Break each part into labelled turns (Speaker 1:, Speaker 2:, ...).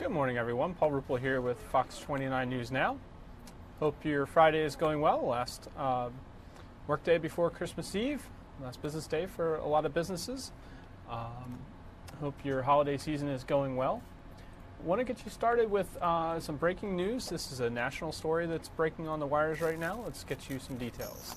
Speaker 1: Good morning, everyone. Paul Ruppel here with Fox 29 News Now. Hope your Friday is going well. Last workday before Christmas Eve, last business day for a lot of businesses. Hope your holiday season is going well. Want to get you started with some breaking news. This is a national story that's breaking on the wires right now. Let's get you some details.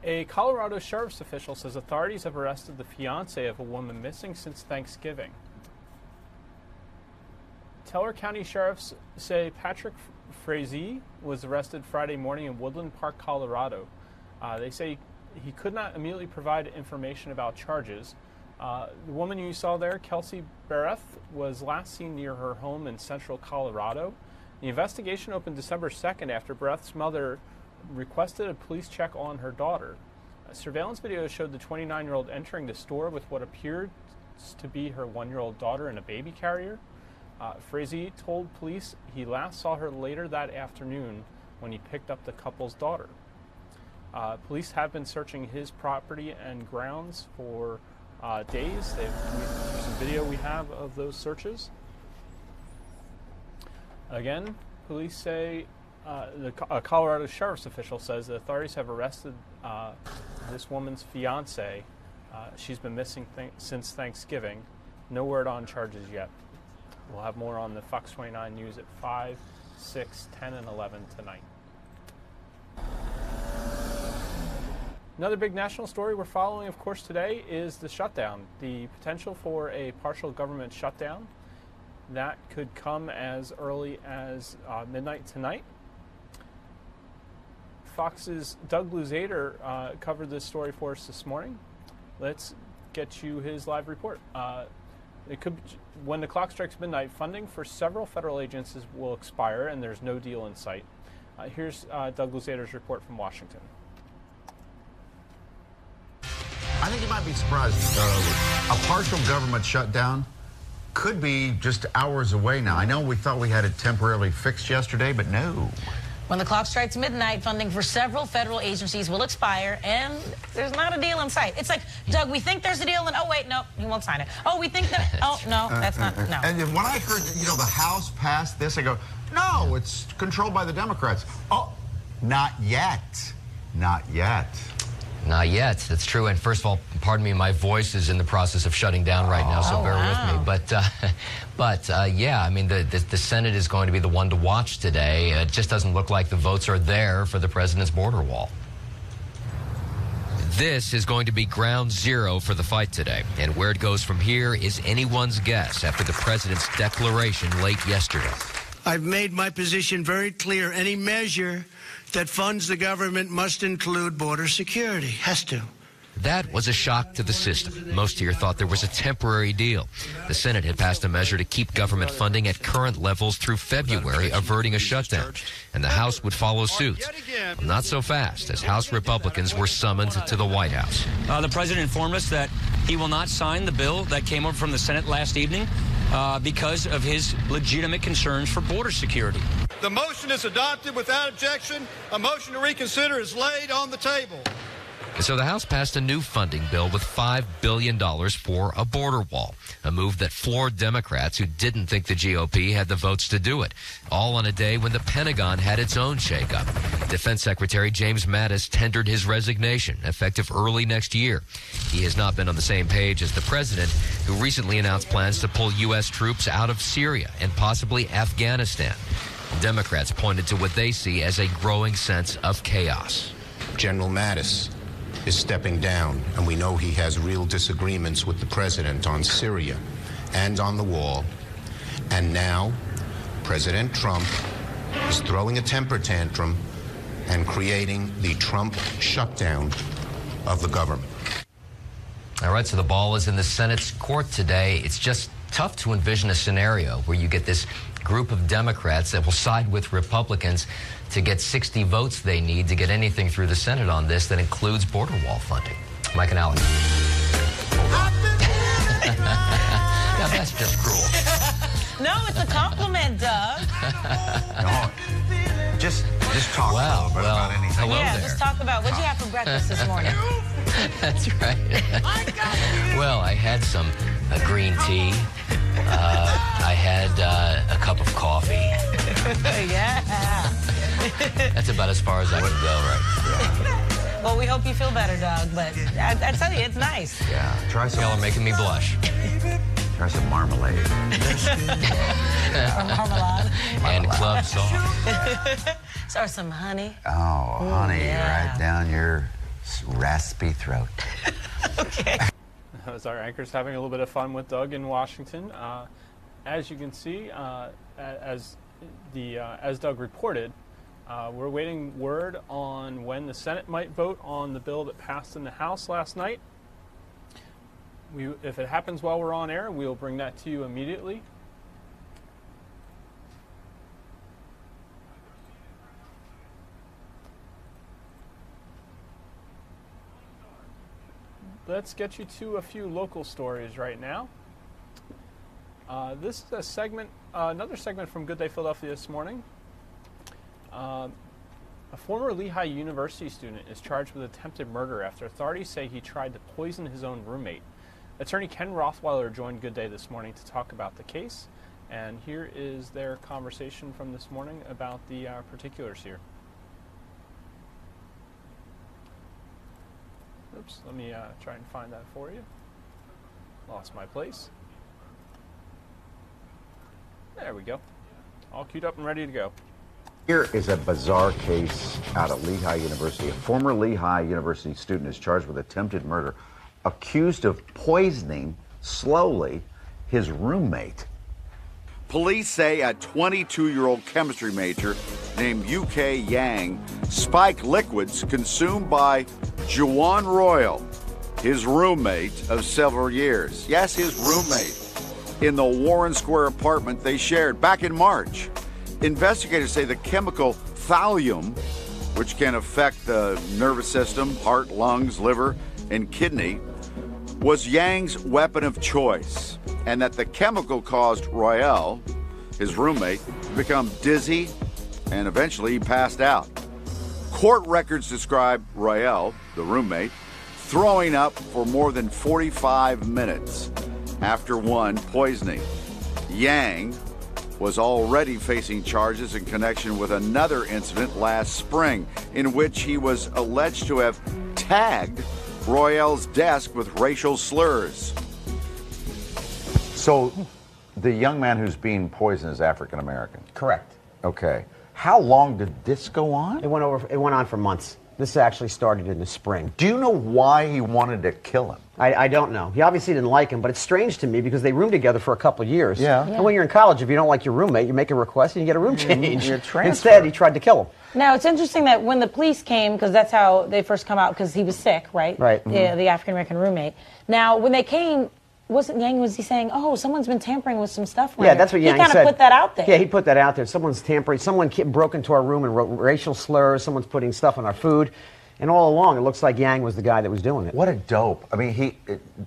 Speaker 1: A Colorado sheriff's official says authorities have arrested the fiance of a woman missing since Thanksgiving. Teller County sheriffs say Patrick Frazee was arrested Friday morning in Woodland Park, Colorado. They say he could not immediately provide information about charges. The woman you saw there, Kelsey Bareth, was last seen near her home in central Colorado. The investigation opened December 2nd after Bareth's mother requested a police check on her daughter. Surveillance video showed the 29-year-old entering the store with what appeared to be her 1-year-old daughter in a baby carrier. Frazee told police he last saw her later that afternoon when he picked up the couple's daughter. Police have been searching his property and grounds for days. There's some video we have of those searches. Again, police say a Colorado sheriff's official says the authorities have arrested this woman's fiance. She's been missing since Thanksgiving. No word on charges yet. We'll have more on the Fox 29 News at 5, 6, 10, and 11 tonight. Another big national story we're following, of course, today is the shutdown. The potential for a partial government shutdown. That could come as early as midnight tonight. Fox's Doug Luzader covered this story for us this morning. Let's get you his live report. It could, when the clock strikes midnight, funding for several federal agencies will expire, and there's no deal in sight. Here's Doug Luzader's report from Washington.
Speaker 2: I think you might be surprised. A partial government shutdown could be just hours away now. I know we thought we had it temporarily fixed yesterday, but no.
Speaker 3: When the clock strikes midnight, funding for several federal agencies will expire, and there's not a deal in sight. It's like, Doug, we think there's a deal, and oh, wait, no, he won't sign it. Oh, we think that, oh, no, that's not, no.
Speaker 2: And when I heard, the House passed this, I go, no, it's controlled by the Democrats. Oh, not yet. Not yet.
Speaker 4: Not yet. That's true. And first of all, pardon me, my voice is in the process of shutting down right now, so bear with me. But yeah, I mean, the Senate is going to be the one to watch today. It just doesn't look like the votes are there for the president's border wall. This is going to be ground zero for the fight today. And where it goes from here is anyone's guess after the president's declaration late yesterday.
Speaker 5: I've made my position very clear. Any measure that funds the government must include border security. Has to.
Speaker 4: That was a shock to the system. Most here thought there was a temporary deal. The Senate had passed a measure to keep government funding at current levels through February, averting a shutdown. And the House would follow suit. Not so fast, as House Republicans were summoned to the White House.
Speaker 6: The president informed us that he will not sign the bill that came over from the Senate last evening because of his legitimate concerns for border security.
Speaker 7: The motion is adopted without objection. A motion to reconsider is laid on the table.
Speaker 4: So the House passed a new funding bill with $5 billion for a border wall, a move that floored Democrats who didn't think the GOP had the votes to do it, all on a day when the Pentagon had its own shakeup. Defense Secretary James Mattis tendered his resignation, effective early next year. He has not been on the same page as the president, who recently announced plans to pull U.S. troops out of Syria and possibly Afghanistan. Democrats pointed to what they see as a growing sense of chaos.
Speaker 8: General Mattis is stepping down, and we know he has real disagreements with the president on Syria and on the wall. And now, President Trump is throwing a temper tantrum and creating the Trump shutdown of the government.
Speaker 4: All right, so the ball is in the Senate's court today. It's just tough to envision a scenario where you get this group of Democrats that will side with Republicans to get 60 votes they need to get anything through the Senate on this that includes border wall funding. Mike and Alex. Now that's just cruel.
Speaker 3: No, it's a compliment, Doug.
Speaker 2: No, just Just talk a little bit about anything.
Speaker 4: Hello
Speaker 3: Yeah,
Speaker 4: there.
Speaker 3: just talk about what you have for breakfast this morning.
Speaker 4: That's right. Well, I had some green tea. I had a cup of coffee.
Speaker 3: Yeah.
Speaker 4: That's about as far as I can go, right?
Speaker 3: Well, we hope you feel better, Doug, but I tell you, it's nice.
Speaker 2: Yeah, try some.
Speaker 4: Y'all are making me blush.
Speaker 2: Try some marmalade.
Speaker 3: Or marmalade.
Speaker 4: And club sauce.
Speaker 3: Or some honey.
Speaker 2: Oh, honey,
Speaker 3: yeah.
Speaker 2: right down your raspy throat.
Speaker 3: Okay.
Speaker 1: As our anchor's having a little bit of fun with Doug in Washington. As you can see, as Doug reported, we're awaiting word on when the Senate might vote on the bill that passed in the House last night. If it happens while we're on air, we'll bring that to you immediately. Let's get you to a few local stories right now. This is a segment, another segment from Good Day Philadelphia this morning. A former Lehigh University student is charged with attempted murder after authorities say he tried to poison his own roommate. Attorney Ken Rothweiler joined Good Day this morning to talk about the case, and here is their conversation from this morning about the particulars here. Oops, let me try and find that for you. Lost my place. There we go. All queued up and ready to go.
Speaker 2: Here is a bizarre case out of Lehigh University. A former Lehigh University student is charged with attempted murder, accused of poisoning slowly his roommate.
Speaker 9: Police say a 22-year-old chemistry major named UK Yang spiked liquids consumed by Juwan Royal, his roommate of several years. Yes, his roommate in the Warren Square apartment they shared back in March. Investigators say the chemical thallium, which can affect the nervous system, heart, lungs, liver, and kidney, was Yang's weapon of choice, and that the chemical caused Royal, his roommate, to become dizzy, and eventually he passed out. Court records describe Royal, the roommate, throwing up for more than 45 minutes after one poisoning. Yang was already facing charges in connection with another incident last spring in which he was alleged to have tagged Royal's desk with racial slurs.
Speaker 2: So the young man who's being poisoned is African American?
Speaker 10: Correct.
Speaker 2: Okay. How long did this go on?
Speaker 10: It went on for months. This actually started in the spring.
Speaker 2: Do you know why he wanted to kill him?
Speaker 10: I don't know. He obviously didn't like him, but it's strange to me because they roomed together for a couple of years.
Speaker 2: Yeah.
Speaker 10: And when you're in college, if you don't like your roommate, you make a request and you get a room change.
Speaker 2: You're transferred.
Speaker 10: Instead, he tried to kill him.
Speaker 3: Now, it's interesting that when the police came, because that's how they first come out, because he was sick, right?
Speaker 10: Right.
Speaker 3: The African-American roommate. Now, when they came, was he saying, oh, someone's been tampering with some stuff?
Speaker 10: Yeah, that's what Yang said.
Speaker 3: He kind of put that out there.
Speaker 10: Yeah, he put that out there. Someone's tampering. Someone broke into our room and wrote racial slurs. Someone's putting stuff on our food. And all along, it looks like Yang was the guy that was doing it.
Speaker 2: What a dope. I mean,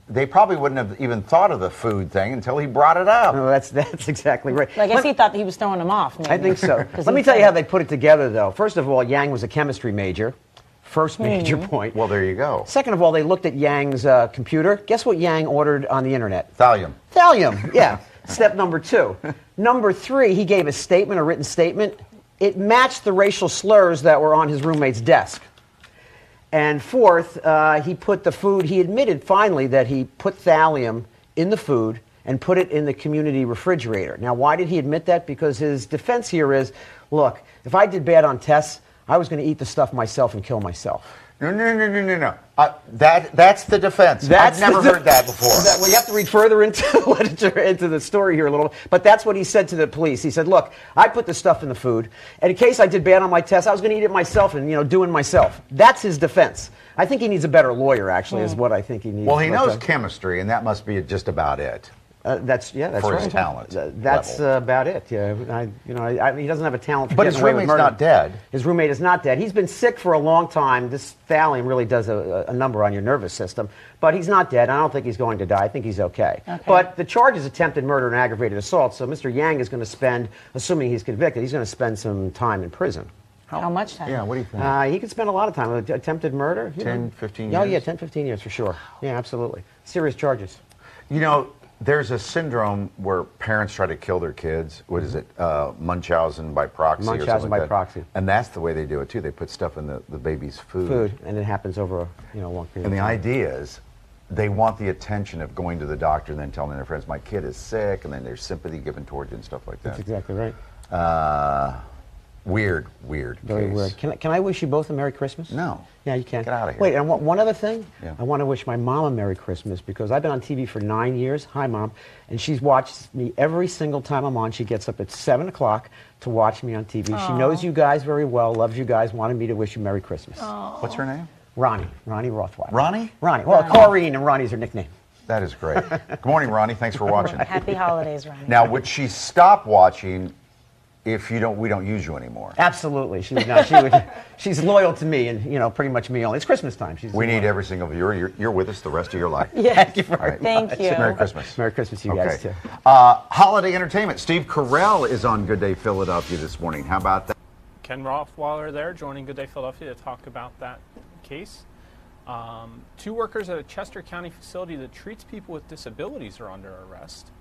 Speaker 2: they probably wouldn't have even thought of the food thing until he brought it up.
Speaker 10: No, that's exactly right.
Speaker 3: I guess he thought that he was throwing him off, maybe.
Speaker 10: I think so. Let me tell you how they put it together, though. First of all, Yang was a chemistry major. First major point.
Speaker 2: Well, there you go.
Speaker 10: Second of all, they looked at Yang's computer. Guess what Yang ordered on the internet?
Speaker 2: Thallium.
Speaker 10: Thallium, yeah. Step number 2. Number 3, he gave a written statement. It matched the racial slurs that were on his roommate's desk. And fourth, he put the food, he admitted finally that he put thallium in the food and put it in the community refrigerator. Now, why did he admit that? Because his defense here is, look, if I did bad on tests, I was going to eat the stuff myself and kill myself.
Speaker 2: No. That's the defense. I've never heard that before.
Speaker 10: Well, you have to read further into the story here a little. But that's what he said to the police. He said, look, I put the stuff in the food, and in case I did bad on my test, I was going to eat it myself and, do it myself. That's his defense. I think he needs a better lawyer, actually, is what I think he needs.
Speaker 2: Well, he knows chemistry, and that must be just about it.
Speaker 10: That's
Speaker 2: for
Speaker 10: right.
Speaker 2: His talent.
Speaker 10: That's about it. Yeah, he doesn't have a talent for
Speaker 2: But
Speaker 10: getting
Speaker 2: his
Speaker 10: away with
Speaker 2: roommate's
Speaker 10: murder.
Speaker 2: not dead.
Speaker 10: His roommate is not dead. He's been sick for a long time. This thallium really does a number on your nervous system. But he's not dead. I don't think he's going to die. I think he's okay. But the charge is attempted murder and aggravated assault. So Mr. Yang is going to spend, assuming he's convicted, he's going to spend some time in prison.
Speaker 3: How much time?
Speaker 2: Yeah, what do you think?
Speaker 10: He could spend a lot of time. Attempted murder?
Speaker 2: 10, 15 years?
Speaker 10: Oh, yeah, 10, 15 years for sure. Yeah, absolutely. Serious charges.
Speaker 2: You know, there's a syndrome where parents try to kill their kids. What is it? Munchausen by proxy or something
Speaker 10: Munchausen by
Speaker 2: like that.
Speaker 10: proxy.
Speaker 2: And that's the way they do it, too. They put stuff in the baby's
Speaker 10: Food, and it happens over a long period
Speaker 2: And
Speaker 10: of
Speaker 2: the
Speaker 10: time.
Speaker 2: idea is they want the attention of going to the doctor and then telling their friends, my kid is sick, and then there's sympathy given towards it and stuff like that.
Speaker 10: That's exactly right.
Speaker 2: Weird
Speaker 10: Very
Speaker 2: case.
Speaker 10: weird. Can I wish you both a Merry Christmas?
Speaker 2: No.
Speaker 10: Yeah, you can.
Speaker 2: Get out of here.
Speaker 10: Wait, and one other thing.
Speaker 2: Yeah.
Speaker 10: I want to wish my mom a Merry Christmas because I've been on TV for 9 years. Hi, Mom. And she's watched me every single time I'm on. She gets up at 7 o'clock to watch me on TV.
Speaker 3: Aww.
Speaker 10: She knows you guys very well, loves you guys, wanted me to wish you Merry Christmas.
Speaker 3: Aww.
Speaker 2: What's her name?
Speaker 10: Ronnie Rothweiler.
Speaker 2: Ronnie?
Speaker 10: Ronnie. Well, Corrine and Ronnie's her nickname.
Speaker 2: That is great. Good morning, Ronnie. Thanks for watching.
Speaker 3: Happy holidays, Ronnie.
Speaker 2: Now, would she stop watching if we don't use you anymore?
Speaker 10: Absolutely. She would not. She's loyal to me and, pretty much me only. It's Christmas time.
Speaker 2: We need every single viewer. You're with us the rest of your life.
Speaker 10: Yeah, thank you very much.
Speaker 3: Thank you.
Speaker 2: Merry Christmas.
Speaker 10: Merry Christmas to you guys, too.
Speaker 2: Holiday entertainment. Steve Carell is on Good Day Philadelphia this morning. How about that?
Speaker 1: Ken Rothweiler there joining Good Day Philadelphia to talk about that case. 2 workers at a Chester County facility that treats people with disabilities are under arrest.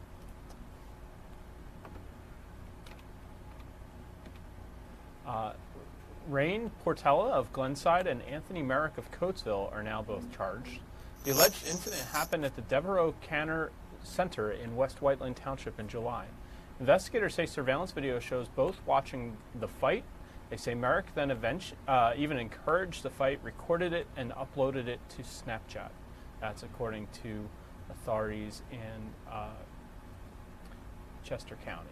Speaker 1: Rain Portella of Glenside and Anthony Merrick of Coatesville are now both charged. The alleged incident happened at the Devereaux Canner Center in West Whiteland Township in July. Investigators say surveillance video shows both watching the fight. They say Merrick then even encouraged the fight, recorded it, and uploaded it to Snapchat. That's according to authorities in Chester County.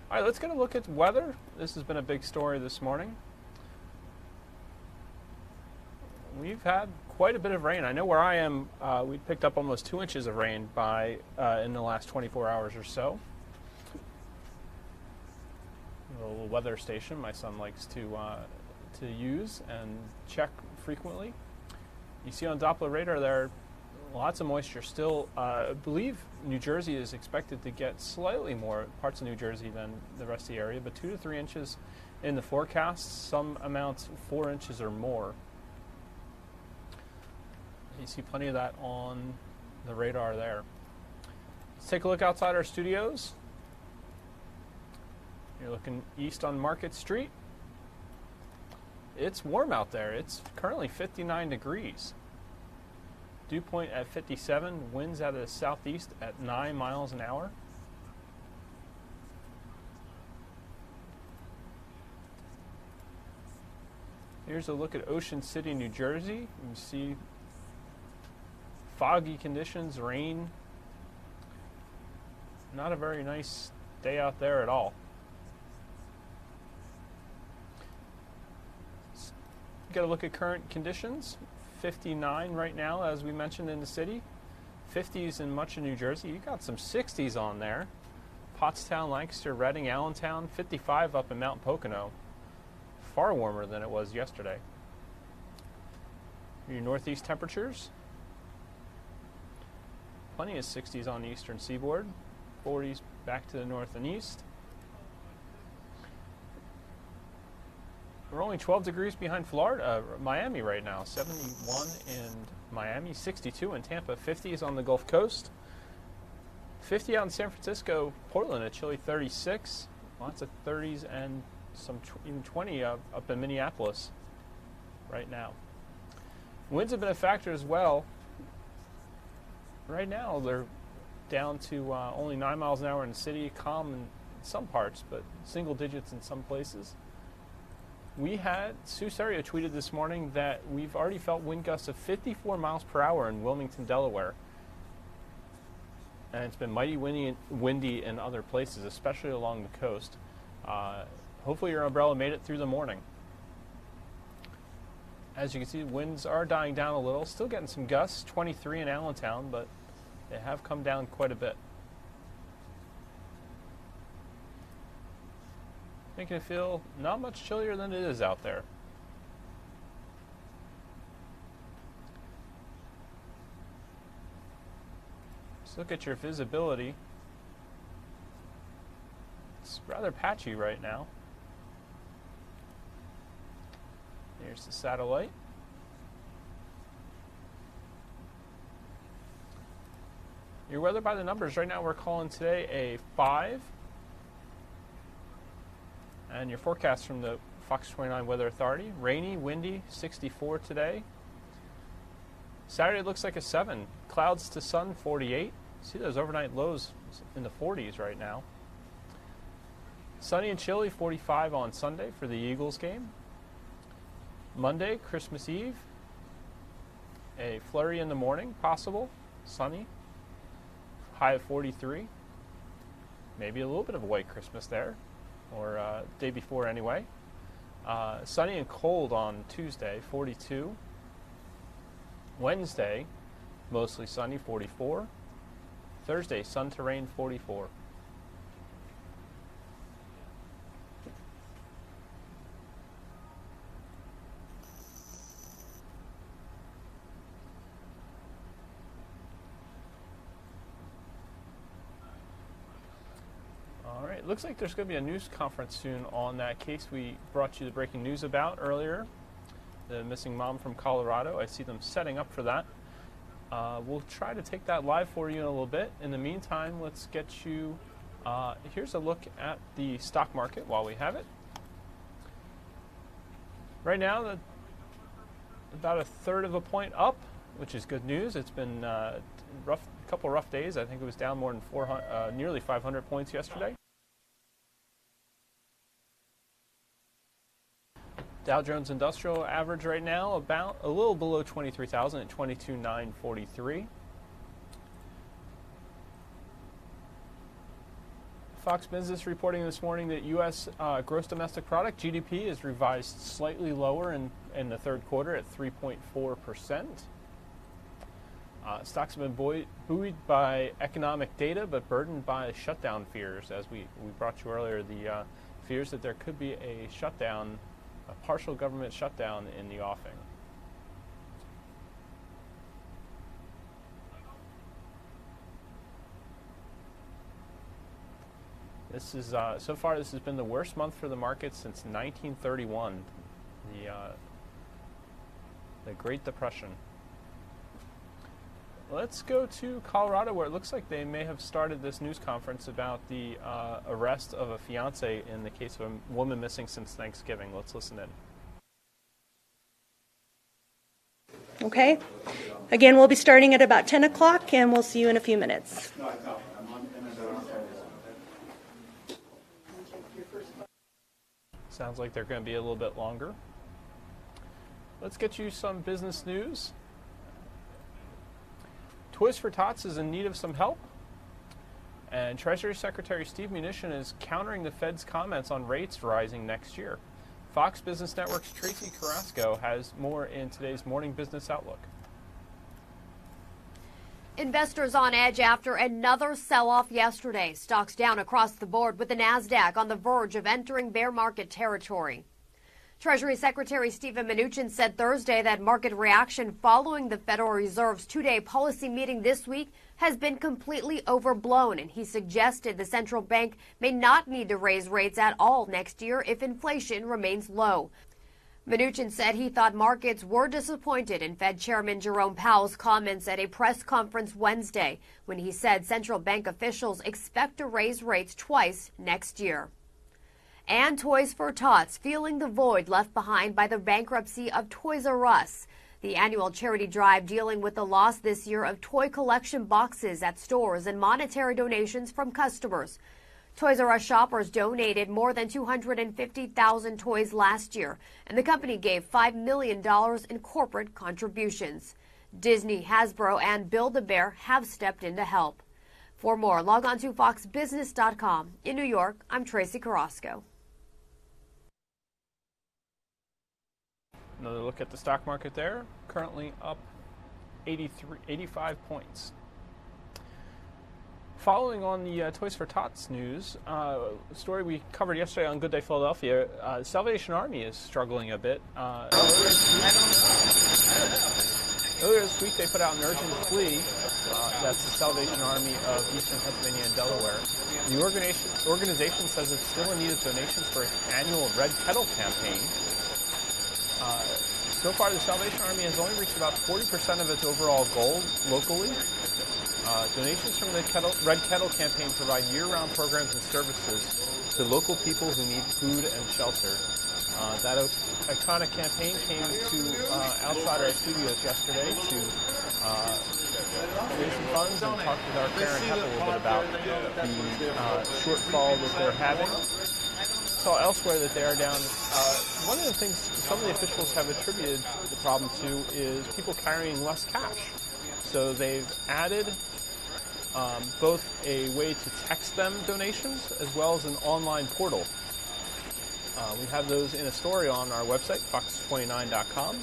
Speaker 1: All right, let's get a look at weather. This has been a big story this morning. We've had quite a bit of rain. I know where I am, we picked up almost 2 inches of rain in the last 24 hours or so. A little weather station my son likes to use and check frequently. You see on Doppler radar there, lots of moisture still. I believe New Jersey is expected to get slightly more, parts of New Jersey, than the rest of the area, but 2 to 3 inches in the forecast, some amounts 4 inches or more. You see plenty of that on the radar there. Let's take a look outside our studios. You're looking east on Market Street. It's warm out there. It's currently 59 degrees. Dew point at 57, winds out of the southeast at 9 miles an hour. Here's a look at Ocean City, New Jersey. You see foggy conditions, rain. Not a very nice day out there at all. Let's get a look at current conditions. 59 right now, as we mentioned, in the city. 50s in much of New Jersey. You got some 60s on there. Pottstown, Lancaster, Reading, Allentown. 55 up in Mount Pocono. Far warmer than it was yesterday. Your northeast temperatures. Plenty of 60s on the eastern seaboard. 40s back to the north and east. We're only 12 degrees behind Miami right now. 71 in Miami, 62 in Tampa, 50 is on the Gulf Coast. 50 out in San Francisco, Portland, a chilly 36. Lots of 30s and some even 20 up in Minneapolis right now. Winds have been a factor as well. Right now, they're down to only 9 miles an hour in the city, calm in some parts, but single digits in some places. Sue Serio tweeted this morning that we've already felt wind gusts of 54 miles per hour in Wilmington, Delaware. And it's been mighty windy in other places, especially along the coast. Hopefully your umbrella made it through the morning. As you can see, winds are dying down a little. Still getting some gusts, 23 in Allentown, but they have come down quite a bit. Making it feel not much chillier than it is out there. Let's look at your visibility. It's rather patchy right now. Here's the satellite. Your weather by the numbers. Right now we're calling today a 5. And your forecast from the Fox 29 Weather Authority. Rainy, windy, 64 today. Saturday looks like a 7. Clouds to sun, 48. See those overnight lows in the 40s right now. Sunny and chilly, 45 on Sunday for the Eagles game. Monday, Christmas Eve. A flurry in the morning, possible. Sunny. High of 43. Maybe a little bit of a white Christmas there, or day before anyway. Sunny and cold on Tuesday, 42. Wednesday, mostly sunny, 44. Thursday, sun to rain, 44. Looks like there's going to be a news conference soon on that case we brought you the breaking news about earlier, the missing mom from Colorado. I see them setting up for that. We'll try to take that live for you in a little bit. In the meantime, let's get you, here's a look at the stock market while we have it. Right now, about a third of a point up, which is good news. It's been a couple rough days. I think it was down more than nearly 500 points yesterday. Dow Jones Industrial average right now about a little below 23,000 at 22,943. Fox Business reporting this morning that U.S. gross domestic product, GDP, is revised slightly lower in the third quarter at 3.4%. Stocks have been buoyed by economic data, but burdened by shutdown fears. As we brought you earlier, the fears that there could be a shutdown, a partial government shutdown in the offing. This is so far. This has been the worst month for the market since 1931, the Great Depression. Let's go to Colorado, where it looks like they may have started this news conference about the arrest of a fiance in the case of a woman missing since Thanksgiving. Let's listen in.
Speaker 11: Okay. Again, we'll be starting at about 10 o'clock, and we'll see you in a few minutes.
Speaker 1: Sounds like they're going to be a little bit longer. Let's get you some business news. Toys for Tots is in need of some help, and Treasury Secretary Steve Mnuchin is countering the Fed's comments on rates rising next year. Fox Business Network's Tracy Carrasco has more in today's Morning Business Outlook.
Speaker 12: Investors on edge after another sell-off yesterday. Stocks down across the board, with the Nasdaq on the verge of entering bear market territory. Treasury Secretary Steven Mnuchin said Thursday that market reaction following the Federal Reserve's two-day policy meeting this week has been completely overblown, and he suggested the central bank may not need to raise rates at all next year if inflation remains low. Mnuchin said he thought markets were disappointed in Fed Chairman Jerome Powell's comments at a press conference Wednesday, when he said central bank officials expect to raise rates twice next year. And Toys for Tots feeling the void left behind by the bankruptcy of Toys R Us. The annual charity drive dealing with the loss this year of toy collection boxes at stores and monetary donations from customers. Toys R Us shoppers donated more than 250,000 toys last year, and the company gave $5 million in corporate contributions. Disney, Hasbro, and Build-A-Bear have stepped in to help. For more, log on to foxbusiness.com. In New York, I'm Tracy Carrasco.
Speaker 1: Another look at the stock market there, currently up 85 points. Following on the Toys for Tots news, story we covered yesterday on Good Day Philadelphia, Salvation Army is struggling a bit. Earlier this week they put out an urgent plea, that's the Salvation Army of Eastern Pennsylvania and Delaware. The organization says it's still in need of donations for its annual Red Kettle campaign. So far, the Salvation Army has only reached about 40% of its overall goal locally. Donations from the Red Kettle campaign provide year-round programs and services to local people who need food and shelter. That iconic campaign came to outside our studios yesterday to raise some funds and talk with our Karen Hepp a little bit about the shortfall that they're having. Saw elsewhere that they are down. One of the things some of the officials have attributed the problem to is people carrying less cash. So they've added both a way to text them donations as well as an online portal. We have those in a story on our website, fox29.com.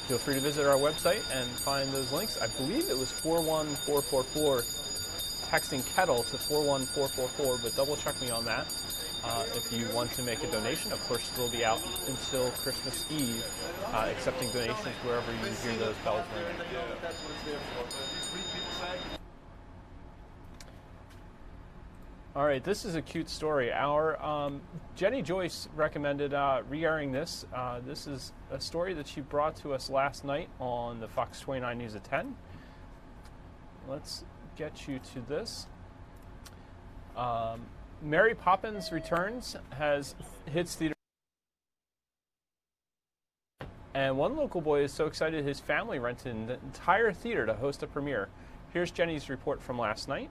Speaker 1: Feel free to visit our website and find those links. I believe it was 41444, texting Kettle to 41444, but double check me on that. If you want to make a donation, of course, they'll be out until Christmas Eve, accepting donations wherever you hear those bells ringing. All right, this is a cute story. Our Jenny Joyce recommended re-airing this. This is a story that she brought to us last night on the Fox 29 News at 10. Let's get you to this. Mary Poppins Returns hits theater. And one local boy is so excited his family rented an entire theater to host a premiere. Here's Jenny's report from last night.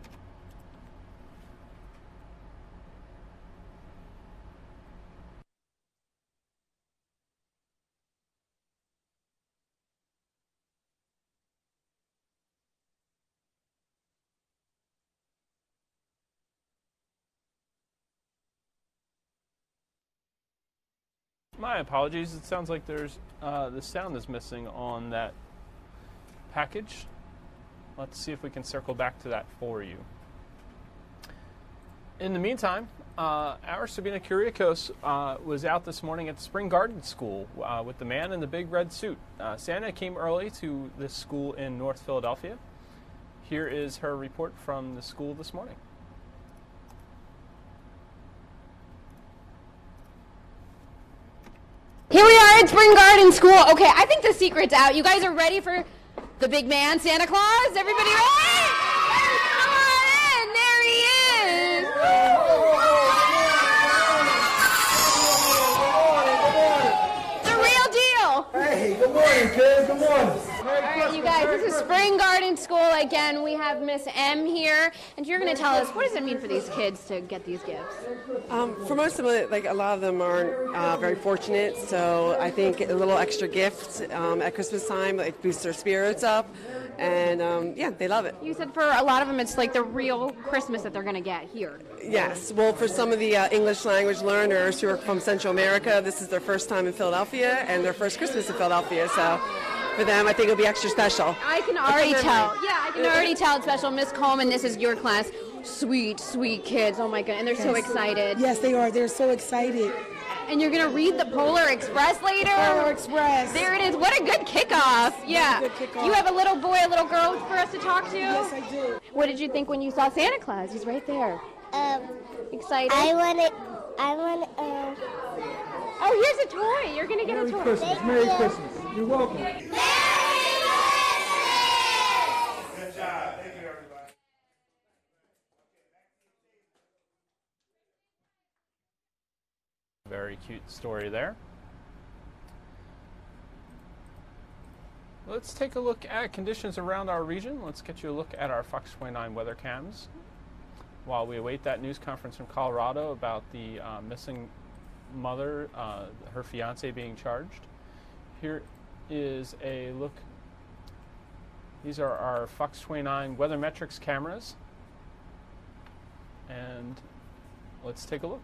Speaker 1: My apologies. It sounds like there's the sound is missing on that package. Let's see if we can circle back to that for you. In the meantime, our Sabina Kyriakos was out this morning at the Spring Garden School with the man in the big red suit. Santa came early to this school in North Philadelphia. Here is her report from the school this morning.
Speaker 13: Here we are at Spring Garden School. Okay, I think the secret's out. You guys are ready for the big man, Santa Claus? Everybody ready? Come on in. There he is. The real deal.
Speaker 14: Hey, good morning, kids. Good morning.
Speaker 13: All right, you guys, this is Spring Garden School. Again, we have Miss M here, and you're going to tell us, what does it mean for these kids to get these gifts?
Speaker 15: For most of it, like a lot of them aren't very fortunate, so I think a little extra gift at Christmas time like boosts their spirits up, and yeah, they love it.
Speaker 13: You said for a lot of them, it's like the real Christmas that they're going to get here.
Speaker 15: Yes, well, for some of the English language learners who are from Central America, this is their first time in Philadelphia and their first Christmas in Philadelphia, so for them, I think it'll be extra special.
Speaker 13: I can already tell. Yeah, I can already tell it's special. Miss Coleman, this is your class. Sweet, sweet kids. Oh my God, and they're so excited.
Speaker 16: Yes, they are. They're so excited.
Speaker 13: And you're going to read the Polar Express later?
Speaker 16: Polar Express.
Speaker 13: There it is. What a good kickoff. Yeah.
Speaker 16: Good kickoff.
Speaker 13: You have a little boy, a little girl for us to talk to?
Speaker 16: Yes, I do.
Speaker 13: What did you think when you saw Santa Claus? He's right there. Excited?
Speaker 17: I want
Speaker 13: Oh, here's a toy. You're going to get
Speaker 16: Merry
Speaker 13: a toy.
Speaker 16: Christmas. Merry Christmas. You're welcome.
Speaker 17: Merry Christmas!
Speaker 14: Good job. Thank you, everybody.
Speaker 1: Very cute story there. Let's take a look at conditions around our region. Let's get you a look at our Fox 29 weather cams while we await that news conference from Colorado about the missing mother, her fiance being charged. Here is a look. These are our Fox 29 weather metrics cameras, and let's take a look.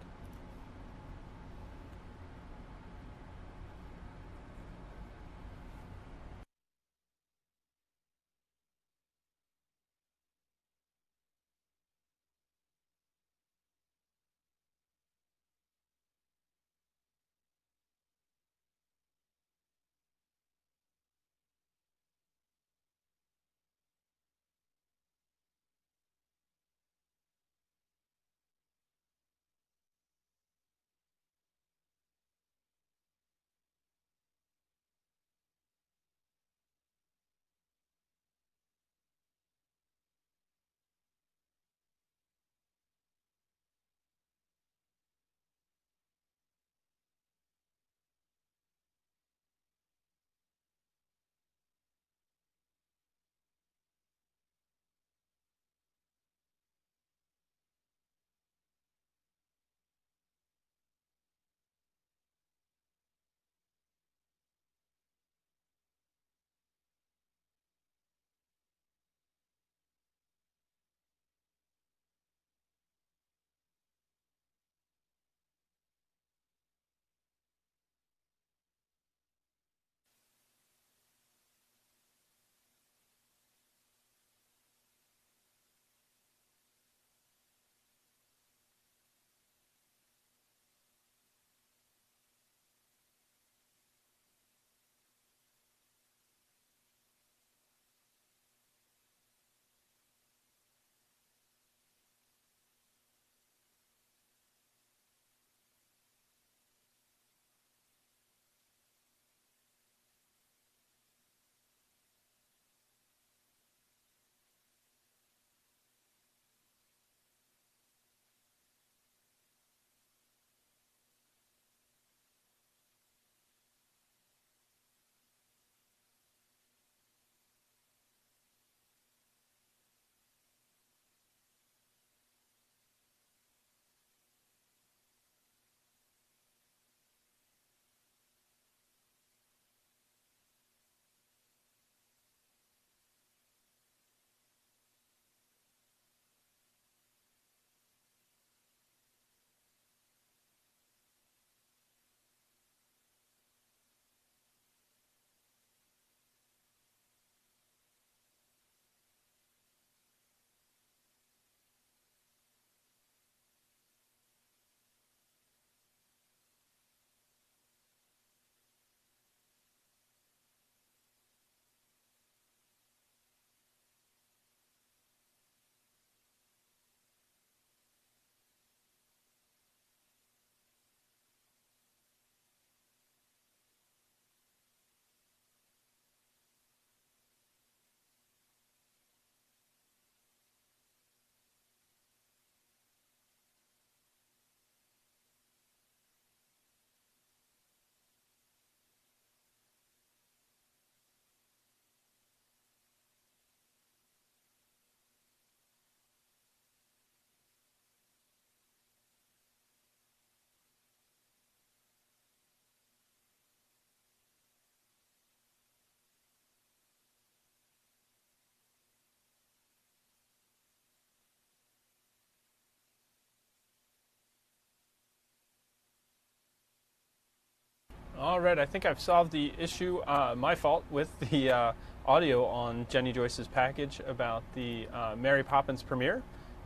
Speaker 1: All right, I think I've solved the issue, my fault, with the audio on Jenny Joyce's package about the Mary Poppins premiere.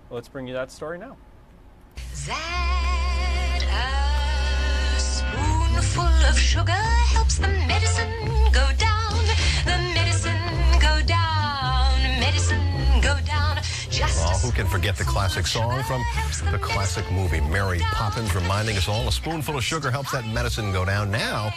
Speaker 1: Let's bring you that story now.
Speaker 17: That a spoonful of sugar helps the medicine go down. The medicine go down. Medicine go down.
Speaker 18: Well, who can forget the classic song from the classic movie Mary Poppins, reminding us all a spoonful of sugar helps that medicine go down. Now,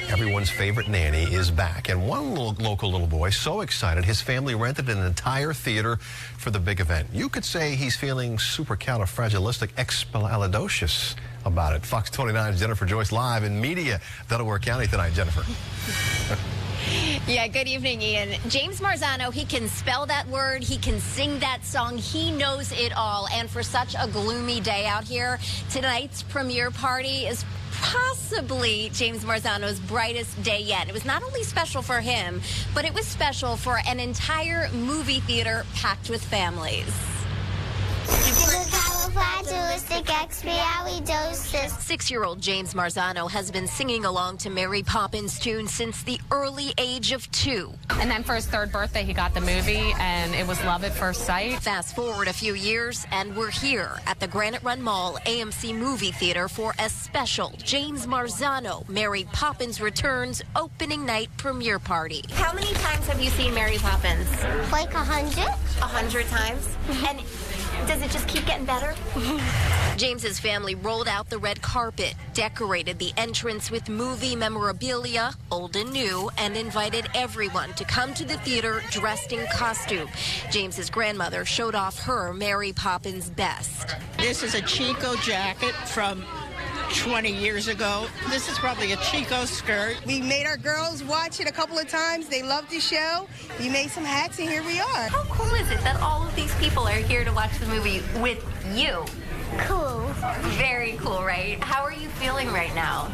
Speaker 18: everyone's favorite nanny is back, and one local little boy so excited his family rented an entire theater for the big event. You could say he's feeling supercalifragilisticexpialidocious about it. Fox 29's Jennifer Joyce live in media, Delaware County tonight. Jennifer.
Speaker 19: Yeah, good evening, Ian. James Marzano, he can spell that word, he can sing that song, he knows it all. And for such a gloomy day out here, tonight's premiere party is possibly James Marzano's brightest day yet. It was not only special for him, but it was special for an entire movie theater packed with families. 6-year-old James Marzano has been singing along to Mary Poppins tunes since the early age of 2.
Speaker 20: And then for his 3rd birthday, he got the movie, and it was love at first sight.
Speaker 19: Fast forward a few years, and we're here at the Granite Run Mall AMC Movie Theater for a special James Marzano Mary Poppins Returns opening night premiere party.
Speaker 21: How many times have you seen Mary Poppins?
Speaker 22: Like 100.
Speaker 21: 100 times? And does it just keep getting better?
Speaker 19: James's family rolled out the red carpet, decorated the entrance with movie memorabilia, old and new, and invited everyone to come to the theater dressed in costume. James's grandmother showed off her Mary Poppins best.
Speaker 23: This is a Chico jacket from 20 years ago. This is probably a Chico skirt.
Speaker 24: We made our girls watch it a couple of times. They loved the show. We made some hats, and here we are.
Speaker 21: How cool is it that all of these people are here to watch the movie with you?
Speaker 22: Cool.
Speaker 21: Very cool, right? How are you feeling right now?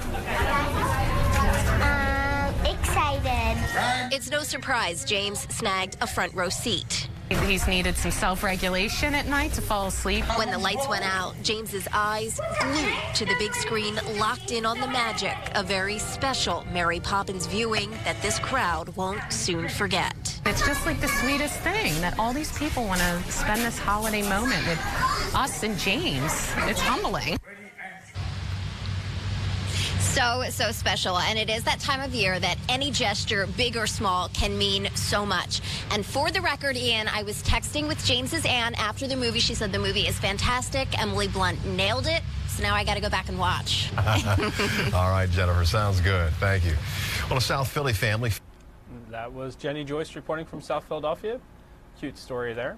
Speaker 22: Excited.
Speaker 19: It's no surprise James snagged a front row seat.
Speaker 20: He's needed some self-regulation at night to fall asleep.
Speaker 19: When the lights went out, James's eyes glued to the big screen, locked in on the magic. A very special Mary Poppins viewing that this crowd won't soon forget.
Speaker 20: It's just like the sweetest thing that all these people want to spend this holiday moment with us and James. It's humbling.
Speaker 19: So special, and it is that time of year that any gesture, big or small, can mean so much. And for the record, Ian, I was texting with James's Ann after the movie. She said the movie is fantastic. Emily Blunt nailed it. So now I got to go back and watch.
Speaker 18: All right, Jennifer, sounds good. Thank you. Well, a South Philly family.
Speaker 1: That was Jenny Joyce reporting from South Philadelphia. Cute story there.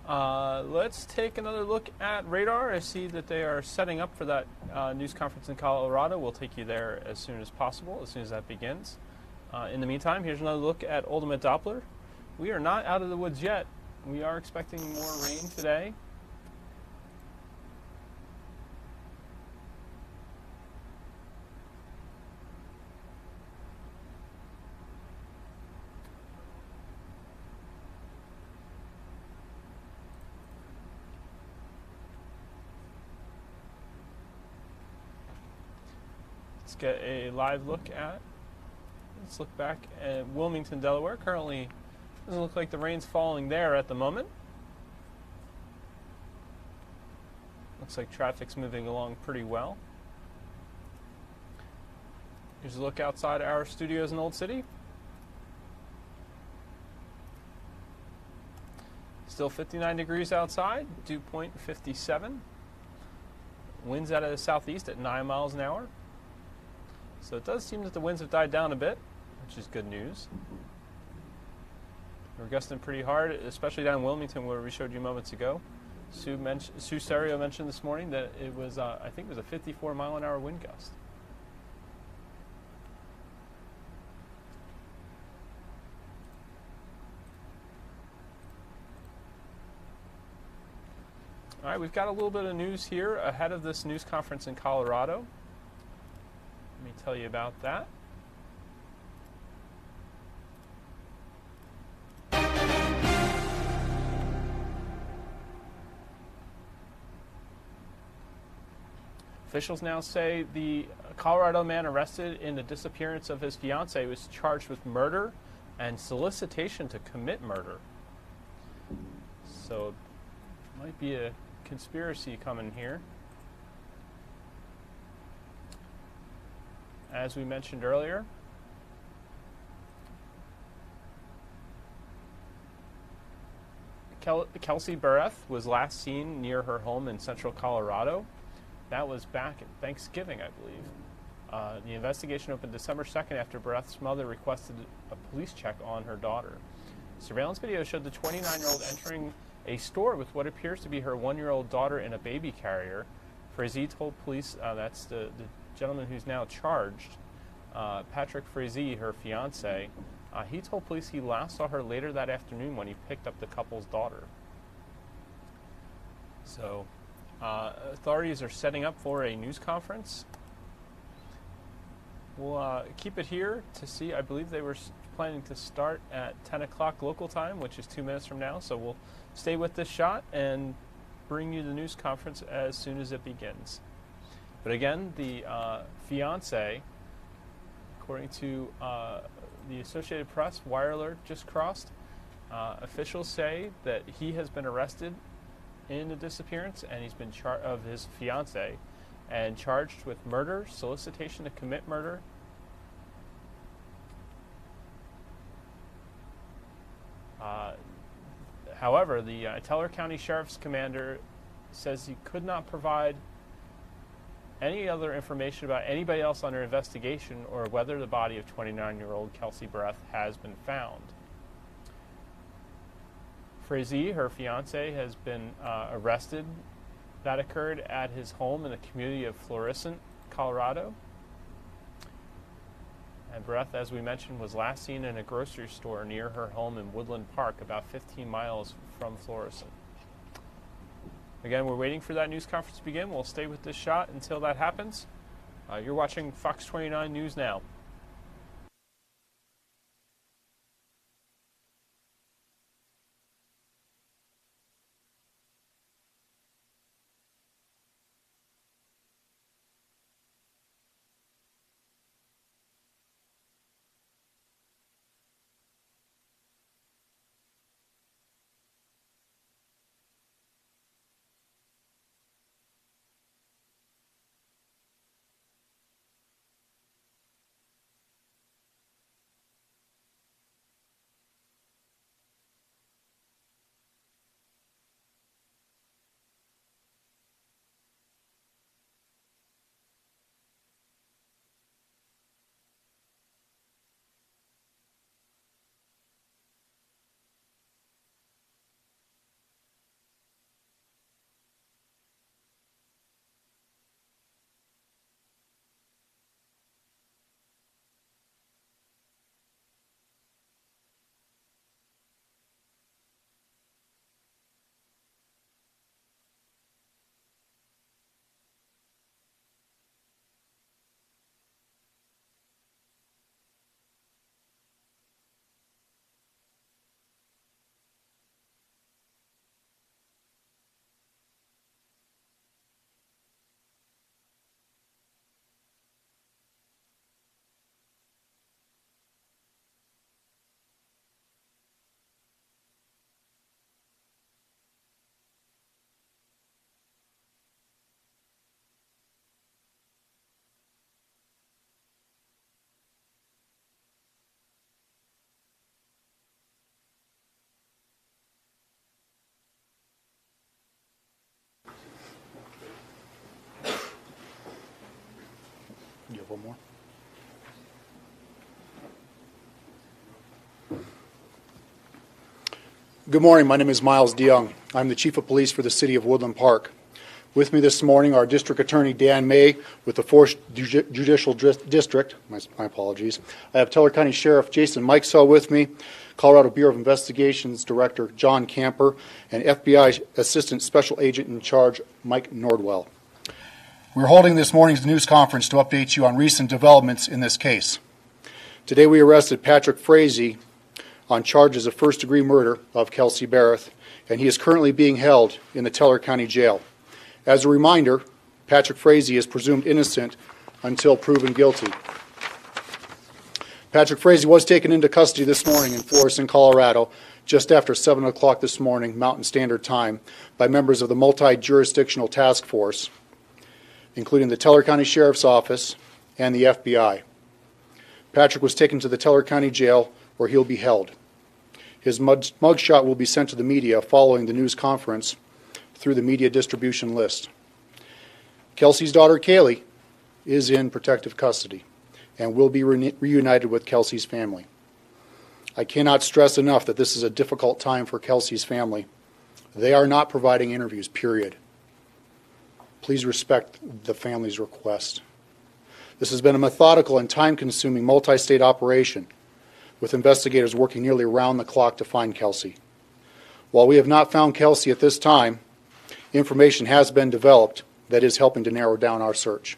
Speaker 1: Let's take another look at radar. I see that they are setting up for that news conference in Colorado. We'll take you there as soon as possible, as soon as that begins. In the meantime, here's another look at ultimate Doppler. We are not out of the woods yet. We are expecting more rain today. Let's get a live look at, let's look back at Wilmington, Delaware. Currently, doesn't look like the rain's falling there at the moment. Looks like traffic's moving along pretty well. Here's a look outside our studios in Old City. Still 59 degrees outside, dew point 57. Winds out of the southeast at 9 miles an hour. So it does seem that the winds have died down a bit, which is good news. We're gusting pretty hard, especially down in Wilmington where we showed you moments ago. Sue Serio mentioned this morning that it was, I think it was a 54-mile-an-hour wind gust. All right, we've got a little bit of news here ahead of this news conference in Colorado. Let me tell you about that. Officials now say the Colorado man arrested in the disappearance of his fiancée was charged with murder and solicitation to commit murder. So, might be a conspiracy coming here. As we mentioned earlier, Kelsey Barrett was last seen near her home in central Colorado. That was back at Thanksgiving, I believe. The investigation opened December 2nd after Barrett's mother requested a police check on her daughter. Surveillance video showed the 29-year-old entering a store with what appears to be her 1-year-old daughter in a baby carrier. Frazee told police, that's the gentleman who's now charged, Patrick Frazee, her fiance, he told police he last saw her later that afternoon when he picked up the couple's daughter. So, authorities are setting up for a news conference. We'll keep it here to see. I believe they were planning to start at 10 o'clock local time, which is 2 minutes from now. So we'll stay with this shot and bring you the news conference as soon as it begins. But again, the fiance, according to the Associated Press, wire alert just crossed. Officials say that he has been arrested in the disappearance, and he's been of his fiance, and charged with murder, solicitation to commit murder. However, the Teller County Sheriff's Commander says he could not provide any other information about anybody else under investigation or whether the body of 29-year-old Kelsey Barrett has been found. Frazee, her fiance, has been arrested. That occurred at his home in the community of Florissant, Colorado. And Barrett, as we mentioned, was last seen in a grocery store near her home in Woodland Park, about 15 miles from Florissant. Again, we're waiting for that news conference to begin. We'll stay with this shot until that happens. You're watching Fox 29 News Now.
Speaker 5: You have one more? Good morning. My name is Miles DeYoung. I'm the Chief of Police for the City of Woodland Park. With me this morning are District Attorney Dan May with the 4th Judicial District. My apologies. I have Teller County Sheriff Jason Mikesell with me, Colorado Bureau of Investigations Director John Camper, and FBI Assistant Special Agent in Charge Mike Nordwell. We're holding this morning's news conference to update you on recent developments in this case. Today we arrested Patrick Frazee on charges of first-degree murder of Kelsey Barrett, and he is currently being held in the Teller County Jail. As a reminder, Patrick Frazee is presumed innocent until proven guilty. Patrick Frazee was taken into custody this morning in Florissant, Colorado, just after 7 o'clock this morning, Mountain Standard Time, by members of the multi-jurisdictional task force, including the Teller County Sheriff's Office and the FBI. Patrick was taken to the Teller County Jail, where he'll be held. His mugshot will be sent to the media following the news conference through the media distribution list. Kelsey's daughter, Kaylee, is in protective custody and will be reunited with Kelsey's family. I cannot stress enough that this is a difficult time for Kelsey's family. They are not providing interviews, period. Please respect the family's request. This has been a methodical and time-consuming multi-state operation, with investigators working nearly around the clock to find Kelsey. While we have not found Kelsey at this time, information has been developed that is helping to narrow down our search.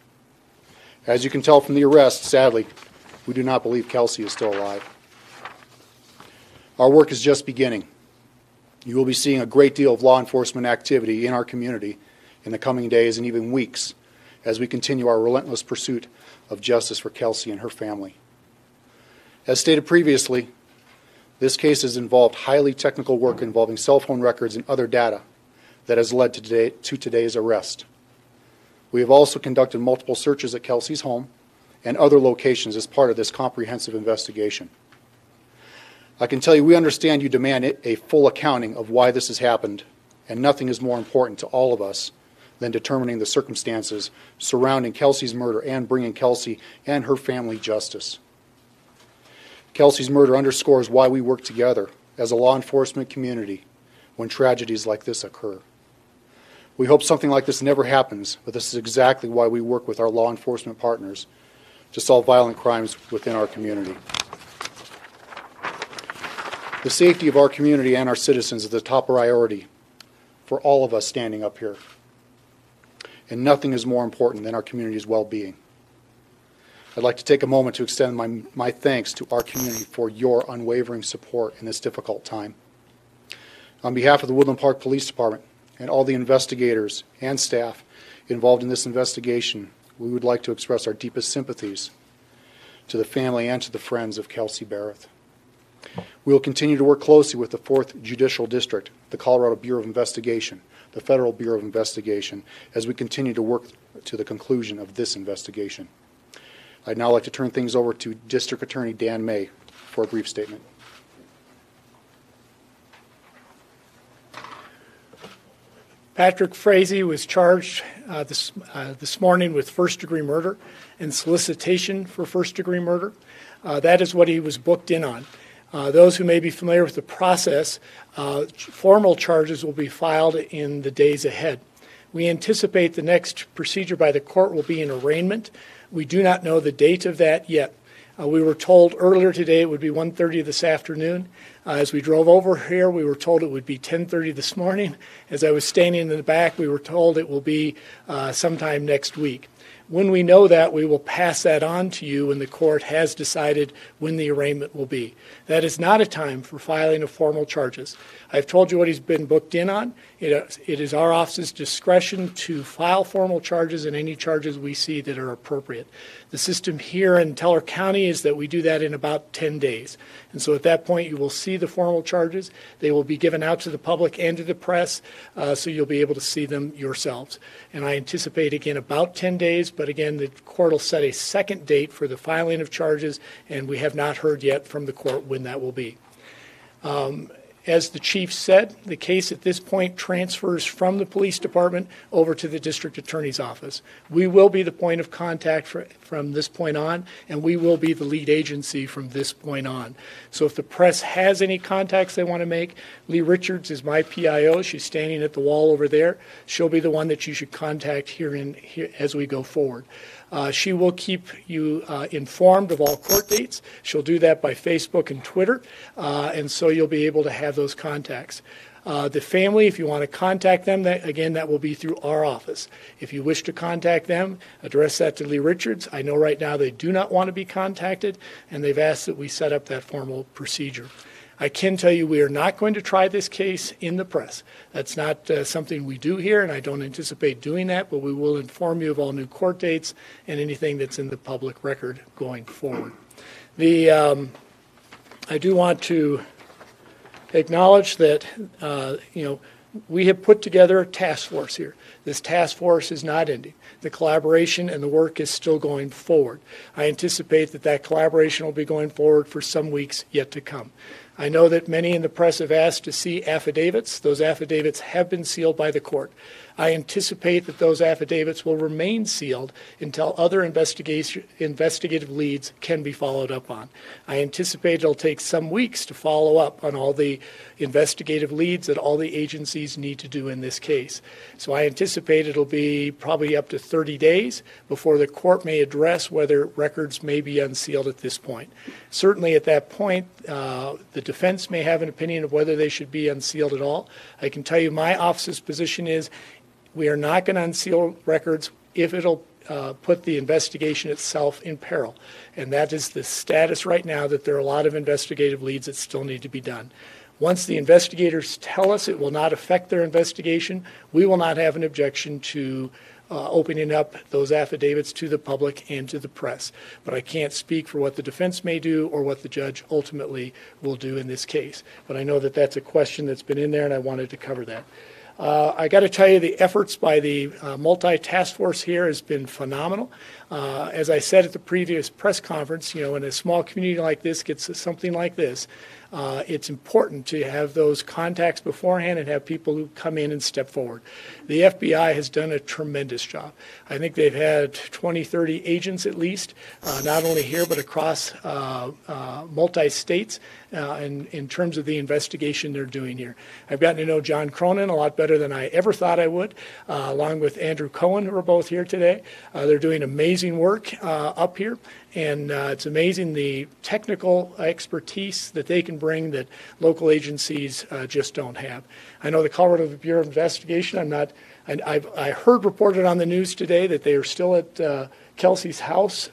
Speaker 5: As you can tell from the arrest, sadly, we do not believe Kelsey is still alive. Our work is just beginning. You will be seeing a great deal of law enforcement activity in our community in the coming days and even weeks as we continue our relentless pursuit of justice for Kelsey and her family. As stated previously, this case has involved highly technical work involving cell phone records and other data that has led to today's arrest. We have also conducted multiple searches at Kelsey's home and other locations as part of this comprehensive investigation. I can tell you we understand you demand a full accounting of why this has happened, and nothing is more important to all of us than determining the circumstances surrounding Kelsey's murder and bringing Kelsey and her family justice. Kelsey's murder underscores why we work together as a law enforcement community when tragedies like this occur. We hope something like this never happens, but this is exactly why we work with our law enforcement partners to solve violent crimes within our community. The safety of our community and our citizens is the top priority for all of us standing up here. And nothing is more important than our community's well-being. I'd like to take a moment to extend my thanks to our community for your unwavering support in this difficult time. On behalf of the Woodland Park Police Department and all the investigators and staff involved in this investigation, we would like to express our deepest sympathies to the family and to the friends of Kelsey Barrett. We will continue to work closely with the 4th Judicial District, the Colorado Bureau of Investigation, the Federal Bureau of Investigation, as we continue to work to the conclusion of this investigation. I'd now like to turn things over to District Attorney Dan May for a brief statement.
Speaker 4: Patrick Frazee was charged this morning with first-degree murder and solicitation for first-degree murder. That is what he was booked in on. Those who may be familiar with the process, formal charges will be filed in the days ahead. We anticipate the next procedure by the court will be an arraignment. We do not know the date of that yet. We were told earlier today it would be 1:30 this afternoon. As we drove over here, we were told it would be 10:30 this morning. As I was standing in the back, we were told it will be sometime next week. When we know that, we will pass that on to you when the court has decided when the arraignment will be. That is not a time for filing of formal charges. I've told you what he's been booked in on. It is our office's discretion to file formal charges and any charges we see that are appropriate. The system here in Teller County is that we do that in about 10 days. And so at that point, you will see the formal charges. They will be given out to the public and to the press, so you'll be able to see them yourselves. And I anticipate, again, about 10 days, but again, the court will set a second date for the filing of charges, and we have not heard yet from the court when that will be. As the chief said, the case at this point transfers from the police department over to the district attorney's office. We will be the point of contact from this point on, and we will be the lead agency from this point on. So if the press has any contacts they want to make, Lee Richards is my PIO. She's standing at the wall over there. She'll be the one that you should contact here as we go forward. She will keep you informed of all court dates. She'll do that by Facebook and Twitter, and so you'll be able to have those contacts. The family, if you want to contact them, that will be through our office. If you wish to contact them, address that to Lee Richards. I know right now they do not want to be contacted, and they've asked that we set up that formal procedure. I can tell you we are not going to try this case in the press. That's not something we do here, and I don't anticipate doing that, but we will inform you of all new court dates and anything that's in the public record going forward. I do want to acknowledge that, we have put together a task force here. This task force is not ending. The collaboration and the work is still going forward. I anticipate that collaboration will be going forward for some weeks yet to come. I know that many in the press have asked to see affidavits. Those affidavits have been sealed by the court. I anticipate that those affidavits will remain sealed until other investigative leads can be followed up on. I anticipate it'll take some weeks to follow up on all the investigative leads that all the agencies need to do in this case. So I anticipate it'll be probably up to 30 days before the court may address whether records may be unsealed at this point. Certainly at that point, the defense may have an opinion of whether they should be unsealed at all. I can tell you my office's position is we are not going to unseal records if it'll put the investigation itself in peril. And that is the status right now, that there are a lot of investigative leads that still need to be done. Once the investigators tell us it will not affect their investigation, we will not have an objection to opening up those affidavits to the public and to the press. But I can't speak for what the defense may do or what the judge ultimately will do in this case. But I know that that's a question that's been in there, and I wanted to cover that. I got to tell you, the efforts by the multi-task force here has been phenomenal. As I said at the previous press conference, when a small community like this gets something like this, it's important to have those contacts beforehand and have people who come in and step forward. The FBI has done a tremendous job. I think they've had 20, 30 agents at least, not only here but across multi-states in terms of the investigation they're doing here. I've gotten to know John Cronin a lot better than I ever thought I would, along with Andrew Cohen, who are both here today. They're doing amazing work up here. And it's amazing the technical expertise that they can bring that local agencies just don't have. I know the Colorado Bureau of Investigation, I heard reported on the news today that they are still at Kelsey's house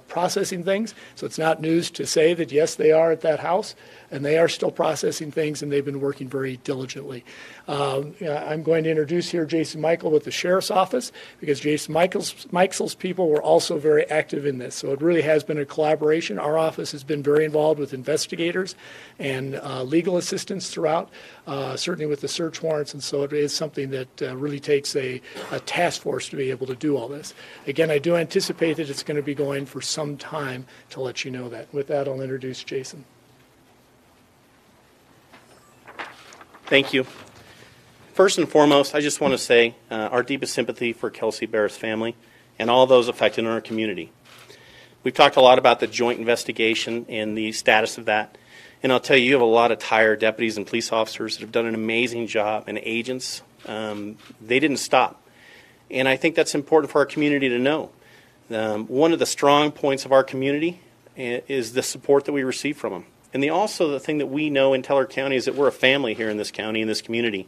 Speaker 4: processing things. So it's not news to say that, yes, they are at that house, and they are still processing things, and they've been working very diligently. I'm going to introduce here Jason Michael with the Sheriff's Office, because Jason Michael's people were also very active in this. So it really has been a collaboration. Our office has been very involved with investigators and legal assistance throughout, certainly with the search warrants, and so it is something that really takes a task force to be able to do all this. Again, I do anticipate that it's going to be going for some time to let you know that. With that, I'll introduce Jason.
Speaker 6: Thank you. First and foremost, I just want to say our deepest sympathy for Kelsey Barrett's family and all those affected in our community. We've talked a lot about the joint investigation and the status of that. And I'll tell you, you have a lot of tired deputies and police officers that have done an amazing job, and agents. They didn't stop. And I think that's important for our community to know. One of the strong points of our community is the support that we receive from them. And the thing that we know in Teller County is that we're a family here in this county, in this community.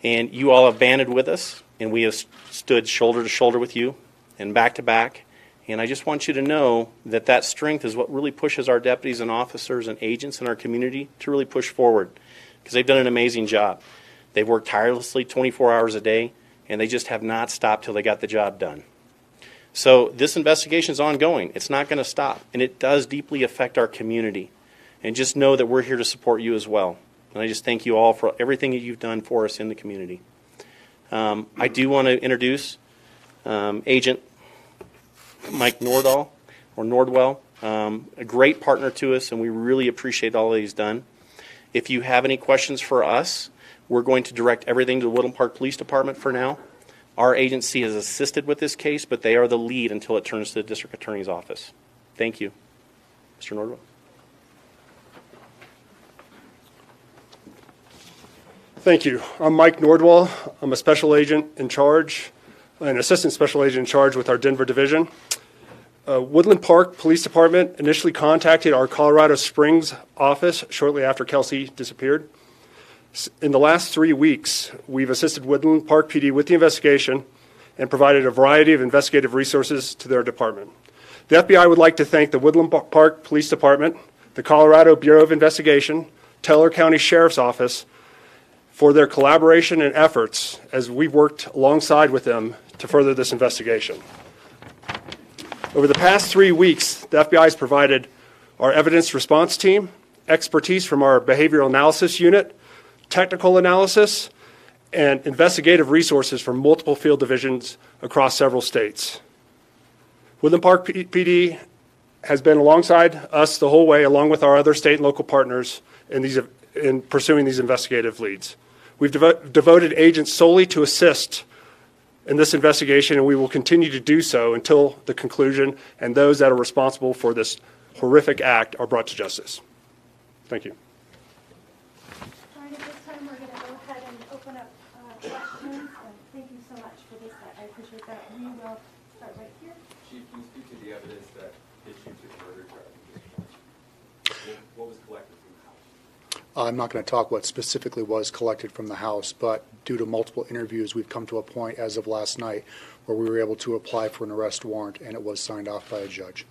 Speaker 6: And you all have banded with us, and we have stood shoulder to shoulder with you and back to back. And I just want you to know that that strength is what really pushes our deputies and officers and agents in our community to really push forward, because they've done an amazing job. They've worked tirelessly 24 hours a day, and they just have not stopped till they got the job done. So this investigation is ongoing. It's not going to stop, and it does deeply affect our community. And just know that we're here to support you as well. And I just thank you all for everything that you've done for us in the community. I do want to introduce Agent Mike Nordwell, a great partner to us, and we really appreciate all that he's done. If you have any questions for us, we're going to direct everything to the Woodland Park Police Department for now. Our agency has assisted with this case, but they are the lead until it turns to the District Attorney's Office. Thank you. Mr. Nordwell.
Speaker 7: Thank you. I'm Mike Nordwell. I'm a special agent in charge, an assistant special agent in charge with our Denver division. Woodland Park Police Department initially contacted our Colorado Springs office shortly after Kelsey disappeared. In the last 3 weeks, we've assisted Woodland Park PD with the investigation and provided a variety of investigative resources to their department. The FBI would like to thank the Woodland Park Police Department, the Colorado Bureau of Investigation, Teller County Sheriff's Office for their collaboration and efforts as we've worked alongside with them to further this investigation. Over the past 3 weeks, the FBI has provided our evidence response team, expertise from our behavioral analysis unit, technical analysis, and investigative resources from multiple field divisions across several states. Woodland Park PD has been alongside us the whole way, along with our other state and local partners in pursuing these investigative leads. We've devoted agents solely to assist in this investigation, and we will continue to do so until the conclusion and those that are responsible for this horrific act are brought to justice. Thank you.
Speaker 11: All right, at this time, we're going to go ahead and open up questions. Thank you so much for this. I appreciate that. We will start right here.
Speaker 3: Chief, can you speak to the evidence that issues of murder charges? What was collected from the house?
Speaker 5: I'm not going to talk what specifically was collected from the house, but due to multiple interviews, we've come to a point as of last night where we were able to apply for an arrest warrant, and it was signed off by a judge.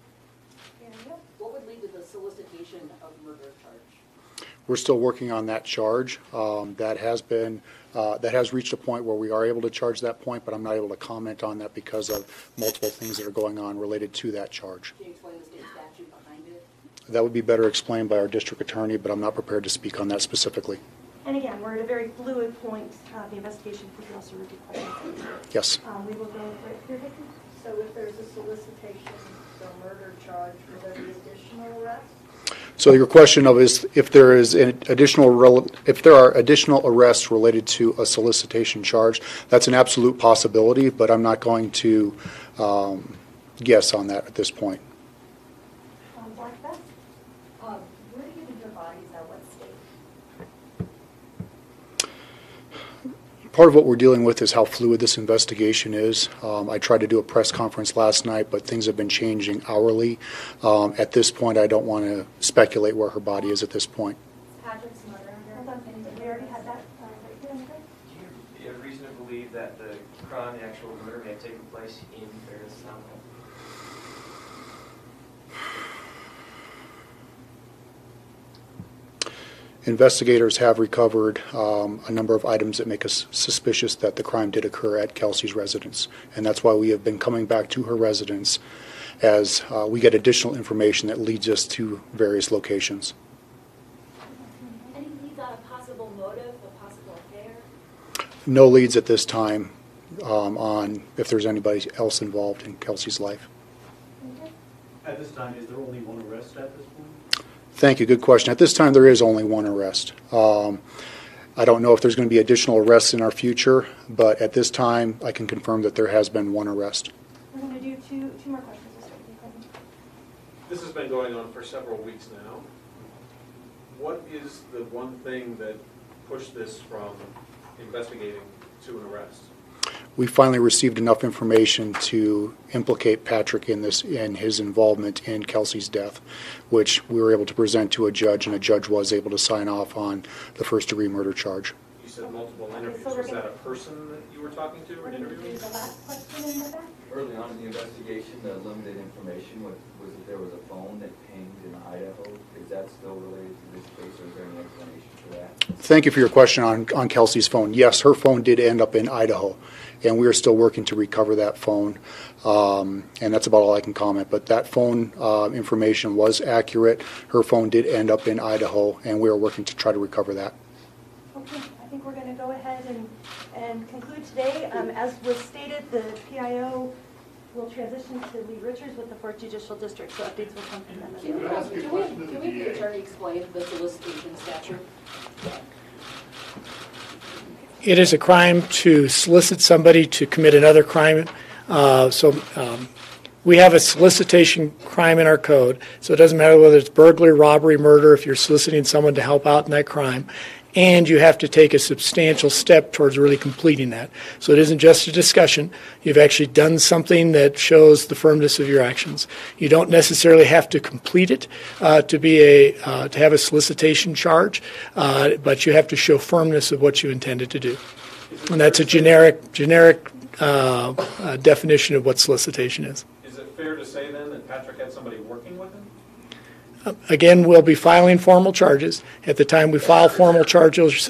Speaker 8: What would lead to the solicitation of murder charge?
Speaker 5: We're still working on that charge. That has reached a point where we are able to charge that point, but I'm not able to comment on that because of multiple things that are going on related to that charge.
Speaker 8: Can you explain the state statute behind it?
Speaker 5: That would be better explained by our district attorney, but I'm not prepared to speak on that specifically.
Speaker 11: And again, we're at a very fluid point. The investigation could also review questions.
Speaker 5: Yes.
Speaker 11: We will go right here, Vicki.
Speaker 9: So if there's a solicitation for a murder charge, will there be additional arrests?
Speaker 5: So your question is if there are additional arrests related to a solicitation charge, that's an absolute possibility, but I'm not going to guess on that at this point.
Speaker 11: Black Beth?
Speaker 9: Where do you think your bodies at? What state?
Speaker 5: Part of what we're dealing with is how fluid this investigation is. I tried to do a press conference last night, but things have been changing hourly. At this point, I don't want to speculate where her body is at this point.
Speaker 11: Patrick's mother. Hold on, we already had that right here.
Speaker 3: Do you have reason to believe that the crime, the actual murder, may have taken place in Ferris Town Hall?
Speaker 5: Investigators have recovered a number of items that make us suspicious that the crime did occur at Kelsey's residence, and that's why we have been coming back to her residence as we get additional information that leads us to various locations.
Speaker 8: Any leads on a possible motive, a possible affair?
Speaker 5: No leads at this time on if there's anybody else involved in Kelsey's life.
Speaker 10: At this time, is there only one arrest at this point?
Speaker 5: Thank you. Good question. At this time, there is only one arrest. I don't know if there's going to be additional arrests in our future, but at this time, I can confirm that there has been one arrest.
Speaker 11: We're going to do two more questions.
Speaker 25: This has been going on for several weeks now. What is the one thing that pushed this from investigating to an arrest?
Speaker 5: We finally received enough information to implicate Patrick in his involvement in Kelsey's death, which we were able to present to a judge, and a judge was able to sign off on the first-degree murder charge.
Speaker 25: You said multiple interviews. Was that a person that you were talking to or interviewing?
Speaker 3: Early on in the investigation, the limited information was that there was a phone that pinged in Idaho. Is that still related to this case, or is there any explanation for that?
Speaker 5: Thank you for your question on Kelsey's phone. Yes, her phone did end up in Idaho, and we are still working to recover that phone, and that's about all I can comment. But that phone information was accurate. Her phone did end up in Idaho, and we are working to try to recover that.
Speaker 11: Okay, I think we're going to go ahead and conclude today. As was stated, the PIO will transition to Lee Richards with the 4th Judicial District, so updates will come from them.
Speaker 8: Can we the attorney explain the solicitation statute?
Speaker 4: It is a crime to solicit somebody to commit another crime. We have a solicitation crime in our code, so it doesn't matter whether it's burglary, robbery, murder, if you're soliciting someone to help out in that crime. And you have to take a substantial step towards really completing that. So it isn't just a discussion. You've actually done something that shows the firmness of your actions. You don't necessarily have to complete it to have a solicitation charge, but you have to show firmness of what you intended to do. And that's a generic definition of what solicitation is.
Speaker 25: Is it fair to say then that Patrick had somebody working with him?
Speaker 4: Again, we'll be filing formal charges. At the time we file formal charges,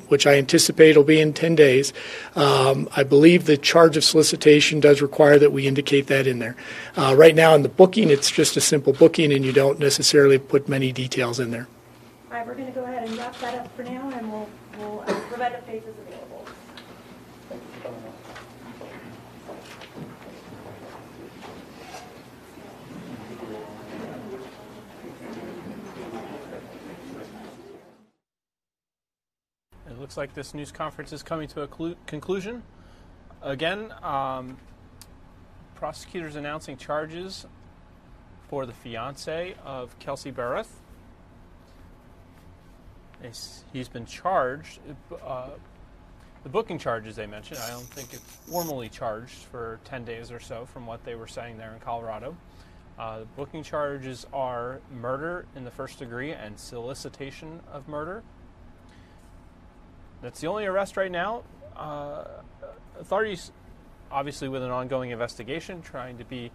Speaker 4: which I anticipate will be in 10 days, I believe the charge of solicitation does require that we indicate that in there. Right now in the booking, it's just a simple booking, and you don't necessarily put many details in there.
Speaker 11: All right, we're going to go ahead and wrap that up for now, and we'll provide updates as available.
Speaker 1: It looks like this news conference is coming to a conclusion. Again, prosecutors announcing charges for the fiance of Kelsey Barrett. He's been charged. The booking charges they mentioned, I don't think it's formally charged for 10 days or so from what they were saying there in Colorado. The booking charges are murder in the first degree and solicitation of murder. That's the only arrest right now. Authorities, obviously with an ongoing investigation, trying to be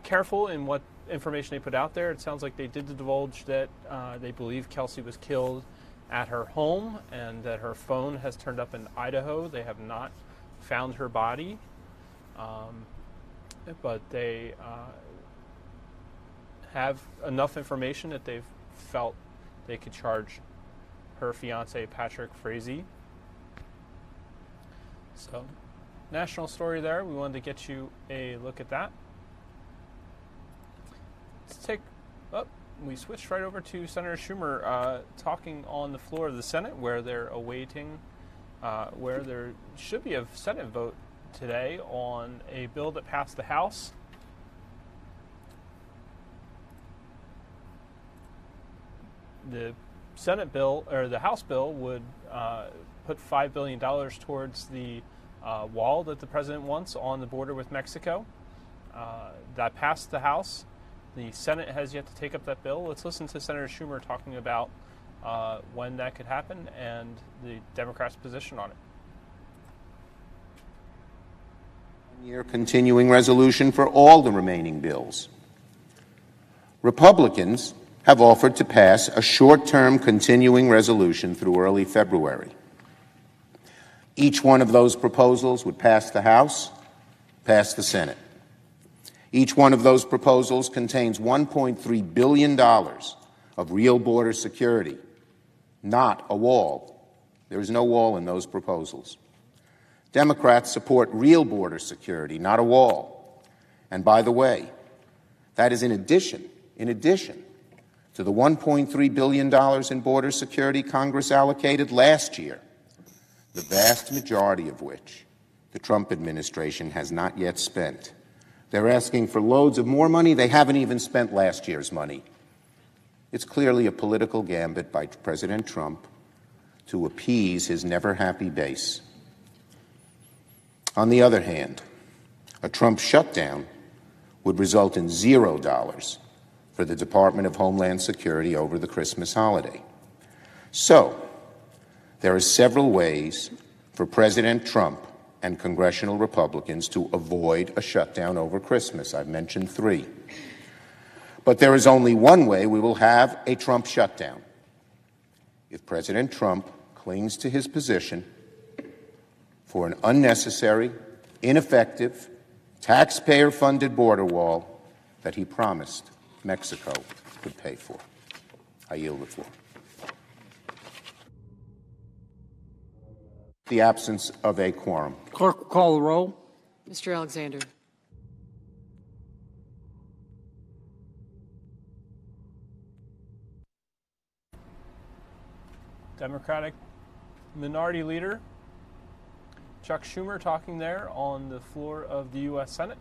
Speaker 1: careful in what information they put out there. It sounds like they did divulge that they believe Kelsey was killed at her home and that her phone has turned up in Idaho. They have not found her body, but they have enough information that they've felt they could charge her fiance, Patrick Frazee. So, national story there. We wanted to get you a look at that. Let's take, we switched right over to Senator Schumer talking on the floor of the Senate, where they're awaiting, where there should be a Senate vote today on a bill that passed the House. The Senate bill, or the House bill, would put $5 billion towards the wall that the president wants on the border with Mexico. That passed the House. The Senate has yet to take up that bill. Let's listen to Senator Schumer talking about when that could happen and the Democrats' position on it.
Speaker 2: One-year continuing resolution for all the remaining bills. Republicans have offered to pass a short-term continuing resolution through early February. Each one of those proposals would pass the House, pass the Senate. Each one of those proposals contains $1.3 billion of real border security, not a wall. There is no wall in those proposals. Democrats support real border security, not a wall. And by the way, that is in addition to the $1.3 billion in border security Congress allocated last year, the vast majority of which the Trump administration has not yet spent. They're asking for loads of more money. They haven't even spent last year's money. It's clearly a political gambit by President Trump to appease his never-happy base. On the other hand, a Trump shutdown would result in $0 for the Department of Homeland Security over the Christmas holiday. So, there are several ways for President Trump and congressional Republicans to avoid a shutdown over Christmas. I've mentioned 3. But there is only one way we will have a Trump shutdown: if President Trump clings to his position for an unnecessary, ineffective, taxpayer-funded border wall that he promised Mexico could pay for. I yield the floor. The absence of a quorum.
Speaker 12: Clerk will call the roll.
Speaker 13: Mr. Alexander.
Speaker 1: Democratic Minority Leader Chuck Schumer talking there on the floor of the U.S. Senate.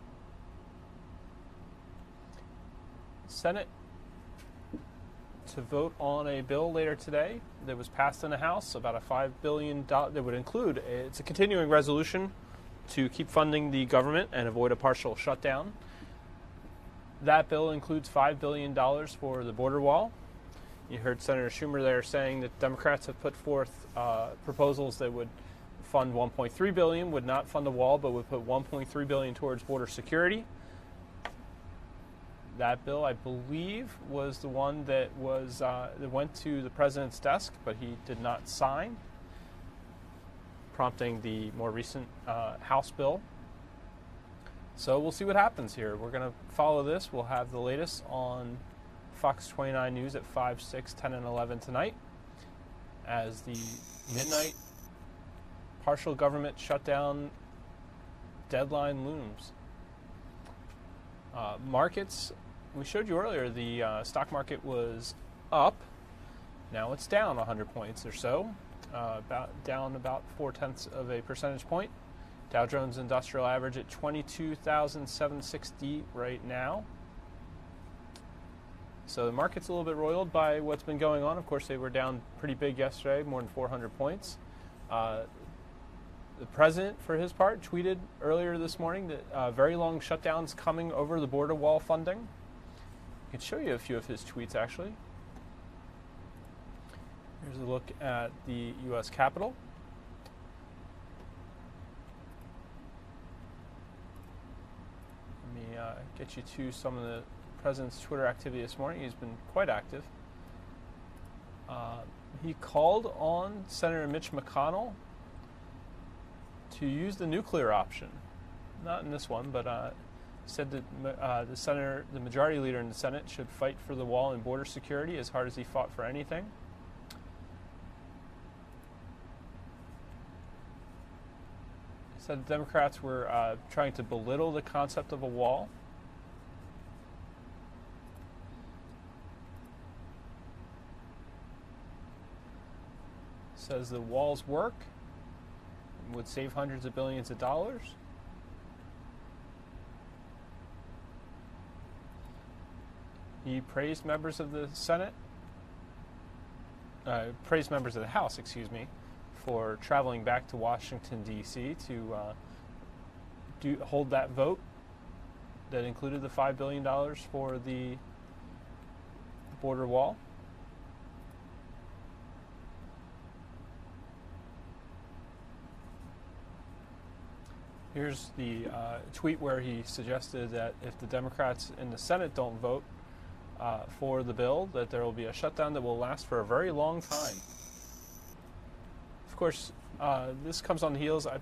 Speaker 1: Senate to vote on a bill later today that was passed in the House, about a $5 billion, that would include, it's a continuing resolution to keep funding the government and avoid a partial shutdown. That bill includes $5 billion for the border wall. You heard Senator Schumer there saying that Democrats have put forth proposals that would fund $1.3 billion, would not fund the wall, but would put $1.3 billion towards border security. That bill, I believe, was the one that that went to the president's desk, but he did not sign, prompting the more recent House bill. So we'll see what happens here. We're going to follow this. We'll have the latest on Fox 29 News at 5, 6, 10, and 11 tonight as the midnight partial government shutdown deadline looms. Markets, we showed you earlier, the stock market was up. Now it's down 100 points or so, down about 0.4 of a percentage point. Dow Jones Industrial Average at 22,760 right now. So the market's a little bit roiled by what's been going on. Of course, they were down pretty big yesterday, more than 400 points. The president, for his part, tweeted earlier this morning that very long shutdowns coming over the border wall funding. I can show you a few of his tweets, actually. Here's a look at the U.S. Capitol. Let me get you to some of the president's Twitter activity this morning. He's been quite active. He called on Senator Mitch McConnell to use the nuclear option. Not in this one, but said that the majority leader in the Senate should fight for the wall and border security as hard as he fought for anything. Said the Democrats were trying to belittle the concept of a wall. Says the wall's work would save hundreds of billions of dollars. He praised members of the Senate, praised members of the House, excuse me, for traveling back to Washington, D.C. to hold that vote that included the $5 billion for the border wall. Here's the tweet where he suggested that if the Democrats in the Senate don't vote for the bill, that there will be a shutdown that will last for a very long time. Of course, this comes on the heels, I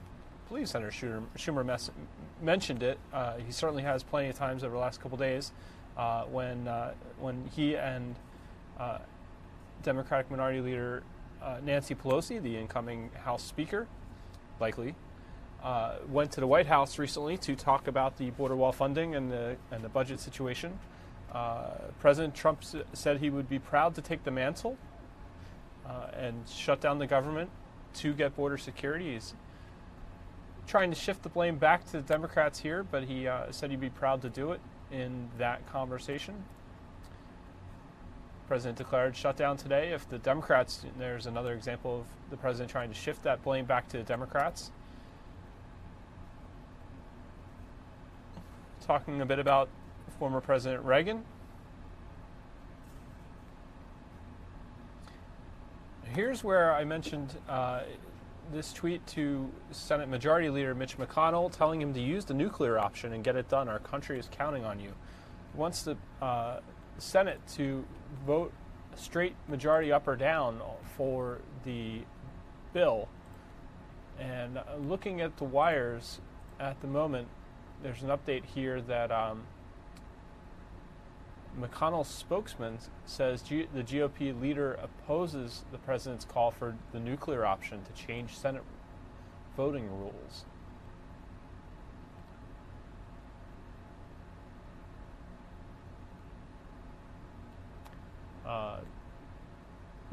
Speaker 1: believe Senator Schumer mentioned it. He certainly has plenty of times over the last couple days when he and Democratic Minority Leader Nancy Pelosi, the incoming House Speaker, likely, went to the White House recently to talk about the border wall funding and the budget situation. President Trump said he would be proud to take the mantle and shut down the government to get border security. He's trying to shift the blame back to the Democrats here, but he said he'd be proud to do it in that conversation. The president declared shutdown today. If the Democrats, there's another example of the president trying to shift that blame back to the Democrats. Talking a bit about former President Reagan. Here's where I mentioned this tweet to Senate Majority Leader Mitch McConnell, telling him to use the nuclear option and get it done. Our country is counting on you. He wants the Senate to vote a straight majority up or down for the bill. And looking at the wires at the moment, there's an update here that McConnell's spokesman says the GOP leader opposes the president's call for the nuclear option to change Senate voting rules.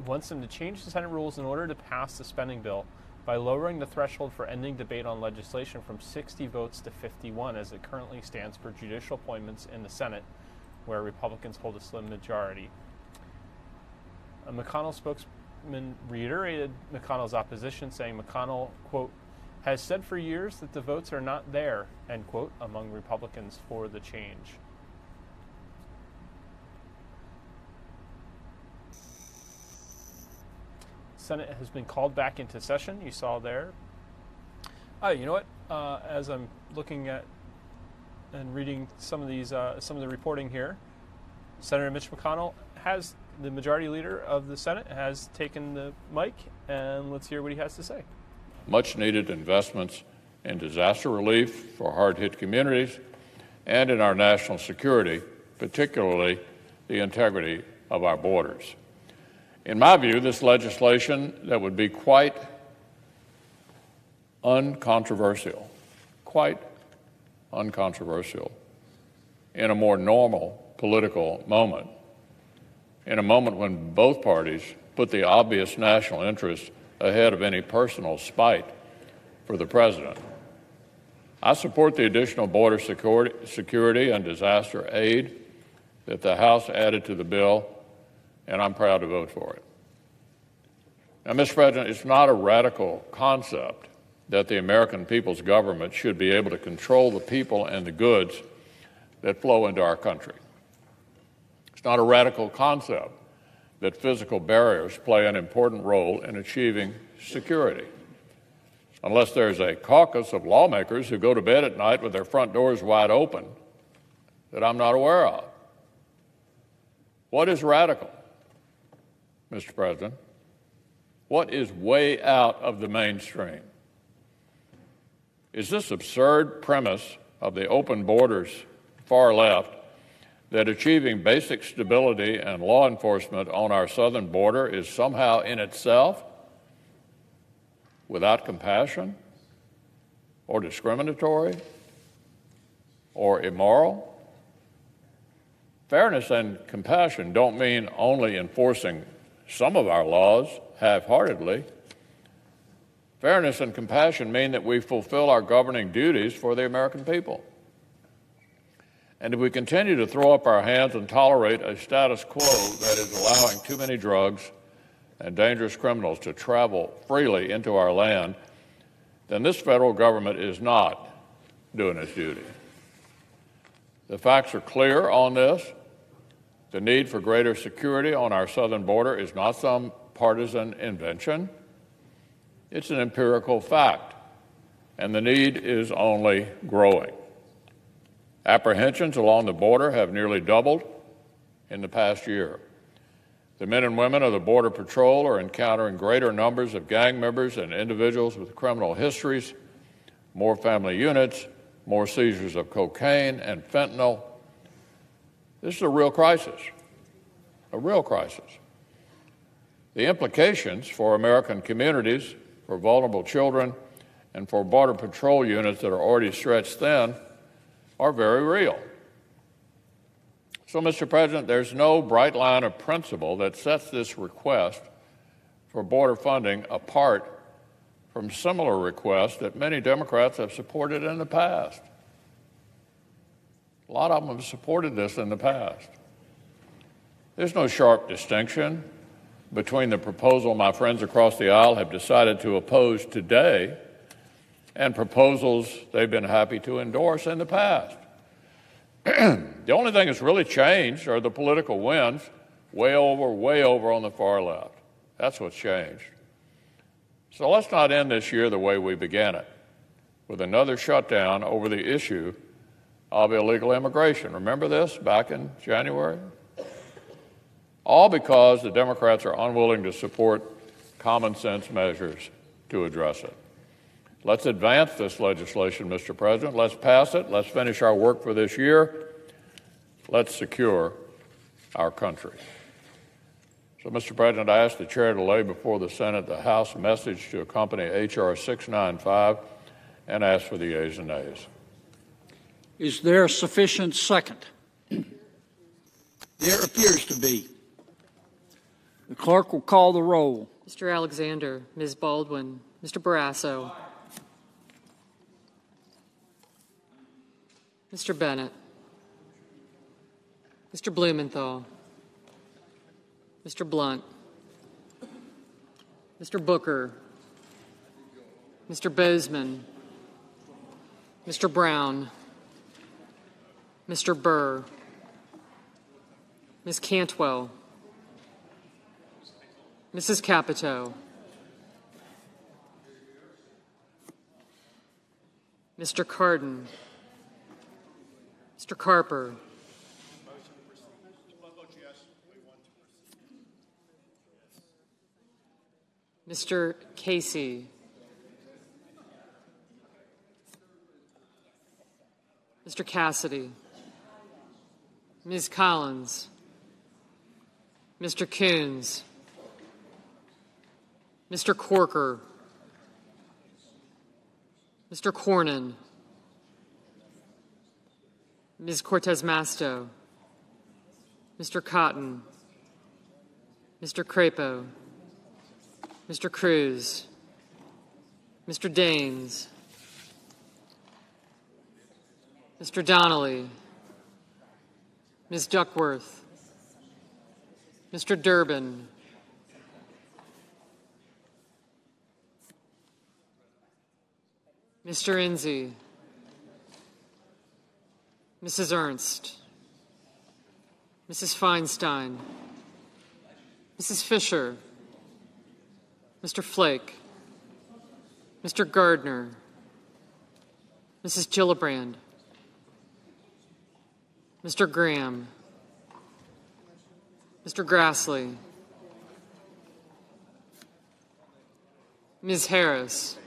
Speaker 1: Wants them to change the Senate rules in order to pass the spending bill by lowering the threshold for ending debate on legislation from 60 votes to 51 as it currently stands for judicial appointments in the Senate, where Republicans hold a slim majority. A McConnell spokesman reiterated McConnell's opposition, saying McConnell, quote, has said for years that the votes are not there, end quote, among Republicans for the change. Senate has been called back into session. You saw there. You know what? As I'm looking at and reading some of these, some of the reporting here, Senator Mitch McConnell, the majority leader of the Senate, has taken the mic, and let's hear what he has to say.
Speaker 12: Much needed investments in disaster relief for hard-hit communities and in our national security, particularly the integrity of our borders. In my view, this legislation that would be quite uncontroversial in a more normal political moment, in a moment when both parties put the obvious national interest ahead of any personal spite for the president. I support the additional border security and disaster aid that the House added to the bill, and I'm proud to vote for it. Now, Mr. President, it's not a radical concept that the American people's government should be able to control the people and the goods that flow into our country. It's not a radical concept that physical barriers play an important role in achieving security, unless there's a caucus of lawmakers who go to bed at night with their front doors wide open that I'm not aware of. What is radical, Mr. President? What is way out of the mainstream? Is this absurd premise of the open borders far left that achieving basic stability and law enforcement on our southern border is somehow in itself without compassion or discriminatory or immoral? Fairness and compassion don't mean only enforcing some of our laws half-heartedly. Fairness and compassion mean that we fulfill our governing duties for the American people. And if we continue to throw up our hands and tolerate a status quo that is allowing too many drugs and dangerous criminals to travel freely into our land, then this federal government is not doing its duty. The facts are clear on this. The need for greater security on our southern border is not some partisan invention. It's an empirical fact, and the need is only growing. Apprehensions along the border have nearly doubled in the past year. The men and women of the Border Patrol are encountering greater numbers of gang members and individuals with criminal histories, more family units, more seizures of cocaine and fentanyl. This is a real crisis, a real crisis. The implications for American communities, for vulnerable children, and for Border Patrol units that are already stretched thin are very real. So, Mr. President, there's no bright line of principle that sets this request for border funding apart from similar requests that many Democrats have supported in the past. A lot of them have supported this in the past. There's no sharp distinction between the proposal my friends across the aisle have decided to oppose today and proposals they've been happy to endorse in the past. The only thing that's really changed are the political winds way over on the far left. That's what's changed. So let's not end this year the way we began it, with another shutdown over the issue of illegal immigration. Remember this back in January? All because the Democrats are unwilling to support common sense measures to address it. Let's advance this legislation, Mr. President. Let's pass it. Let's finish our work for this year. Let's secure our country. So, Mr. President, I ask the Chair to lay before the Senate the House message to accompany H.R. 695 and ask for the yeas and nays.
Speaker 13: Is there sufficient second? There appears to be. The clerk will call the roll.
Speaker 14: Mr. Alexander, Ms. Baldwin, Mr. Barrasso, Mr. Bennett, Mr. Blumenthal, Mr. Blunt, Mr. Booker, Mr. Bozeman, Mr. Brown, Mr. Burr, Ms. Cantwell, Mrs. Capito, Mr. Cardin, Mr. Carper, Mr. Casey. Mr. Cassidy. Ms. Collins. Mr. Coons. Mr. Corker. Mr. Cornyn. Ms. Cortez Masto. Mr. Cotton. Mr. Crapo. Mr. Cruz. Mr. Daines. Mr. Donnelly. Ms. Duckworth. Mr. Durbin. Mr. Enzi. Mrs. Ernst. Mrs. Feinstein. Mrs. Fisher. Mr. Flake. Mr. Gardner. Mrs. Gillibrand. Mr. Graham. Mr. Grassley. Ms. Harris.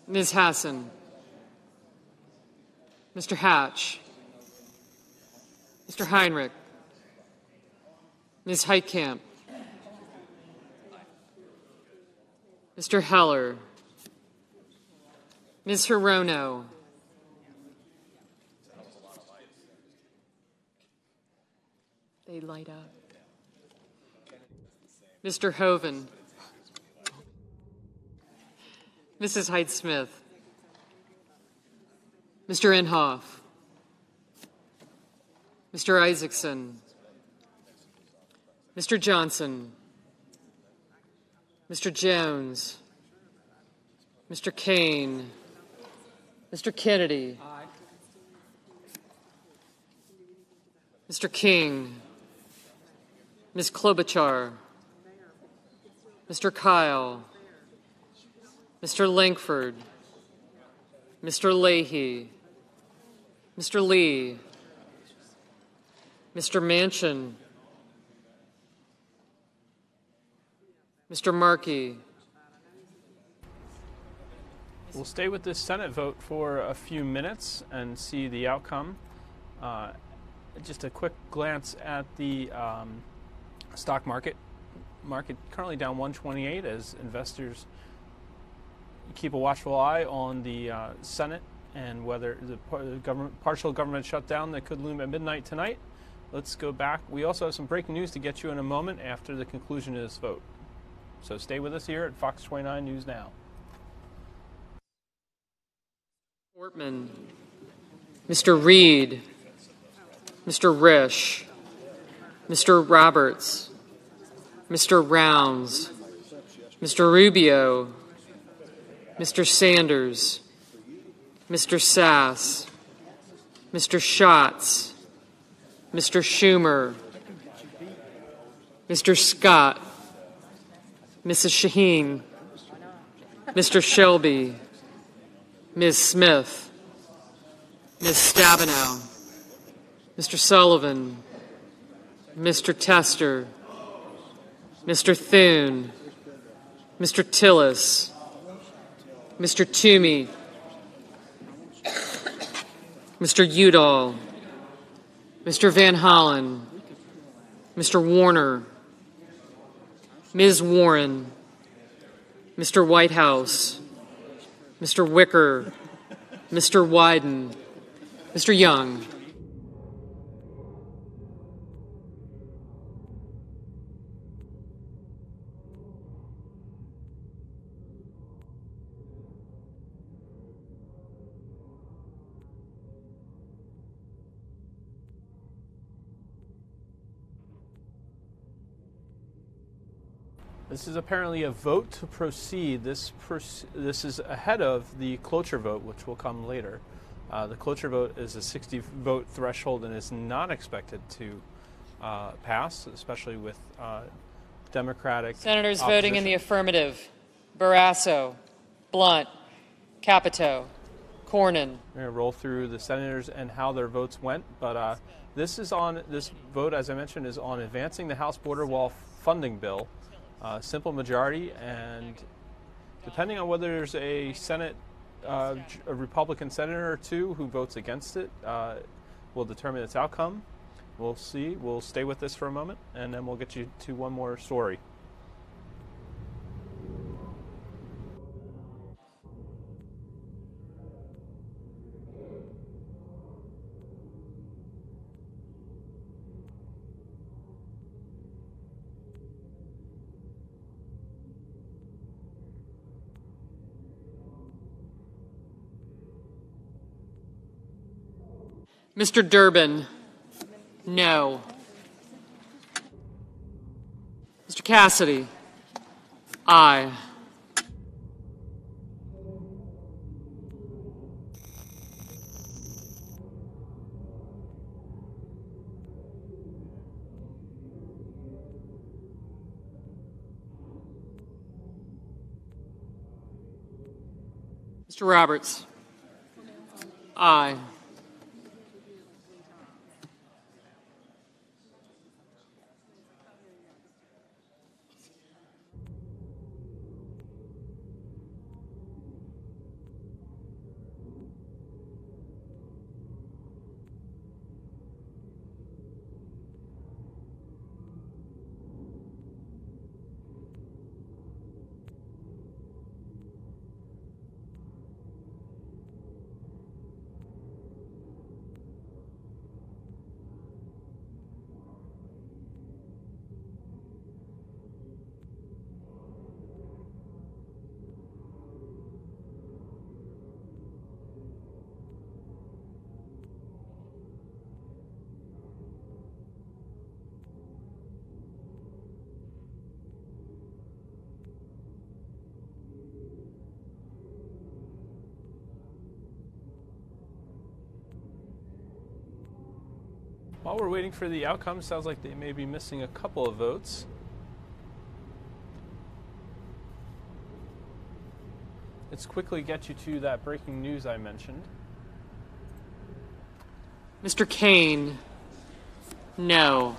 Speaker 14: Ms. Hassan. Mr. Hatch. Mr. Heinrich. Ms. Heitkamp. Mr. Heller. Ms. Hirono. They light up. Mr. Hoven. Mrs. Hyde-Smith. Mr. Inhofe. Mr. Isaacson. Mr. Johnson. Mr. Jones. Mr. Kane. Mr. Kennedy. Mr. King. Ms. Klobuchar. Mr. Kyle. Mr. Langford. Mr. Leahy. Mr. Lee. Mr. Manchin. Mr. Markey.
Speaker 1: We'll stay with this Senate vote for a few minutes and see the outcome. Just a quick glance at the stock market. Market currently down 128 as investors keep a watchful eye on the Senate and whether the partial government shutdown that could loom at midnight tonight. Let's go back. We also have some breaking news to get you in a moment after the conclusion of this vote. So stay with us here at Fox 29 News Now.
Speaker 14: Portman. Mr. Reed. Mr. Risch. Mr. Roberts. Mr. Rounds. Mr. Rubio. Mr. Sanders. Mr. Sass. Mr. Schatz. Mr. Schumer. Mr. Scott. Mrs. Shaheen. Mr. Shelby. Ms. Smith. Ms. Stabenow. Mr. Sullivan. Mr. Tester. Mr. Thune. Mr. Tillis. Mr. Toomey. Mr. Udall. Mr. Van Hollen. Mr. Warner. Ms. Warren. Mr. Whitehouse. Mr. Wicker. Mr. Wyden. Mr. Young.
Speaker 1: This is apparently a vote to proceed. This is ahead of the cloture vote, which will come later. The cloture vote is a 60-vote threshold and is not expected to pass, especially with Democratic
Speaker 14: Senators
Speaker 1: opposition.
Speaker 14: voting in the affirmative: Barrasso, Blunt, Capito, Cornyn.
Speaker 1: We're going to roll through the senators and how their votes went, but this vote, as I mentioned, is on advancing the House border wall funding bill. Simple majority, and depending on whether there's a Senate, a Republican senator or two who votes against it, will determine its outcome. We'll see. We'll stay with this for a moment, and then we'll get you to one more story.
Speaker 14: Mr. Durbin, no. Mr. Cassidy, aye. Mr. Roberts, aye.
Speaker 1: While we're waiting for the outcome, sounds like they may be missing a couple of votes. Let's quickly get you to that breaking news I mentioned.
Speaker 14: Mr. Kane, no.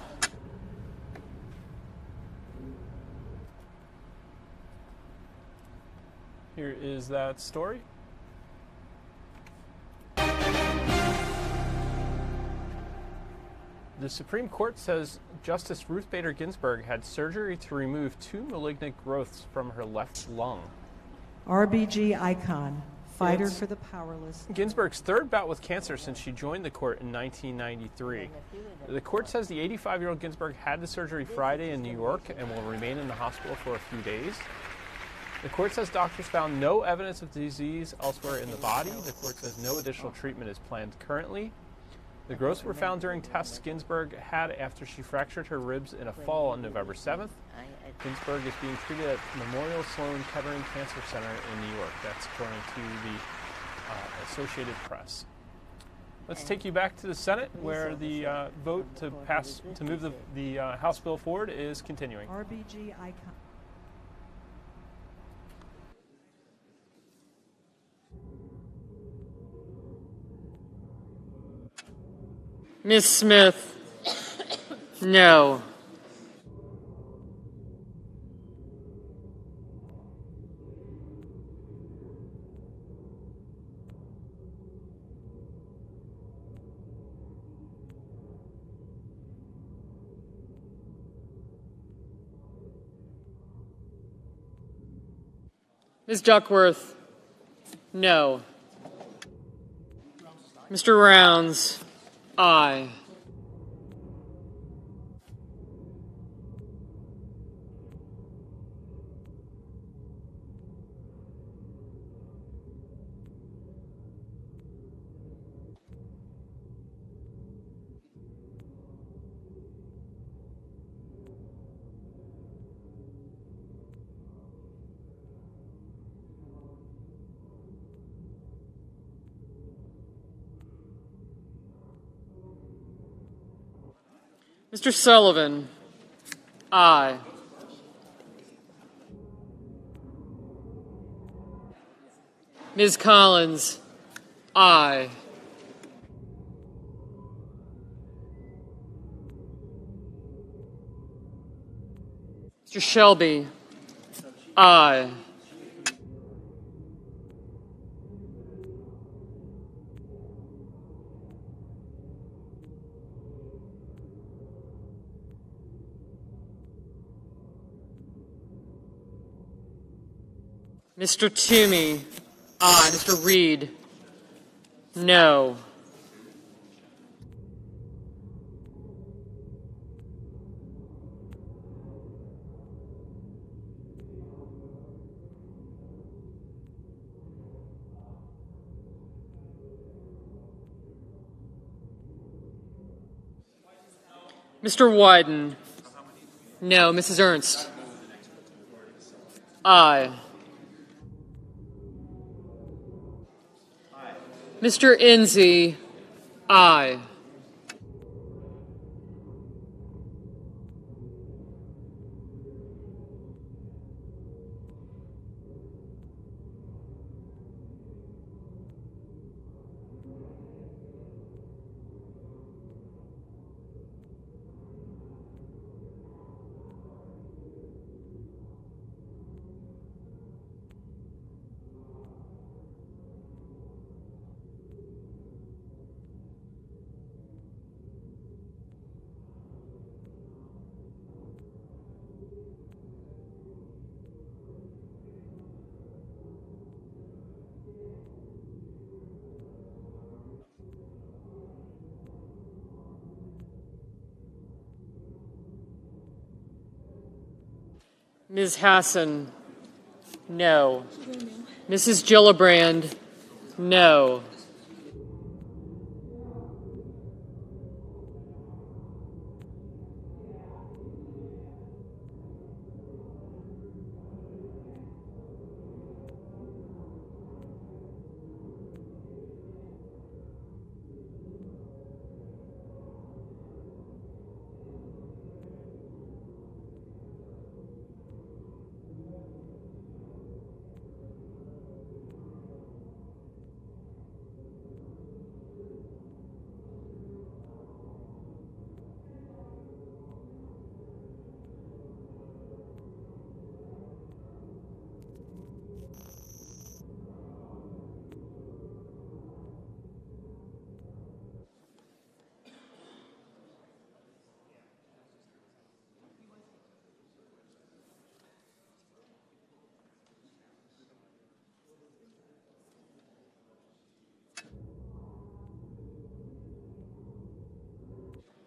Speaker 1: Here is that story. The Supreme Court says Justice Ruth Bader Ginsburg had surgery to remove 2 malignant growths from her left lung.
Speaker 15: RBG icon, fighter
Speaker 1: It's
Speaker 15: for the powerless.
Speaker 1: Ginsburg's third bout with cancer since she joined the court in 1993. The court says the 85-year-old Ginsburg had the surgery Friday in New York and will remain in the hospital for a few days. The court says doctors found no evidence of disease elsewhere in the body. The court says no additional treatment is planned currently. The growths were found during tests Ginsburg had after she fractured her ribs in a fall on November 7th. Ginsburg is being treated at Memorial Sloan Kettering Cancer Center in New York. That's according to the Associated Press. Let's take you back to the Senate, where the vote to move the House bill forward is continuing.
Speaker 15: RBG icon.
Speaker 14: Ms. Smith, no. Ms. Duckworth, no. Mr. Rounds, aye. Mr. Sullivan, aye. Ms. Collins, aye. Mr. Shelby, aye. Mr. Toomey, aye. Mr. Reed, no. Mr. Wyden, no. Mrs. Ernst, aye. Mr. Enzi, aye. Ms. Hassan, no. Mrs. Gillibrand, no.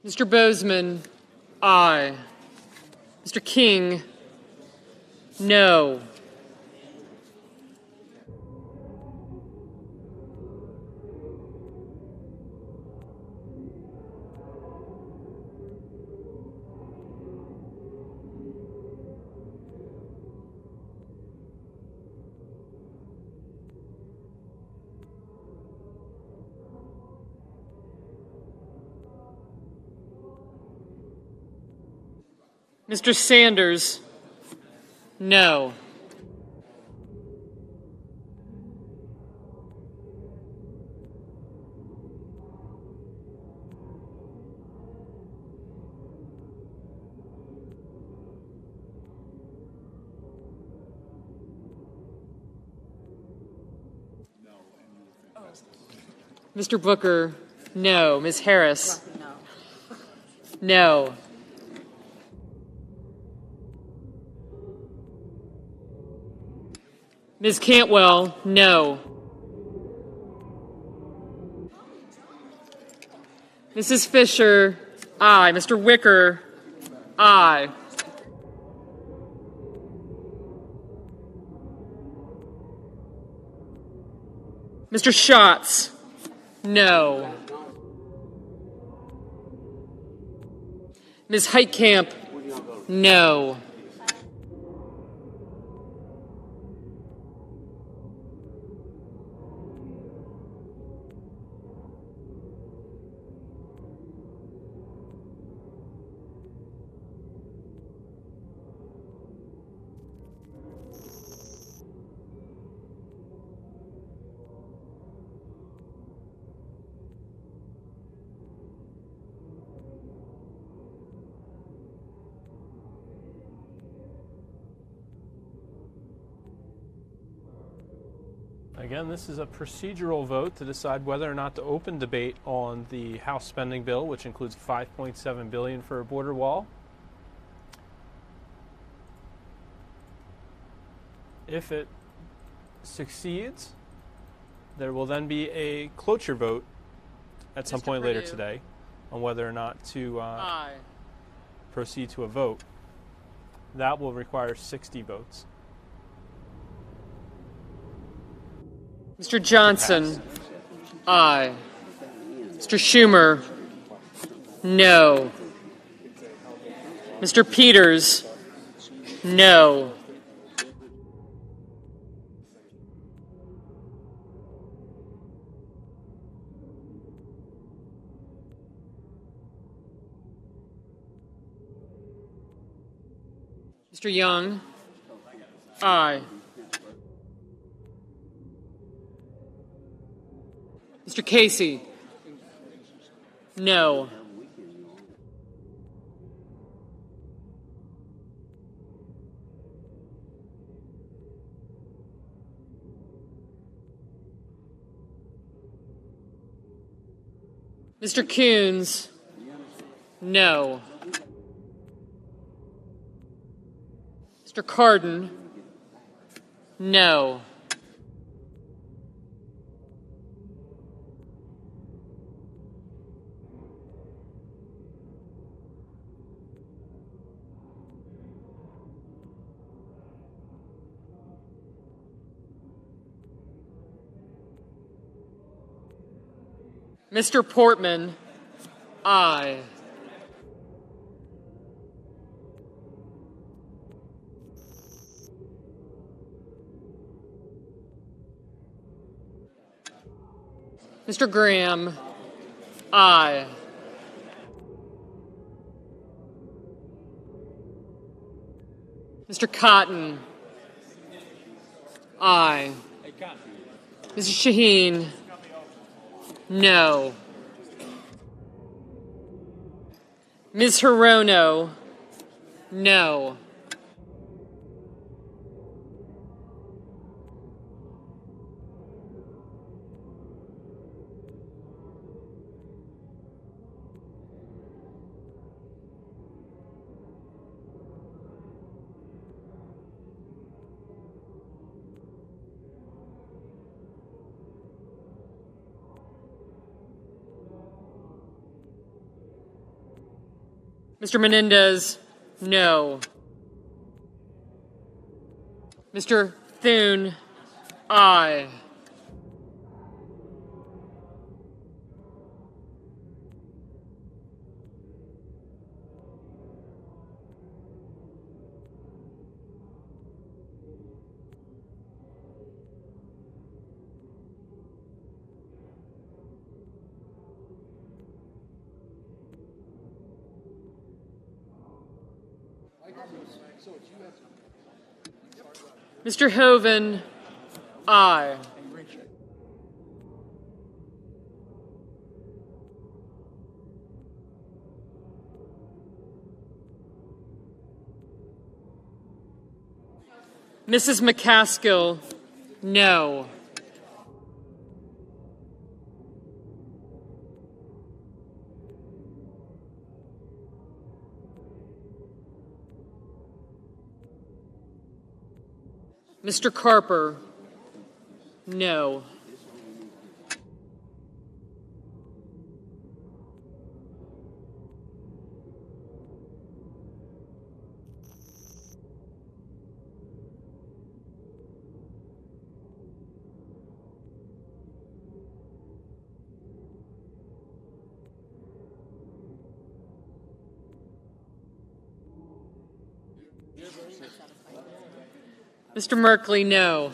Speaker 14: Mr. Bozeman, aye. Mr. King, no. Mr. Sanders, no. Mr. Booker, no. Ms. Harris, no. Ms. Cantwell, no. Mrs. Fisher, aye. Mr. Wicker, aye. Mr. Schatz, no. Ms. Heitkamp, no.
Speaker 1: Again, this is a procedural vote to decide whether or not to open debate on the House spending bill, which includes $5.7 billion for a border wall. If it succeeds, there will then be a cloture vote at some point later today on whether or not to proceed to a vote. That will require 60 votes.
Speaker 14: Mr. Johnson, aye. Mr. Schumer, no. Mr. Peters, no. Mr. Young, aye. Mr. Casey, no. Mr. Coons, no. Mr. Cardin, no. Mr. Portman, aye. Mr. Graham, aye. Mr. Cotton, aye. Mrs. Shaheen, no. Ms. Hirono, no. Mr. Menendez, no. Mr. Thune, aye. Mr. Hoven, aye. Mrs. McCaskill, no. Mr. Carper, no. Mr. Merkley, no.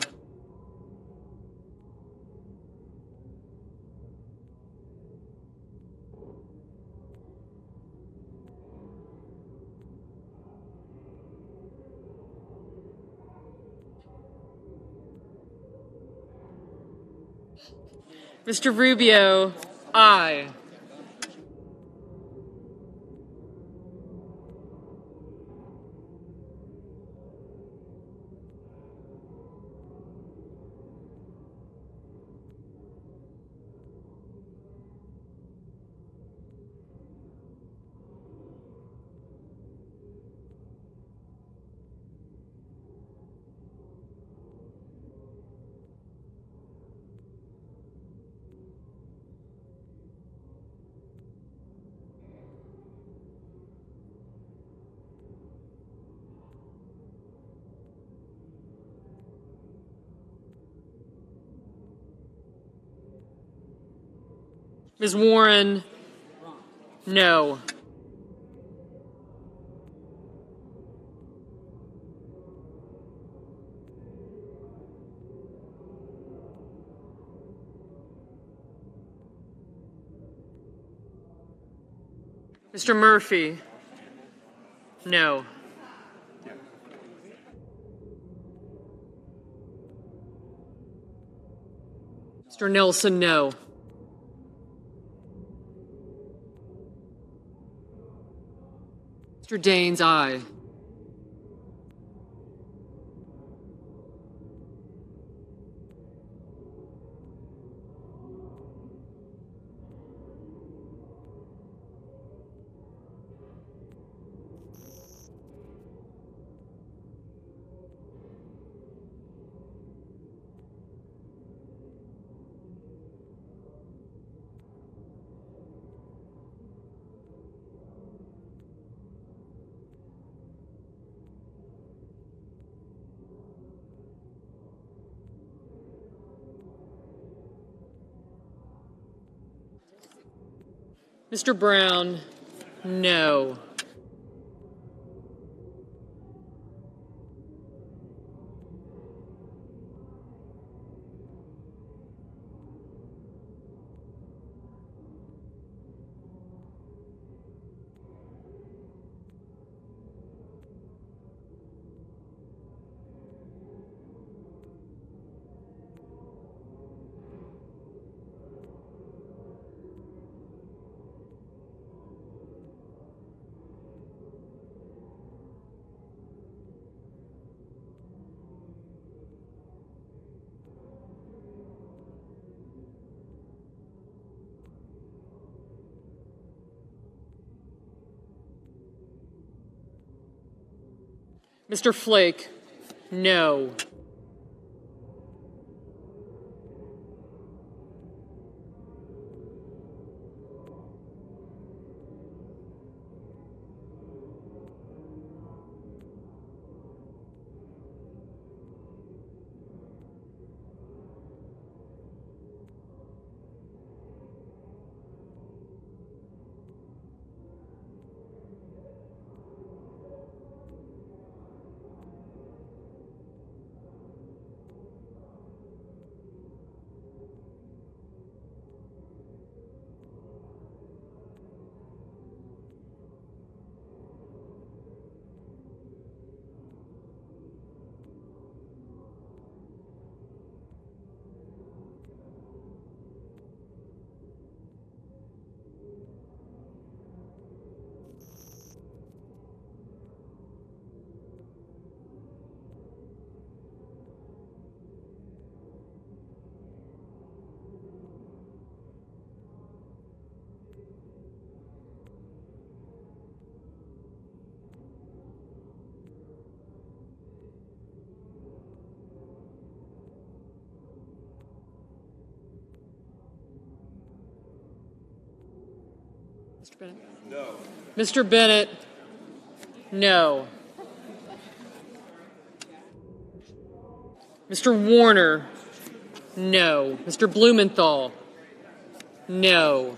Speaker 14: Mr. Rubio, aye. Ms. Warren, no. Mr. Murphy, no. Mr. Nelson, no. Mr. Daines, aye. Mr. Brown, no. Mr. Flake, no. Mr. Bennett? No. Mr. Bennett? No. Mr. Warner? No. Mr. Blumenthal? No.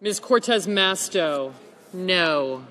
Speaker 14: Ms. Cortez Masto, no.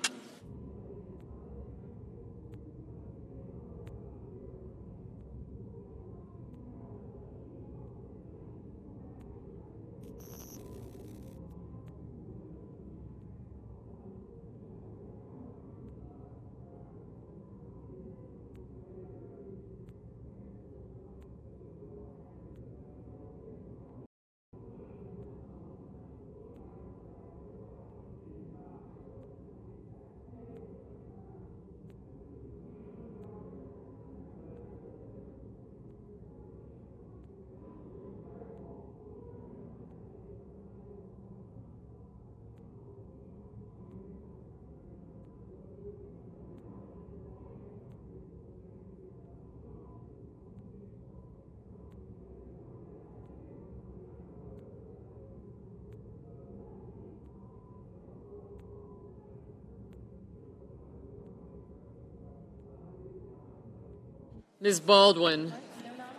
Speaker 14: Ms. Baldwin,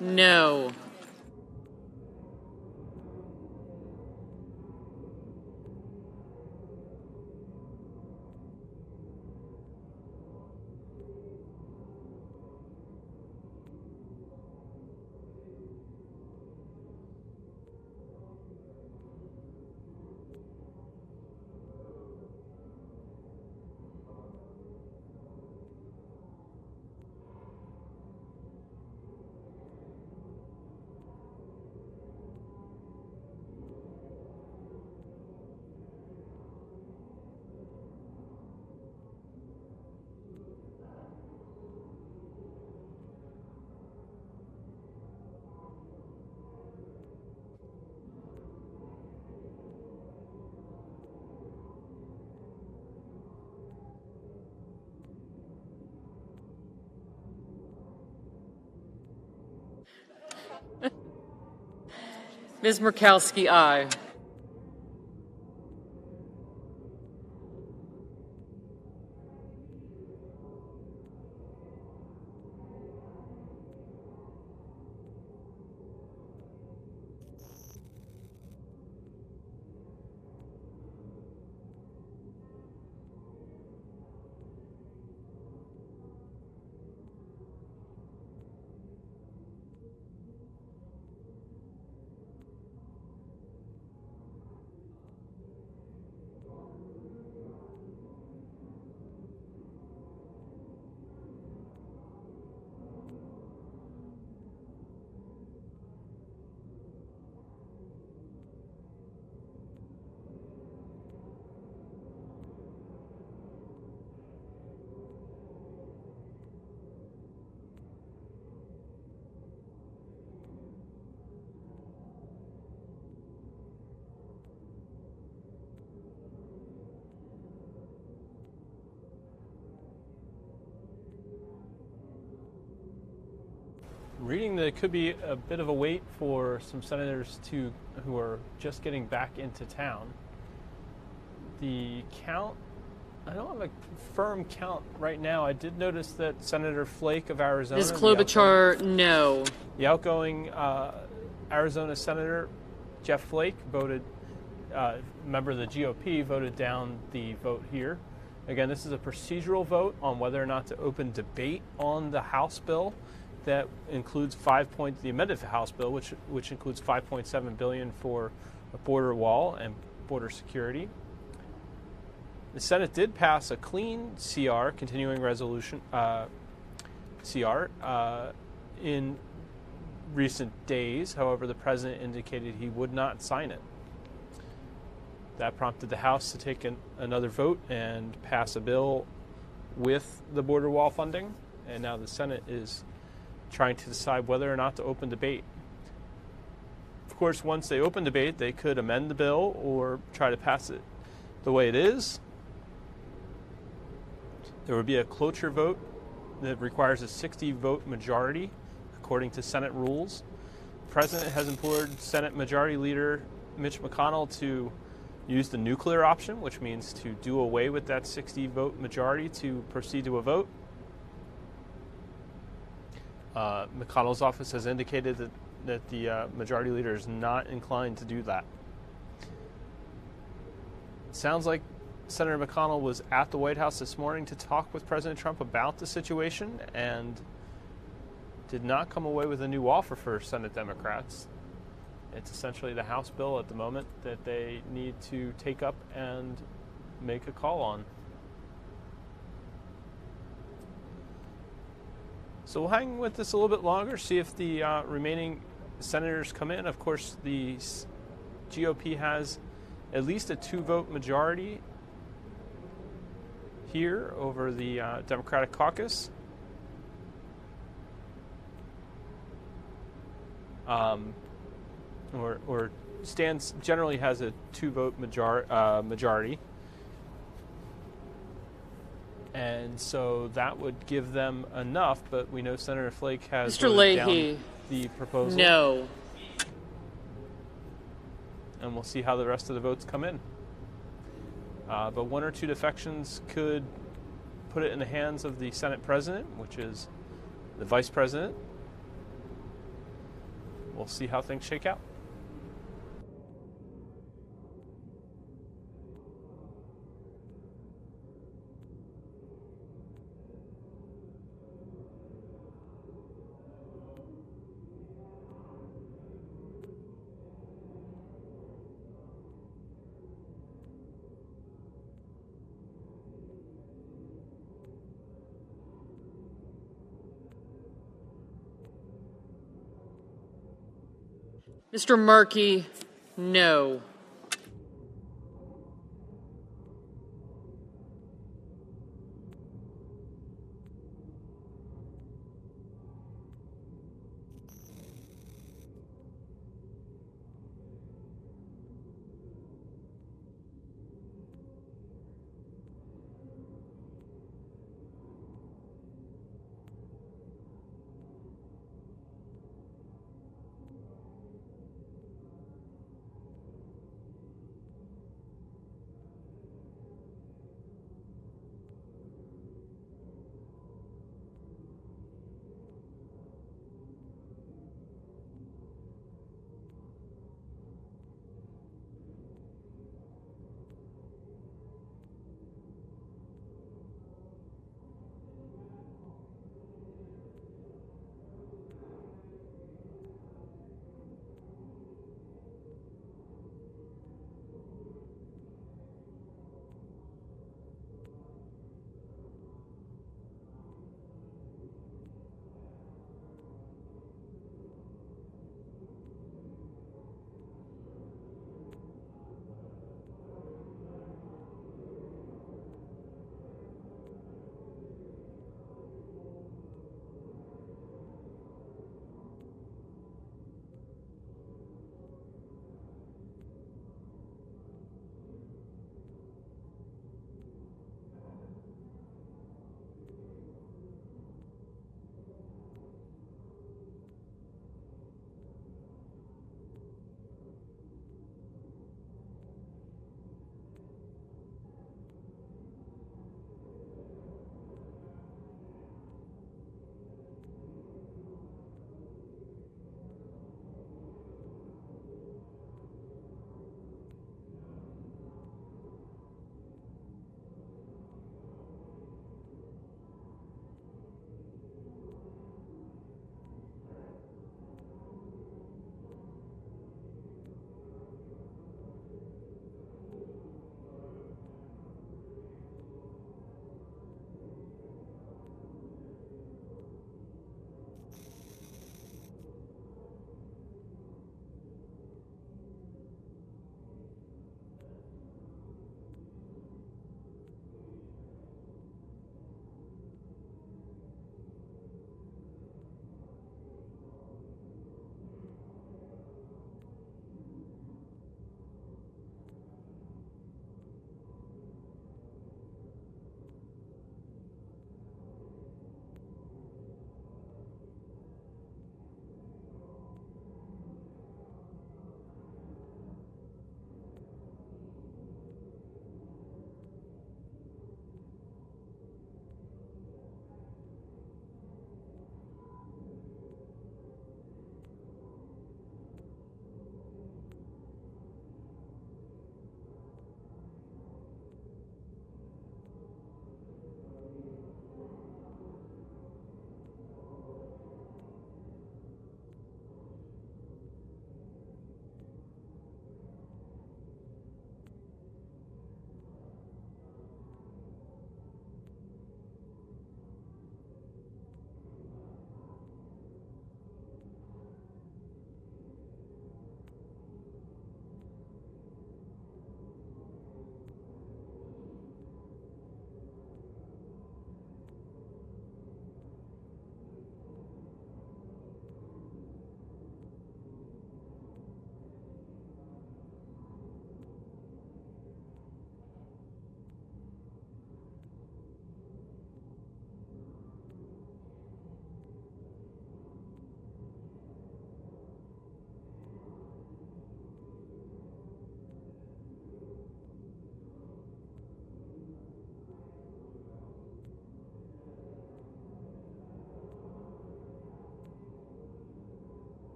Speaker 14: no. Ms. Murkowski, aye.
Speaker 1: Reading that it could be a bit of a wait for some senators who are just getting back into town. The count, I don't have a firm count right now. I did notice that Senator Flake of Arizona.
Speaker 14: Ms. Klobuchar, no.
Speaker 1: The outgoing Arizona Senator Jeff Flake voted, member of the GOP, voted down the vote here. Again, this is a procedural vote on whether or not to open debate on the House bill that includes the amended House bill, which includes $5.7 billion for a border wall and border security. The Senate did pass a clean CR, continuing resolution CR, in recent days. However, the president indicated he would not sign it. That prompted the House to take another vote and pass a bill with the border wall funding, and now the Senate is trying to decide whether or not to open debate. Of course, once they open debate, they could amend the bill or try to pass it the way it is. There would be a cloture vote that requires a 60-vote majority, according to Senate rules. The president has implored Senate Majority Leader Mitch McConnell to use the nuclear option, which means to do away with that 60-vote majority to proceed to a vote. McConnell's office has indicated that the majority leader is not inclined to do that. sounds like Senator McConnell was at the White House this morning to talk with President Trump about the situation and did not come away with a new offer for Senate Democrats. It's essentially the House bill at the moment that they need to take up and make a call on. So we'll hang with this a little bit longer, see if the remaining senators come in. Of course, the GOP has at least a 2-vote majority here over the Democratic caucus. Or stands generally has a 2-vote majority. And so that would give them enough, but we know Senator Flake has
Speaker 14: Mr. Leahy,
Speaker 1: down the proposal.
Speaker 14: No.
Speaker 1: And we'll see how the rest of the votes come in. But 1 or 2 defections could put it in the hands of the Senate President, which is the Vice President. We'll see how things shake out.
Speaker 14: Mr. Markey, no.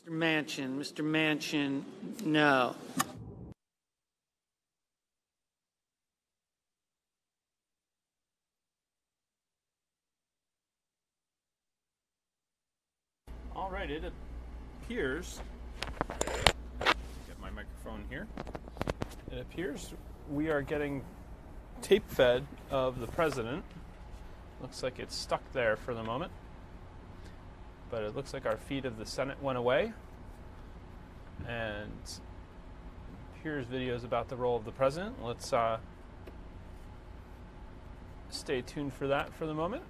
Speaker 16: Mr. Manchin, no.
Speaker 1: All right, it appears, get my microphone here, it appears we are getting tape fed of the president. Looks like it's stuck there for the moment, but it looks like our feed of the Senate went away, and here's videos about the role of the president. Let's stay tuned for that for the moment.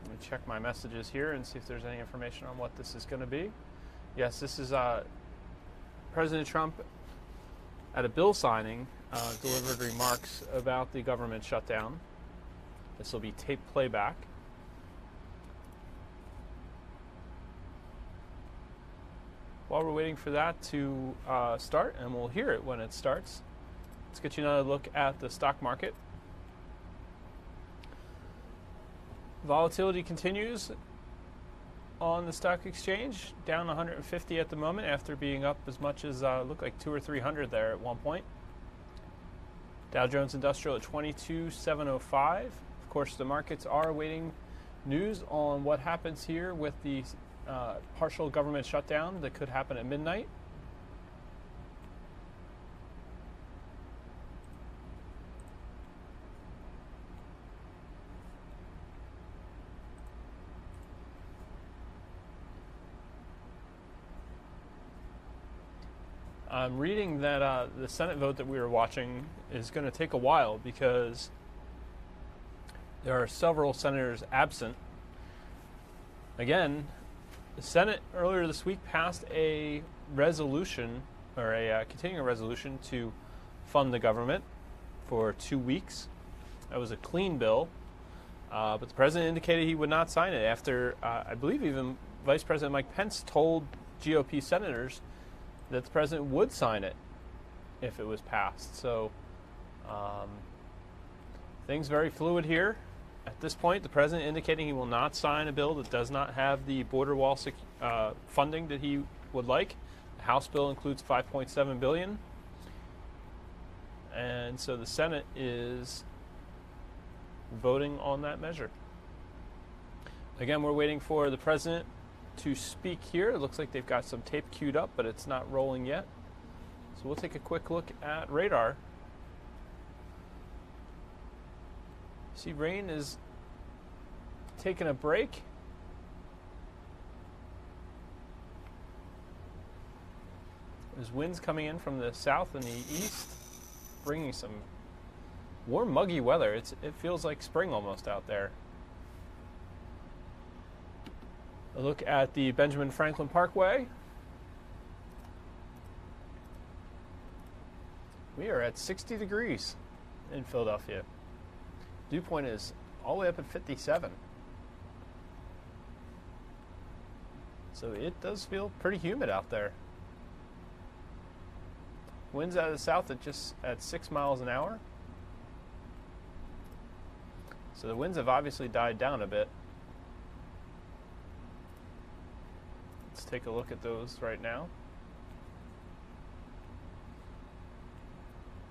Speaker 1: Let me check my messages here and see if there's any information on what this is going to be. Yes, this is President Trump at a bill signing delivered remarks about the government shutdown. This will be tape playback. While we're waiting for that to start, and we'll hear it when it starts, let's get you another look at the stock market. Volatility continues on the stock exchange, down 150 at the moment after being up as much as looked like 200 or 300 there at one point. Dow Jones Industrial at 22,705. Of course, the markets are awaiting news on what happens here with the partial government shutdown that could happen at midnight. I'm reading that the Senate vote that we were watching is going to take a while because there are several senators absent. Again, the Senate earlier this week passed a resolution, or a continuing resolution to fund the government for 2 weeks. That was a clean bill, but the president indicated he would not sign it after, I believe even Vice President Mike Pence told GOP senators that the president would sign it if it was passed. So things very fluid here. At this point, the president indicating he will not sign a bill that does not have the border wall funding that he would like. The House bill includes $5.7 billion. And so the Senate is voting on that measure. Again, we're waiting for the president to speak here. It looks like they've got some tape queued up, but it's not rolling yet. So we'll take a quick look at radar. See, rain is taking a break. There's winds coming in from the south and the east, bringing some warm, muggy weather. It feels like spring almost out there. A look at the Benjamin Franklin Parkway. We are at 60 degrees in Philadelphia. Dew point is all the way up at 57. So it does feel pretty humid out there. Winds out of the south at 6 miles an hour. So the winds have obviously died down a bit. Let's take a look at those right now.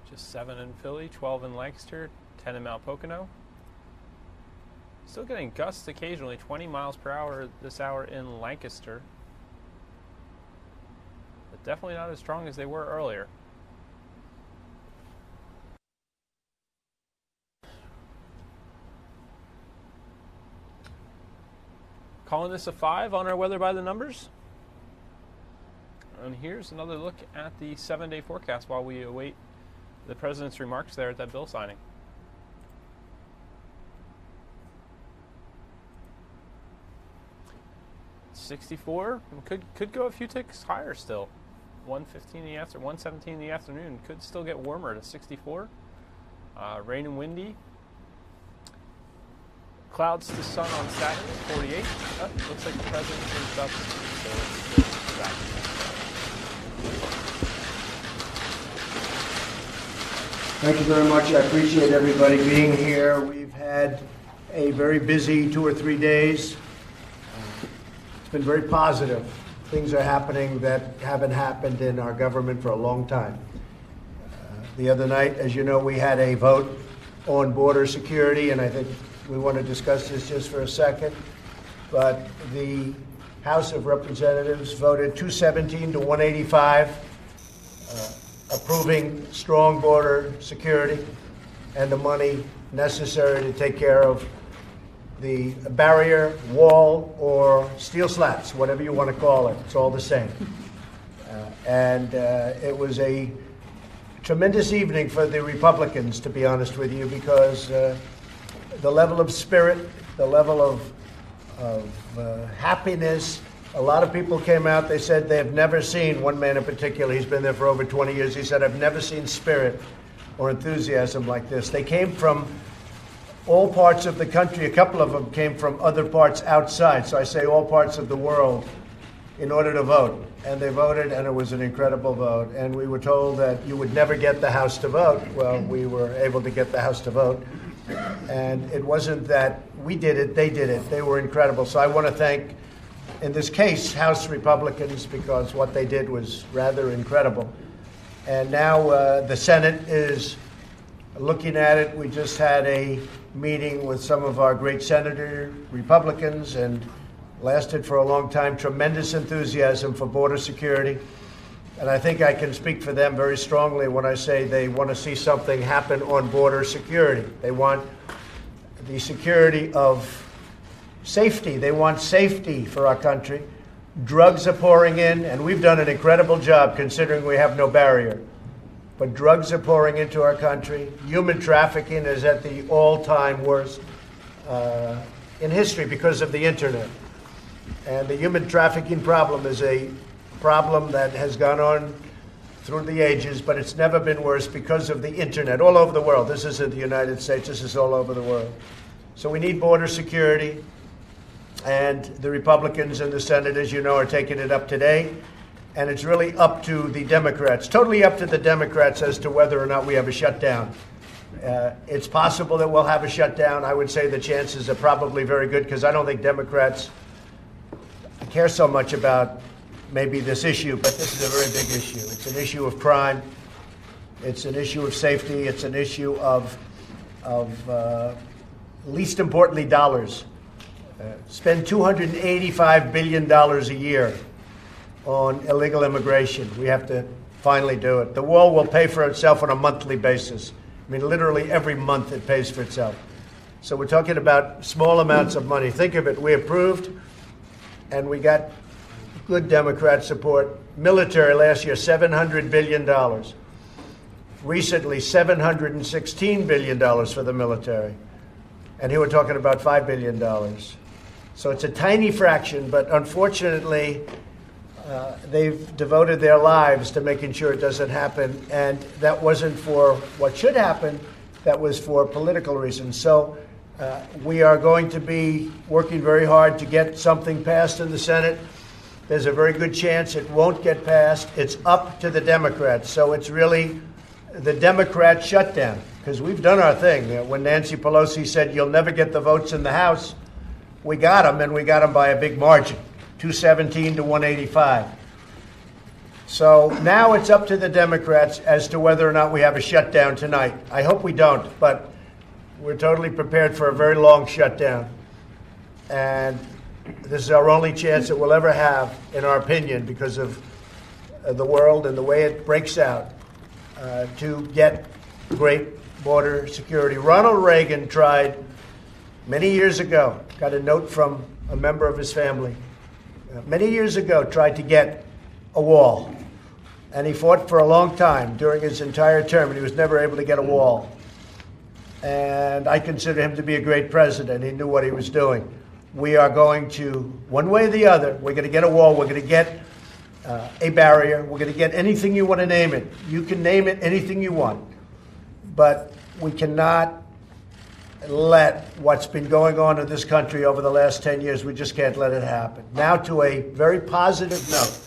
Speaker 1: Just 7 in Philly, 12 in Lancaster, 10 in Mount Pocono. Still getting gusts occasionally, 20 miles per hour this hour in Lancaster. But definitely not as strong as they were earlier. Calling this a 5 on our weather by the numbers. And here's another look at the 7-day forecast while we await the president's remarks there at that bill signing. $64 could go a few ticks higher still. 1:15 in the afternoon, 1:17 in the afternoon could still get warmer to 64. Rain and windy. Clouds to sun on Saturday, 48. Oh, looks like the president is up. So let's back.
Speaker 17: Thank you very much. I appreciate everybody being here. We've had a very busy 2 or 3 days.
Speaker 20: been very positive. Things are happening that haven't happened in our government for a long time. The other night, as you know, we had a vote on border security, and I think we want to discuss this just for a second. But the House of Representatives voted 217 to 185, approving strong border security and the money necessary to take care of the barrier, wall, or steel slats, whatever you want to call it. It's all the same. And it was a tremendous evening for the Republicans, to be honest with you, because the level of spirit, the level of happiness, a lot of people came out, they said they have never seen, one man in particular, he's been there for over 20 years, he said, I've never seen spirit or enthusiasm like this. They came from all parts of the country. A couple of them came from other parts outside, so I say all parts of the world, in order to vote. And they voted, and it was an incredible vote. And we were told that you would never get the House to vote. Well, we were able to get the House to vote. And it wasn't that we did it, they did it. They were incredible. So I want to thank, in this case, House Republicans, because what they did was rather incredible. And now the Senate is looking at it. We just had a meeting with some of our great senator Republicans, and lasted for a long time. Tremendous enthusiasm for border security. And I think I can speak for them very strongly when I say they want to see something happen on border security. They want the security of safety. They want safety for our country. Drugs are pouring in, and we've done an incredible job considering we have no barrier. But drugs are pouring into our country. Human trafficking is at the all-time worst in history because of the internet. And the human trafficking problem is a problem that has gone on through the ages, but it's never been worse because of the internet all over the world. This isn't the United States, this is all over the world. So we need border security, and the Republicans and the Senate, as you know, are taking it up today. And it's really up to the Democrats, totally up to the Democrats as to whether or not we have a shutdown. It's possible that we'll have a shutdown. I would say the chances are probably very good because I don't think Democrats care so much about maybe this issue, but this is a very big issue. It's an issue of crime. It's an issue of safety. It's an issue of least importantly, dollars. Spend $285 billion a year on illegal immigration. We have to finally do it. The wall will pay for itself on a monthly basis. I mean, literally every month it pays for itself. So we're talking about small amounts of money. Think of it, we approved, and we got good Democrat support. Military last year, $700 billion. Recently, $716 billion for the military. And here we're talking about $5 billion. So it's a tiny fraction, but unfortunately, they've devoted their lives to making sure it doesn't happen, and that wasn't for what should happen, that was for political reasons. So we are going to be working very hard to get something passed in the Senate. There's a very good chance it won't get passed. It's up to the Democrats. So it's really the Democrat shutdown, because we've done our thing. When Nancy Pelosi said you'll never get the votes in the House, we got them, and we got them by a big margin. 217 to 185. So now it's up to the Democrats as to whether or not we have a shutdown tonight. I hope we don't, but we're totally prepared for a very long shutdown. And this is our only chance that we'll ever have, in our opinion, because of the world and the way it breaks out, to get great border security. Ronald Reagan tried many years ago, got a note from a member of his family, many years ago, tried to get a wall. And he fought for a long time during his entire term, and he was never able to get a wall. And I consider him to be a great president. He knew what he was doing. We are going to, one way or the other, we're going to get a wall, we're going to get a barrier, we're going to get anything you want to name it. You can name it anything you want. But we cannot let what's been going on in this country over the last 10 years, we just can't let it happen. Now to a very positive note.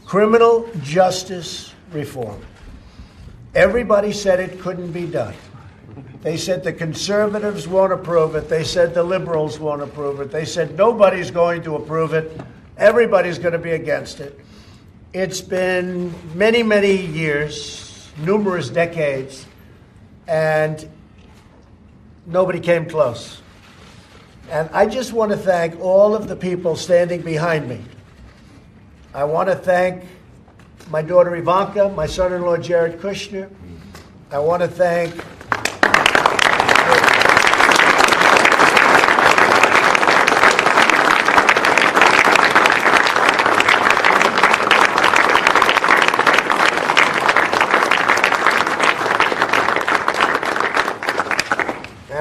Speaker 20: Criminal justice reform. Everybody said it couldn't be done. They said the conservatives won't approve it. They said the liberals won't approve it. They said nobody's going to approve it. Everybody's going to be against it. It's been many, many years, numerous decades, and nobody came close. And I just want to thank all of the people standing behind me. I want to thank my daughter Ivanka, my son-in-law Jared Kushner. I want to thank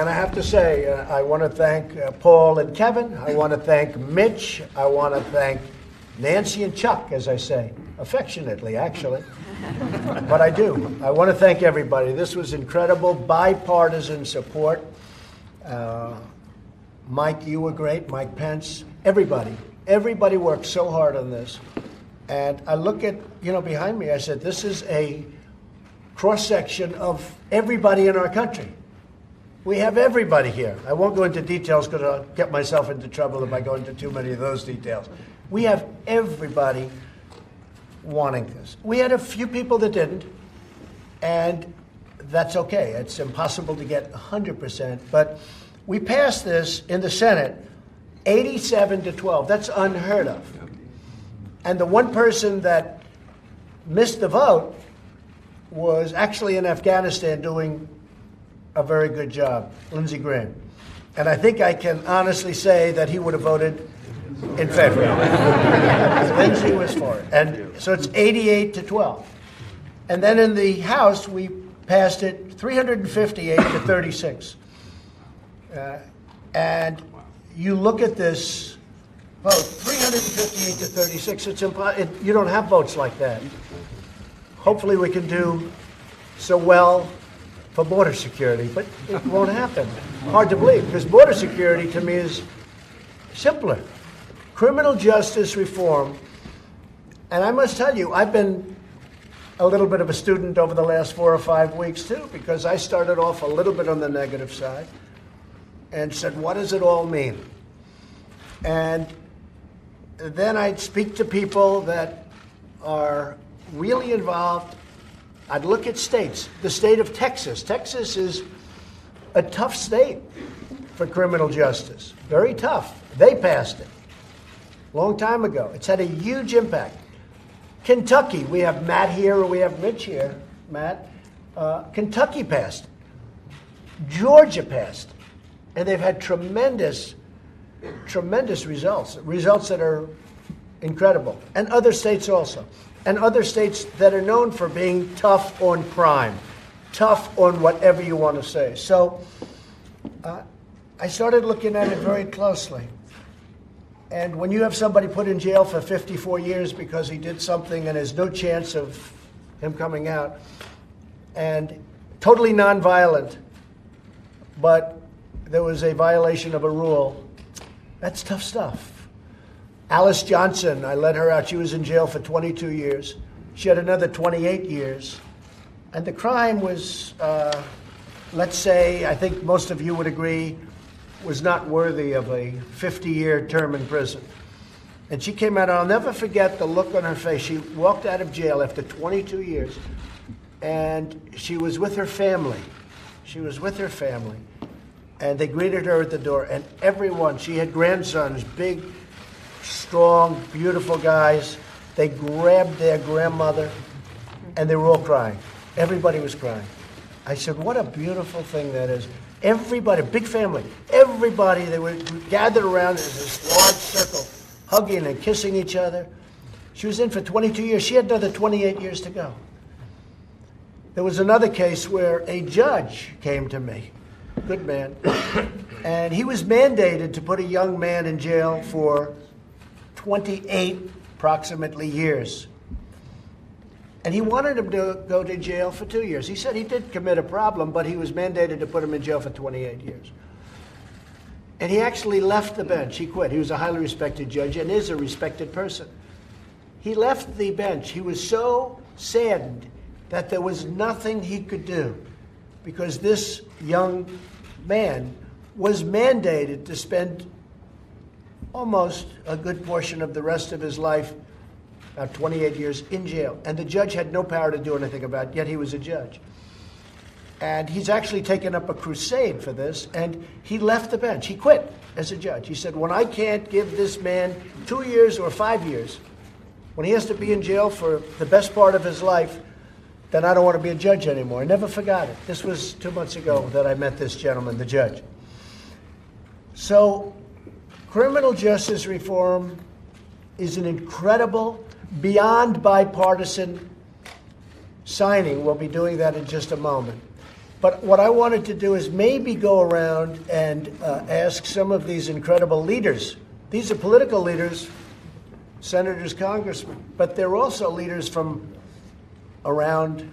Speaker 20: And I have to say, I want to thank Paul and Kevin. I want to thank Mitch. I want to thank Nancy and Chuck, as I say, affectionately, actually. But I do. I want to thank everybody. This was incredible bipartisan support. Mike, you were great. Mike Pence. Everybody. Everybody worked so hard on this. And I look at, behind me, I said, this is a cross-section of everybody in our country. We have everybody here. I won't go into details because I'll get myself into trouble if I go into too many of those details. We have everybody wanting this. We had a few people that didn't, and that's okay. It's impossible to get 100%, but we passed this in the Senate 87-12. That's unheard of. And the one person that missed the vote was actually in Afghanistan doing a very good job, Lindsey Graham. And I think I can honestly say that he would have voted in favor. Lindsey was for it. And so it's 88-12. And then in the House, we passed it 358-36. And you look at this vote, 358-36, you don't have votes like that. Hopefully we can do so well for border security, but it won't happen. Hard to believe, because border security to me is simpler. Criminal justice reform, and I must tell you, I've been a little bit of a student over the last 4 or 5 weeks too, because I started off a little bit on the negative side and said, what does it all mean? And then I'd speak to people that are really involved. I'd look at states. The state of Texas. Texas is a tough state for criminal justice. Very tough. They passed it a long time ago. It's had a huge impact. Kentucky. We have Matt here, or we have Mitch here. Matt. Kentucky passed it. Georgia passed it. And they've had tremendous results. Results that are incredible. And other states also. And other states that are known for being tough on crime, tough on whatever you want to say. So I started looking at it very closely. And when you have somebody put in jail for 54 years because he did something and there's no chance of him coming out, and totally nonviolent, but there was a violation of a rule, that's tough stuff. Alice Johnson, I let her out. She was in jail for 22 years. She had another 28 years. And the crime was, let's say, I think most of you would agree, was not worthy of a 50-year term in prison. And she came out, and I'll never forget the look on her face. She walked out of jail after 22 years, and she was with her family. She was with her family. And they greeted her at the door, and everyone, she had grandsons, big, strong, beautiful guys. They grabbed their grandmother, and they were all crying. Everybody was crying. I said, what a beautiful thing that is. Everybody, big family, everybody, they were gathered around in this large circle, hugging and kissing each other. She was in for 22 years. She had another 28 years to go. There was another case where a judge came to me, good man, and he was mandated to put a young man in jail for 28 approximately years. And he wanted him to go to jail for 2 years. He said he did commit a problem, but he was mandated to put him in jail for 28 years. And he actually left the bench. He quit. He was a highly respected judge and is a respected person. He left the bench. He was so saddened that there was nothing he could do. because this young man was mandated to spend almost a good portion of the rest of his life, about 28 years, in jail. And the judge had no power to do anything about it, yet he was a judge. And he's actually taken up a crusade for this, and he left the bench. He quit as a judge. He said, when I can't give this man 2 years or 5 years, when he has to be in jail for the best part of his life, then I don't want to be a judge anymore. I never forgot it. This was 2 months ago that I met this gentleman, the judge. So criminal justice reform is an incredible, beyond bipartisan signing. We'll be doing that in just a moment. But what I wanted to do is maybe go around and ask some of these incredible leaders. These are political leaders, senators, congressmen, but they're also leaders from around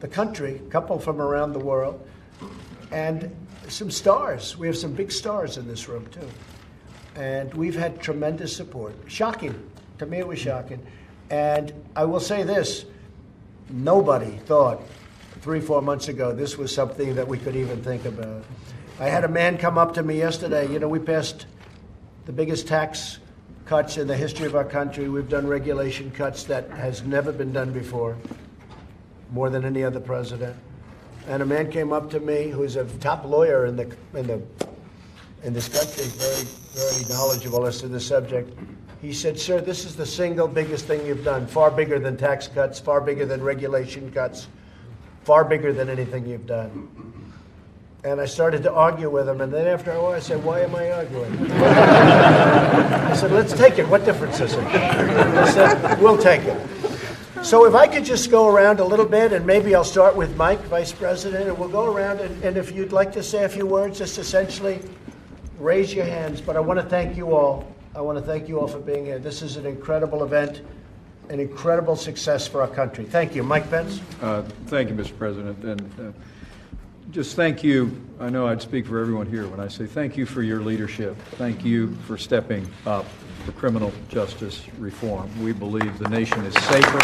Speaker 20: the country, a couple from around the world, and some stars. We have some big stars in this room, too. And we've had tremendous support. Shocking. To me, it was shocking. And I will say this, nobody thought 3-4 months ago this was something that we could even think about. I had a man come up to me yesterday. You know, we passed the biggest tax cuts in the history of our country. We've done regulation cuts that has never been done before, more than any other president. And a man came up to me who's a top lawyer in this country, very, very knowledgeable as to the subject. He said, sir, this is the single biggest thing you've done, far bigger than tax cuts, far bigger than regulation cuts, far bigger than anything you've done. And I started to argue with him, and then after a while I said, why am I arguing? I said, let's take it. What difference is it? I said, we'll take it. So if I could just go around a little bit, and maybe I'll start with Mike, Vice President, and we'll go around, and if you'd like to say a few words, just essentially raise your hands. But I want to thank you all. I want to thank you all for being here. This is an incredible event, an incredible success for our country. Thank you. Mike Pence?
Speaker 19: Thank you, Mr. President. And just thank you. I know I'd speak for everyone here when I say thank you for your leadership. Thank you for stepping up for criminal justice reform. We believe the nation is safer.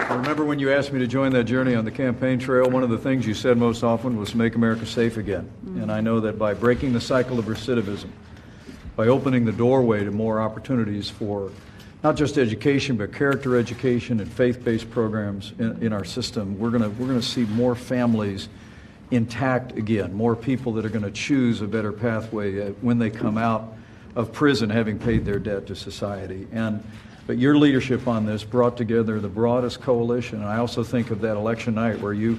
Speaker 19: I remember when you asked me to join that journey on the campaign trail, one of the things you said most often was make America safe again. And I know that by breaking the cycle of recidivism, by opening the doorway to more opportunities for not just education, but character education and faith-based programs in our system, we're going to see more families intact again, more people that are going to choose a better pathway when they come out of prison having paid their debt to society. But your leadership on this brought together the broadest coalition. And I also think of that election night where you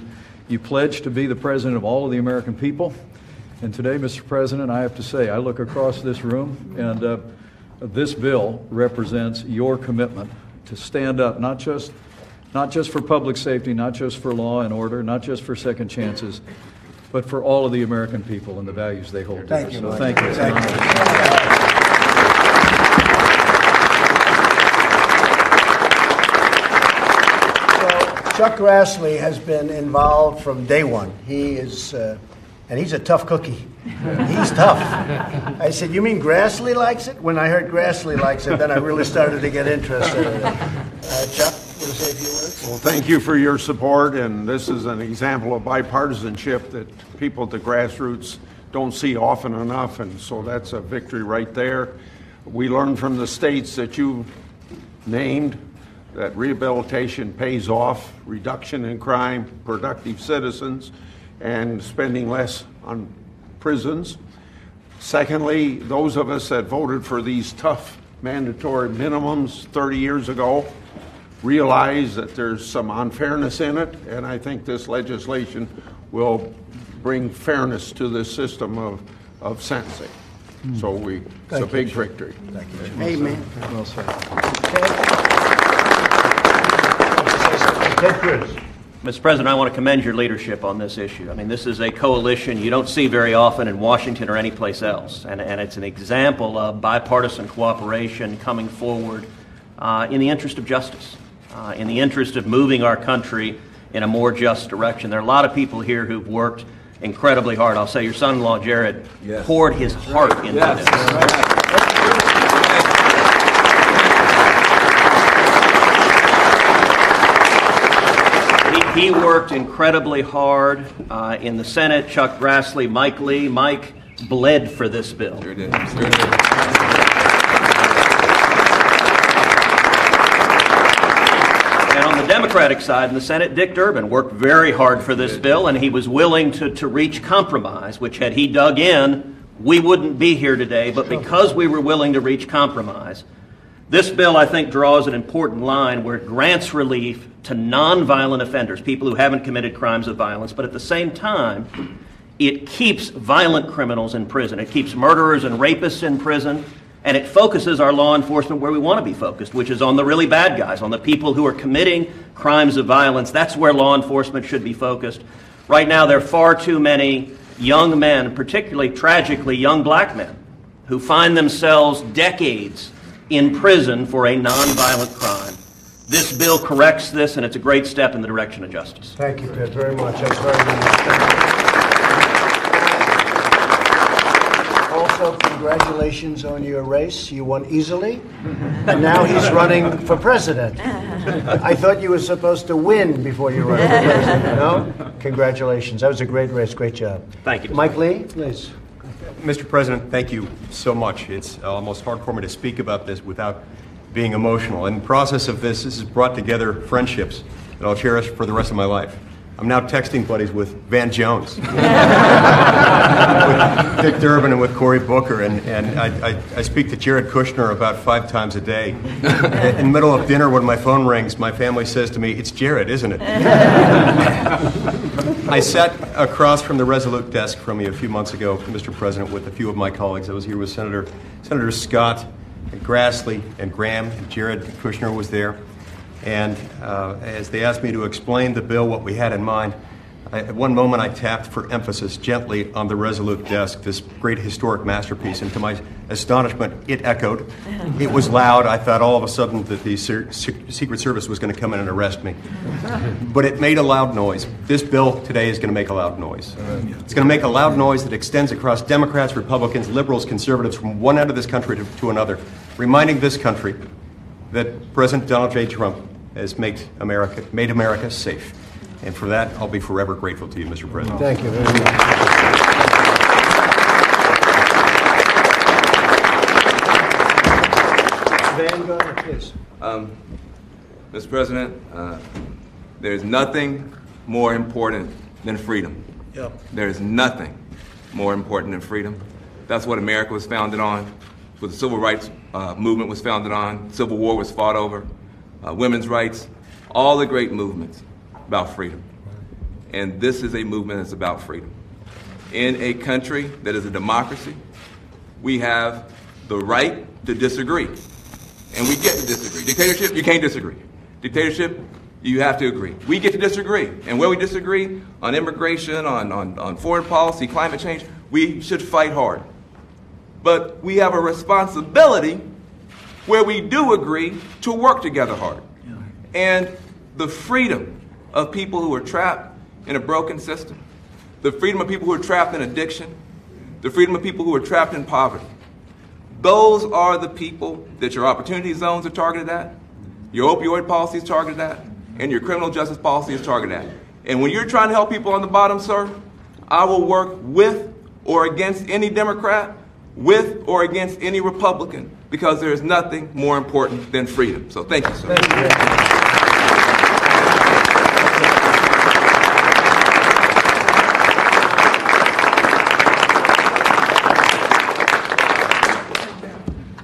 Speaker 19: pledged to be the president of all of the American people. And today, Mr. President, I have to say, I look across this room, and this bill represents your commitment to stand up, not just for public safety, not just for law and order, not just for second chances, but for all of the American people and the values they hold dear. So thank you.
Speaker 20: Chuck Grassley has been involved from day one. He is, and he's a tough cookie. He's tough. I said, you mean Grassley likes it? When I heard Grassley likes it, then I really started to get interested in it. Chuck, you want to say a few words?
Speaker 21: Well, thank you for your support, and this is an example of bipartisanship that people at the grassroots don't see often enough, and so that's a victory right there. We learned from the states that you named that rehabilitation pays off, reduction in crime, productive citizens, and spending less on prisons. Secondly, those of us that voted for these tough mandatory minimums 30 years ago realize that there's some unfairness in it, and I think this legislation will bring fairness to this system of sentencing. So it's a big victory.
Speaker 20: Thank you.
Speaker 21: Amen.
Speaker 19: Well said.
Speaker 22: Mr. President, I want to commend your leadership on this issue. I mean, this is a coalition you don't see very often in Washington or anyplace else, and it's an example of bipartisan cooperation coming forward in the interest of justice, in the interest of moving our country in a more just direction. There are a lot of people here who've worked incredibly hard. I'll say your son-in-law, Jared, poured his heart into this. He worked incredibly hard in the Senate. Chuck Grassley, Mike Lee. Mike bled for this bill.
Speaker 6: Sure did. Sure did.
Speaker 22: And on the Democratic side in the Senate, Dick Durbin worked very hard for this bill, and he was willing to reach compromise, which had he dug in, we wouldn't be here today. But because we were willing to reach compromise, this bill, I think, draws an important line where it grants relief to nonviolent offenders, people who haven't committed crimes of violence, but at the same time, it keeps violent criminals in prison. It keeps murderers and rapists in prison, and it focuses our law enforcement where we want to be focused, which is on the really bad guys, on the people who are committing crimes of violence. That's where law enforcement should be focused. Right now, there are far too many young men, particularly tragically young black men, who find themselves decades in prison for a nonviolent crime. This bill corrects this, and it's a great step in the direction of justice.
Speaker 20: Thank you, Ted, very much. That's very nice. Also, congratulations on your race. You won easily, and now he's running for president. I thought you were supposed to win before you run for president, no? Congratulations. That was a great race. Great job.
Speaker 22: Thank you.
Speaker 20: Mike Lee, please.
Speaker 7: Mr. President, thank you so much. It's almost hard for me to speak about this without being emotional. In the process of this has brought together friendships that I'll cherish for the rest of my life. I'm now texting buddies with Van Jones, with Dick Durbin, and with Cory Booker, and I speak to Jared Kushner about 5 times a day. In the middle of dinner, when my phone rings, my family says to me, "It's Jared, isn't it?" I sat across from the Resolute desk from you a few months ago, Mr. President, with a few of my colleagues. I was here with Senator Scott, and Grassley, and Graham, and Jared Kushner was there. And as they asked me to explain the bill, what we had in mind, at one moment I tapped for emphasis gently on the Resolute desk, this great historic masterpiece, and to my astonishment, it echoed. It was loud. I thought all of a sudden that the Secret Service was going to come in and arrest me. But it made a loud noise. This bill today is going to make a loud noise. It's going to make a loud noise that extends across Democrats, Republicans, liberals, conservatives, from one end of this country to another, reminding this country that President Donald J. Trump has made America safe. And for that, I'll be forever grateful to you, Mr. President.
Speaker 20: Thank you very much. Van, go ahead, please.
Speaker 6: Mr. President, there's nothing more important than freedom.
Speaker 20: Yep.
Speaker 6: There's nothing more important than freedom. That's what America was founded on. That's what the Civil Rights Movement was founded on. Civil War was fought over. Women's rights, all the great movements about freedom. And this is a movement that's about freedom. In a country that is a democracy, we have the right to disagree. And we get to disagree. Dictatorship, you can't disagree. Dictatorship, you have to agree. We get to disagree. And where we disagree, on immigration, on foreign policy, climate change, we should fight hard. But we have a responsibility where we do agree to work together hard. And the freedom of people who are trapped in a broken system, the freedom of people who are trapped in addiction, the freedom of people who are trapped in poverty, those are the people that your opportunity zones are targeted at, your opioid policy is targeted at, and your criminal justice policy is targeted at. And when you're trying to help people on the bottom, sir, I will work with or against any Democrat, with or against any Republican, because there is nothing more important than freedom. So thank you, sir.
Speaker 20: Thank you.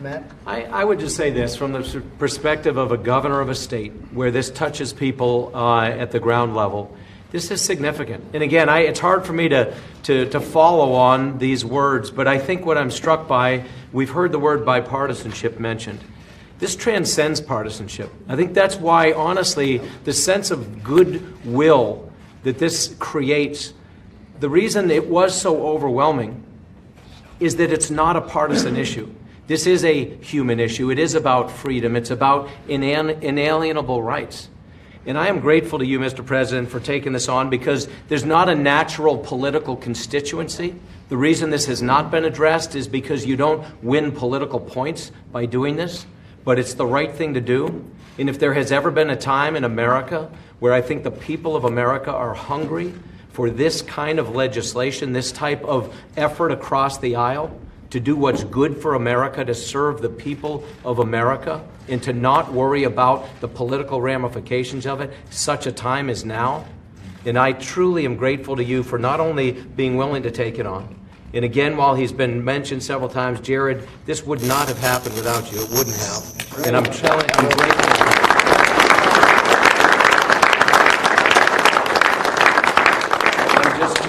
Speaker 20: Matt?
Speaker 18: I would just say this from the perspective of a governor of a state where this touches people at the ground level. This is significant. And again, it's hard for me to follow on these words, but I think what I'm struck by, we've heard the word bipartisanship mentioned. This transcends partisanship. I think that's why, honestly, the sense of goodwill that this creates, the reason it was so overwhelming is that it's not a partisan issue. This is a human issue. It is about freedom. It's about inalienable rights. And I am grateful to you, Mr. President, for taking this on, because there's not a natural political constituency. The reason this has not been addressed is because you don't win political points by doing this. but it's the right thing to do. And if there has ever been a time in America where I think the people of America are hungry for this kind of legislation, this type of effort across the aisle to do what's good for America, to serve the people of America, and to not worry about the political ramifications of it, such a time as now. And I truly am grateful to you for not only being willing to take it on, and again, while he's been mentioned several times, Jared, this would not have happened without you. It wouldn't have. And I'm grateful.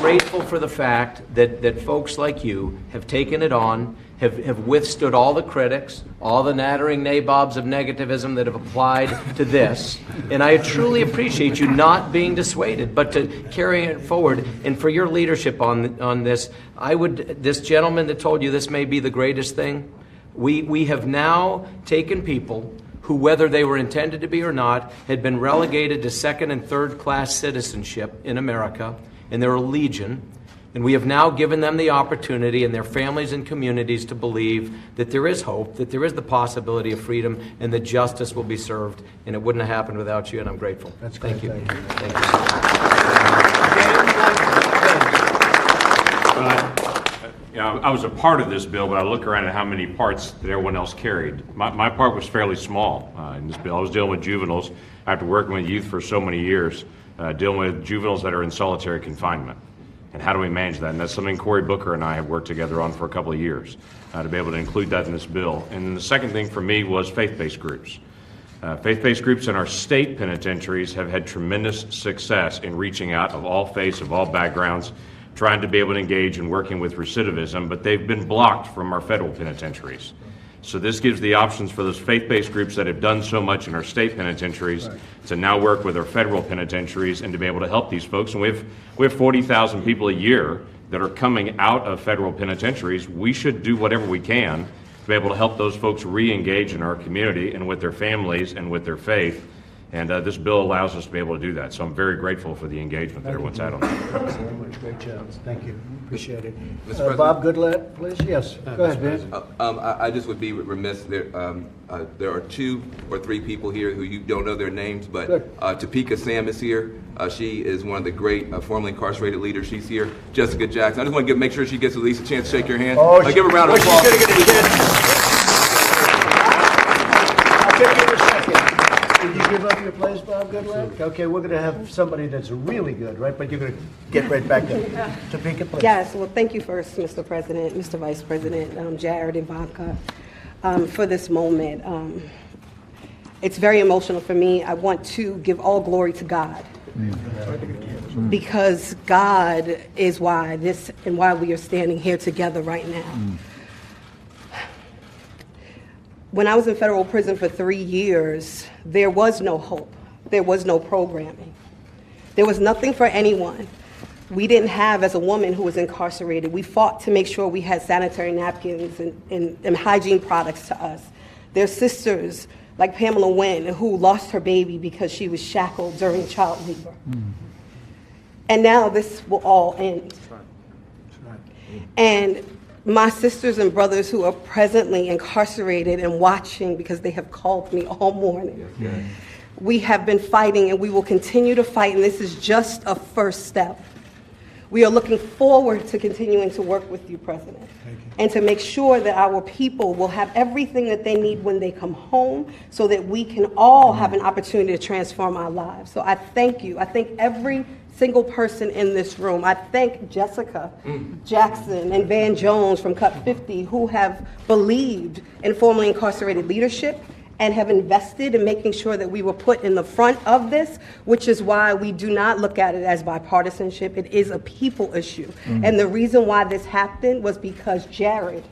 Speaker 18: Grateful for the fact that folks like you have taken it on, have withstood all the critics, all the nattering nabobs of negativism that have applied to this. And I truly appreciate you not being dissuaded, but to carrying it forward. And for your leadership on this, this gentleman that told you this may be the greatest thing, we have now taken people who, whether they were intended to be or not, had been relegated to second and third class citizenship in America, and they're a legion, and we have now given them the opportunity and their families and communities to believe that there is hope, that there is the possibility of freedom, and that justice will be served, and it wouldn't have happened without you, and I'm grateful.
Speaker 20: That's
Speaker 18: Thank you.
Speaker 20: Thank you.
Speaker 18: Thank you.
Speaker 3: I was a part of this bill, but I look around at how many parts that everyone else carried. My part was fairly small in this bill. I was dealing with juveniles after working with youth for so many years. Dealing with juveniles that are in solitary confinement. And how do we manage that? And that's something Cory Booker and I have worked together on for a couple of years, to be able to include that in this bill. And then the second thing for me was faith-based groups. Faith-based groups in our state penitentiaries have had tremendous success in reaching out of all faiths, of all backgrounds, trying to be able to engage in working with recidivism, but they've been blocked from our federal penitentiaries. So this gives the options for those faith-based groups that have done so much in our state penitentiaries to now work with our federal penitentiaries and to be able to help these folks. And we have 40,000 people a year that are coming out of federal penitentiaries. We should do whatever we can to be able to help those folks re-engage in our community and with their families and with their faith. And this bill allows us to be able to do that. So I'm very grateful for the engagement that everyone's had on that.
Speaker 20: Thanks very much. Great job. Thank you. Appreciate it. Bob Goodlatte, please. Yes. Go ahead, Ben.
Speaker 6: I just would be remiss. There are 2 or 3 people here who you don't know their names, but Topeka Sam is here. She is one of the great formerly incarcerated leaders. She's here. Jessica Jackson. I just want to make sure she gets at least a chance to shake your hand.
Speaker 20: Oh,
Speaker 6: give her a round of applause.
Speaker 20: I'll give you a second. Did you give up your place, Bob Goodlatte? Okay, we're going to have somebody that's really good, right? But you're going to get right back to Topeka, please.
Speaker 9: Yes, well, thank you first, Mr. President, Mr. Vice President, Jared, Ivanka, for this moment. It's very emotional for me. I want to give all glory to God. Because God is why we are standing here together right now. When I was in federal prison for 3 years, there was no hope. There was no programming. There was nothing for anyone. We didn't have, as a woman who was incarcerated, we fought to make sure we had sanitary napkins and hygiene products to us. There's sisters like Pamela Wynn who lost her baby because she was shackled during child labor. And now this will all end. And my sisters and brothers who are presently incarcerated and watching, because they have called me all morning. We have been fighting and we will continue to fight, and this is just a first step. We are looking forward to continuing to work with you, President, and to make sure that our people will have everything that they need when they come home so that we can all have an opportunity to transform our lives. So I thank you. I thank every single person in this room. I thank Jessica Jackson and Van Jones from Cut 50 who have believed in formerly incarcerated leadership and have invested in making sure that we were put in the front of this, which is why we do not look at it as bipartisanship. It is a people issue. And the reason why this happened was because, Jared,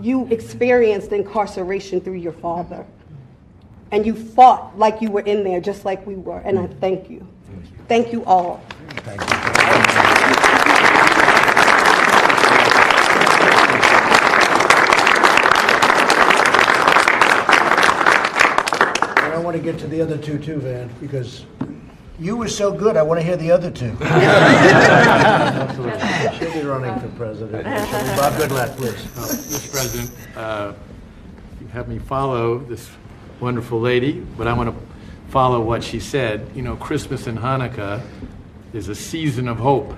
Speaker 9: you experienced incarceration through your father. And you fought like you were in there, just like we were. And I thank you. Thank you all.
Speaker 20: Thank you. I want to get to the other two too, Van, because you were so good. I want to hear the other two. She'll be running for president. Bob Goodlatte, please.
Speaker 3: Mr. President,
Speaker 5: you have me follow this wonderful lady, but I want to follow what she said. You know, Christmas and Hanukkah is a season of hope.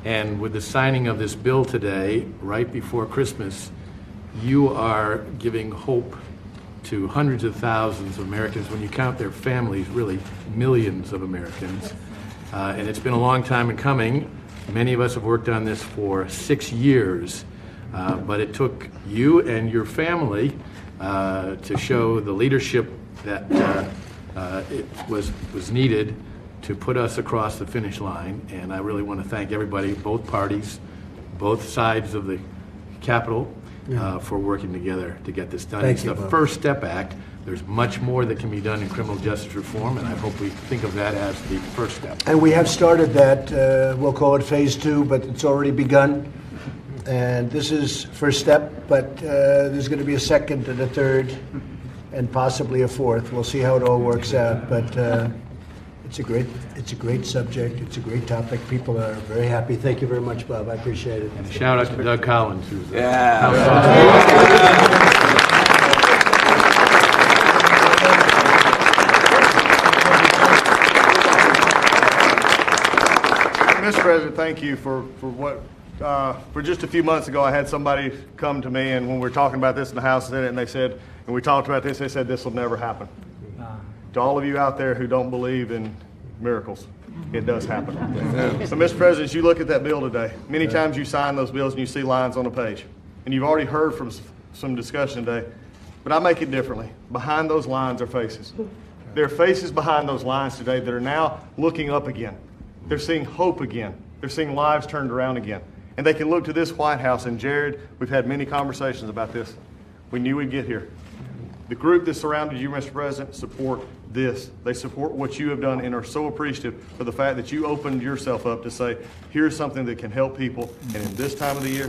Speaker 5: And with the signing of this bill today, right before Christmas, you are giving hope to hundreds of thousands of Americans. When you count their families, really millions of Americans. And it's been a long time in coming. Many of us have worked on this for 6 years, but it took you and your family to show the leadership that it was needed to put us across the finish line. And I really want to thank everybody, both parties, both sides of the Capitol, for working together to get this done. It's the First Step Act. There's much more that can be done in criminal justice reform, and I hope we think of that as the first step.
Speaker 20: And we have started that. We'll call it phase 2, but it's already begun. And this is first step, but there's going to be a second and a third and possibly a fourth. We'll see how it all works out. But it's a great subject. It's a great topic. People are very happy. Thank you very much, Bob. I appreciate it.
Speaker 5: And a shout out to Doug Collins, who's
Speaker 8: Mr. President, thank you for what. For just a few months ago, I had somebody come to me, and when we were talking about this in the House and Senate, and they said, and we talked about this, they said this will never happen. To all of you out there who don't believe in miracles, it does happen. So, Mr. President, as you look at that bill today, many times you sign those bills and you see lines on the page, and you've already heard from some discussion today, but I make it differently. Behind those lines are faces. There are faces behind those lines today that are now looking up again. They're seeing hope again. They're seeing lives turned around again. And they can look to this White House. And Jared, we've had many conversations about this. We knew we'd get here. The group that surrounded you, Mr. President, support this. They support what you have done and are so appreciative for the fact that you opened yourself up to say, here's something that can help people. And in this time of the year,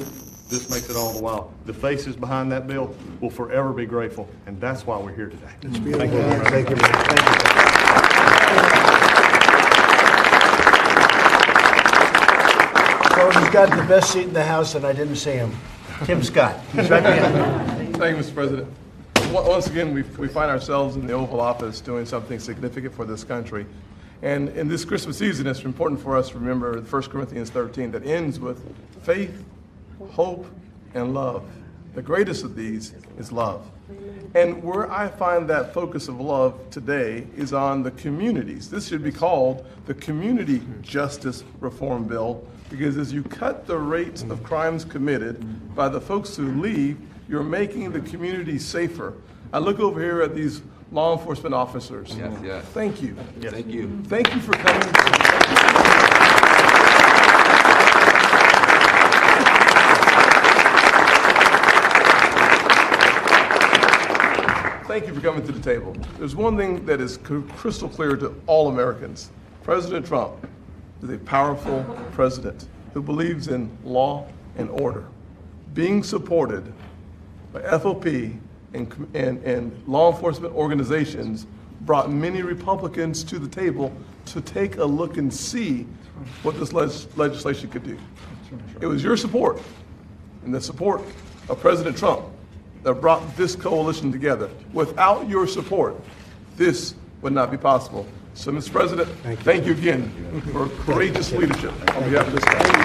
Speaker 8: this makes it all the while. The faces behind that bill will forever be grateful. And that's why we're here today.
Speaker 20: It's beautiful.
Speaker 8: Thank you.
Speaker 20: Thank you. So he's got the best seat in the House, and I didn't see him. Tim Scott. He's right there.
Speaker 10: Thank you, Mr. President. Once again, we find ourselves in the Oval Office doing something significant for this country. And in this Christmas season, it's important for us to remember 1 Corinthians 13 that ends with faith, hope, and love. The greatest of these is love. And where I find that focus of love today is on the communities. This should be called the Community Justice Reform Bill, because as you cut the rates of crimes committed by the folks who leave, you're making the community safer. I look over here at these law enforcement officers.
Speaker 6: Yes.
Speaker 10: Thank you.
Speaker 6: Yes. Thank you.
Speaker 10: Thank you for coming. Thank you for coming to the table. There's one thing that is crystal clear to all Americans. President Trump is a powerful president who believes in law and order. Being supported by FOP and law enforcement organizations brought many Republicans to the table to take a look and see what this legislation could do. It was your support and the support of President Trump that brought this coalition together. Without your support, this would not be possible. So, Mr. President, thank you again for courageous leadership on behalf of this country.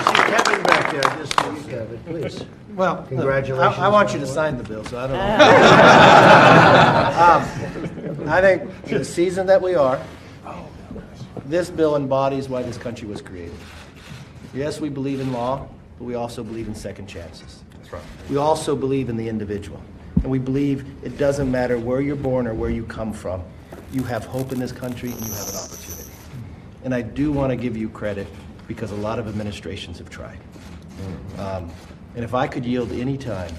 Speaker 20: She's Kevin back there. Just for you, Kevin, please.
Speaker 23: Well,
Speaker 20: Congratulations.
Speaker 23: I want you to sign the bill, so I don't know. I think the season that we are, this bill embodies why this country was created. Yes, we believe in law, but we also believe in second chances.
Speaker 8: That's right.
Speaker 23: We also believe in the individual. And we believe it doesn't matter where you're born or where you come from. You have hope in this country and you have an opportunity. And I do want to give you credit because a lot of administrations have tried. And if I could yield any time,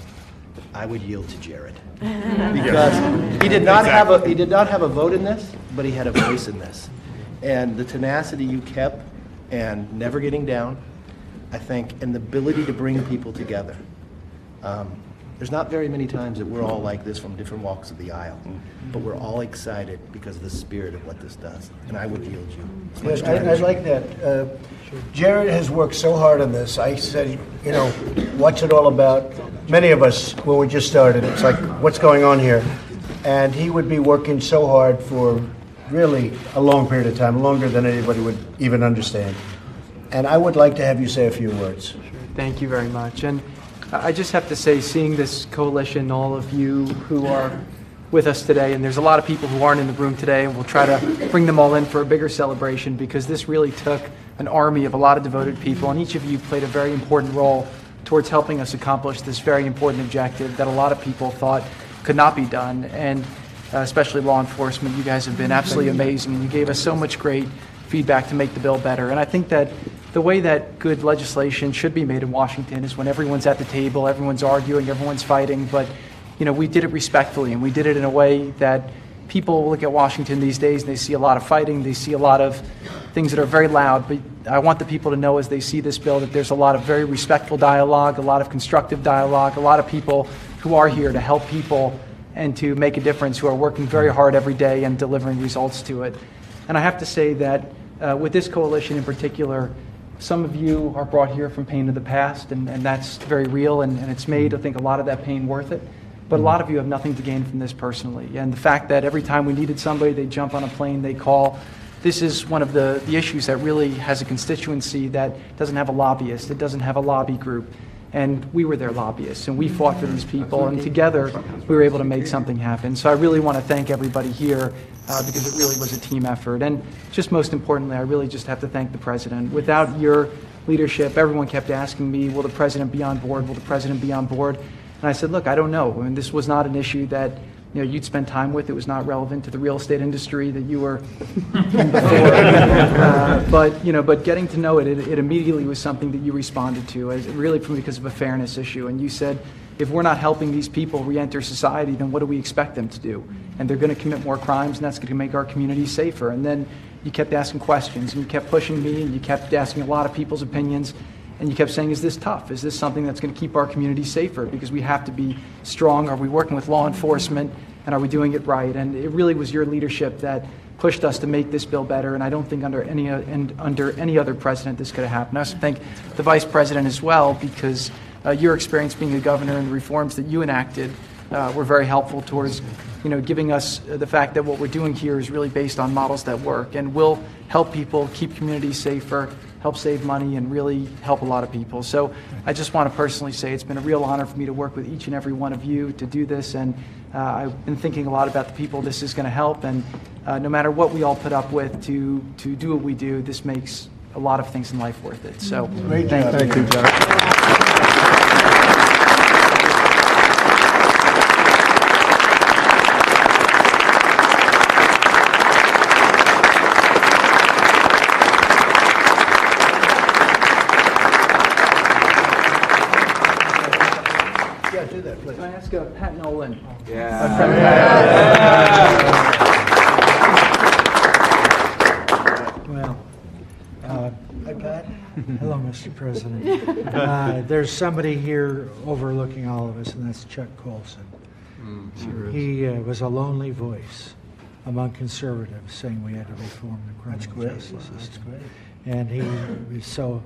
Speaker 23: I would yield to Jared. Because he did not have a vote in this, but he had a voice in this. And the tenacity you kept and never getting down, I think, and the ability to bring people together. There's not very many times that we're all like this from different walks of the aisle, but we're all excited because of the spirit of what this does. And I would yield you.
Speaker 20: Yes, I like that. Jared has worked so hard on this. I said, you know, what's it all about? Many of us, when we just started, it's like, what's going on here? And he would be working so hard for really a long period of time, longer than anybody would even understand. And I would like to have you say a few words.
Speaker 2: Thank you very much. And I just have to say, seeing this coalition, all of you who are with us today, and there's a lot of people who aren't in the room today, and we'll try to bring them all in for a bigger celebration, because this really took an army of a lot of devoted people, and each of you played a very important role towards helping us accomplish this very important objective that a lot of people thought could not be done, and especially law enforcement. You guys have been absolutely amazing, and you gave us so much great feedback to make the bill better. And I think that the way that good legislation should be made in Washington is when everyone's at the table, everyone's arguing, everyone's fighting, but you know, we did it respectfully, and we did it in a way that people look at Washington these days and they see a lot of fighting, they see a lot of things that are very loud, but I want the people to know as they see this bill that there's a lot of very respectful dialogue, a lot of constructive dialogue, a lot of people who are here to help people and to make a difference, who are working very hard every day and delivering results to it. And I have to say that with this coalition in particular, some of you are brought here from pain of the past, and that's very real, and it's made, I think, a lot of that pain worth it. But a lot of you have nothing to gain from this personally. And the fact that every time we needed somebody, they jump on a plane, they call. This is one of the issues that really has a constituency that doesn't have a lobbyist, it doesn't have a lobby group. And we were their lobbyists, and we fought for these people, and together we were able to make something happen. So I really want to thank everybody here because it really was a team effort. And just most importantly, I really just have to thank the President. Without your leadership, everyone kept asking me, will the President be on board? Will the President be on board? And I said, look, I don't know. I mean, this was not an issue that you'd spend time with. It was not relevant to the real estate industry that you were in before. But getting to know it immediately was something that you responded to, really because of a fairness issue. And you said, if we're not helping these people re-enter society, then what do we expect them to do? And they're going to commit more crimes, and that's going to make our community safer. And then you kept asking questions, and you kept pushing me, and you kept asking a lot of people's opinions. And you kept saying, is this tough? Is this something that's going to keep our community safer? Because we have to be strong. Are we working with law enforcement? And are we doing it right? And it really was your leadership that pushed us to make this bill better. And I don't think under any other president this could have happened. I also thank the Vice President as well, because your experience being a governor and the reforms that you enacted were very helpful towards giving us the fact that what we're doing here is really based on models that work and will help people keep communities safer, help save money, and really help a lot of people. So I just want to personally say it's been a real honor for me to work with each and every one of you to do this, and I've been thinking a lot about the people this is going to help, and no matter what we all put up with to do what we do, this makes a lot of things in life worth it. So
Speaker 20: Great job.
Speaker 2: Thank you, John. Can I ask Pat Nolan?
Speaker 4: Yeah.
Speaker 11: Well, hello, Mr. President. There's somebody here overlooking all of us, and that's Chuck Colson. He was a lonely voice among conservatives saying we had to reform the criminal justice system.
Speaker 20: That's great.
Speaker 11: And he was so...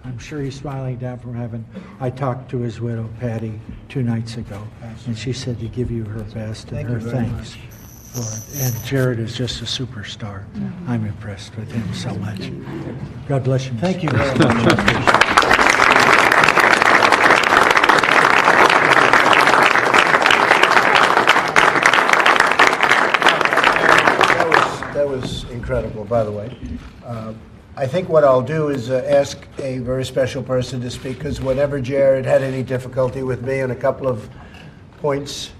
Speaker 11: I'm sure he's smiling down from heaven. I talked to his widow, Patty, 2 nights ago, and she said to give you her best and her thanks for it. And Jared is just a superstar. I'm impressed with him so much. God bless you.
Speaker 20: Thank you very much. That was incredible, by the way. I think what I'll do is ask a very special person to speak, because whenever Jared had any difficulty with me on a couple of points,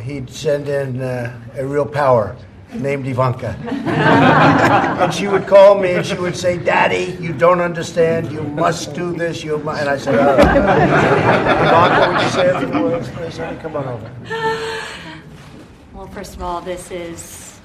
Speaker 20: he'd send in a real power named Ivanka. And she would call me and she would say, Daddy, you don't understand, you must do this, and I said, all right. Ivanka, would you say a few words, please? Come on over.
Speaker 24: Well, first of all, this is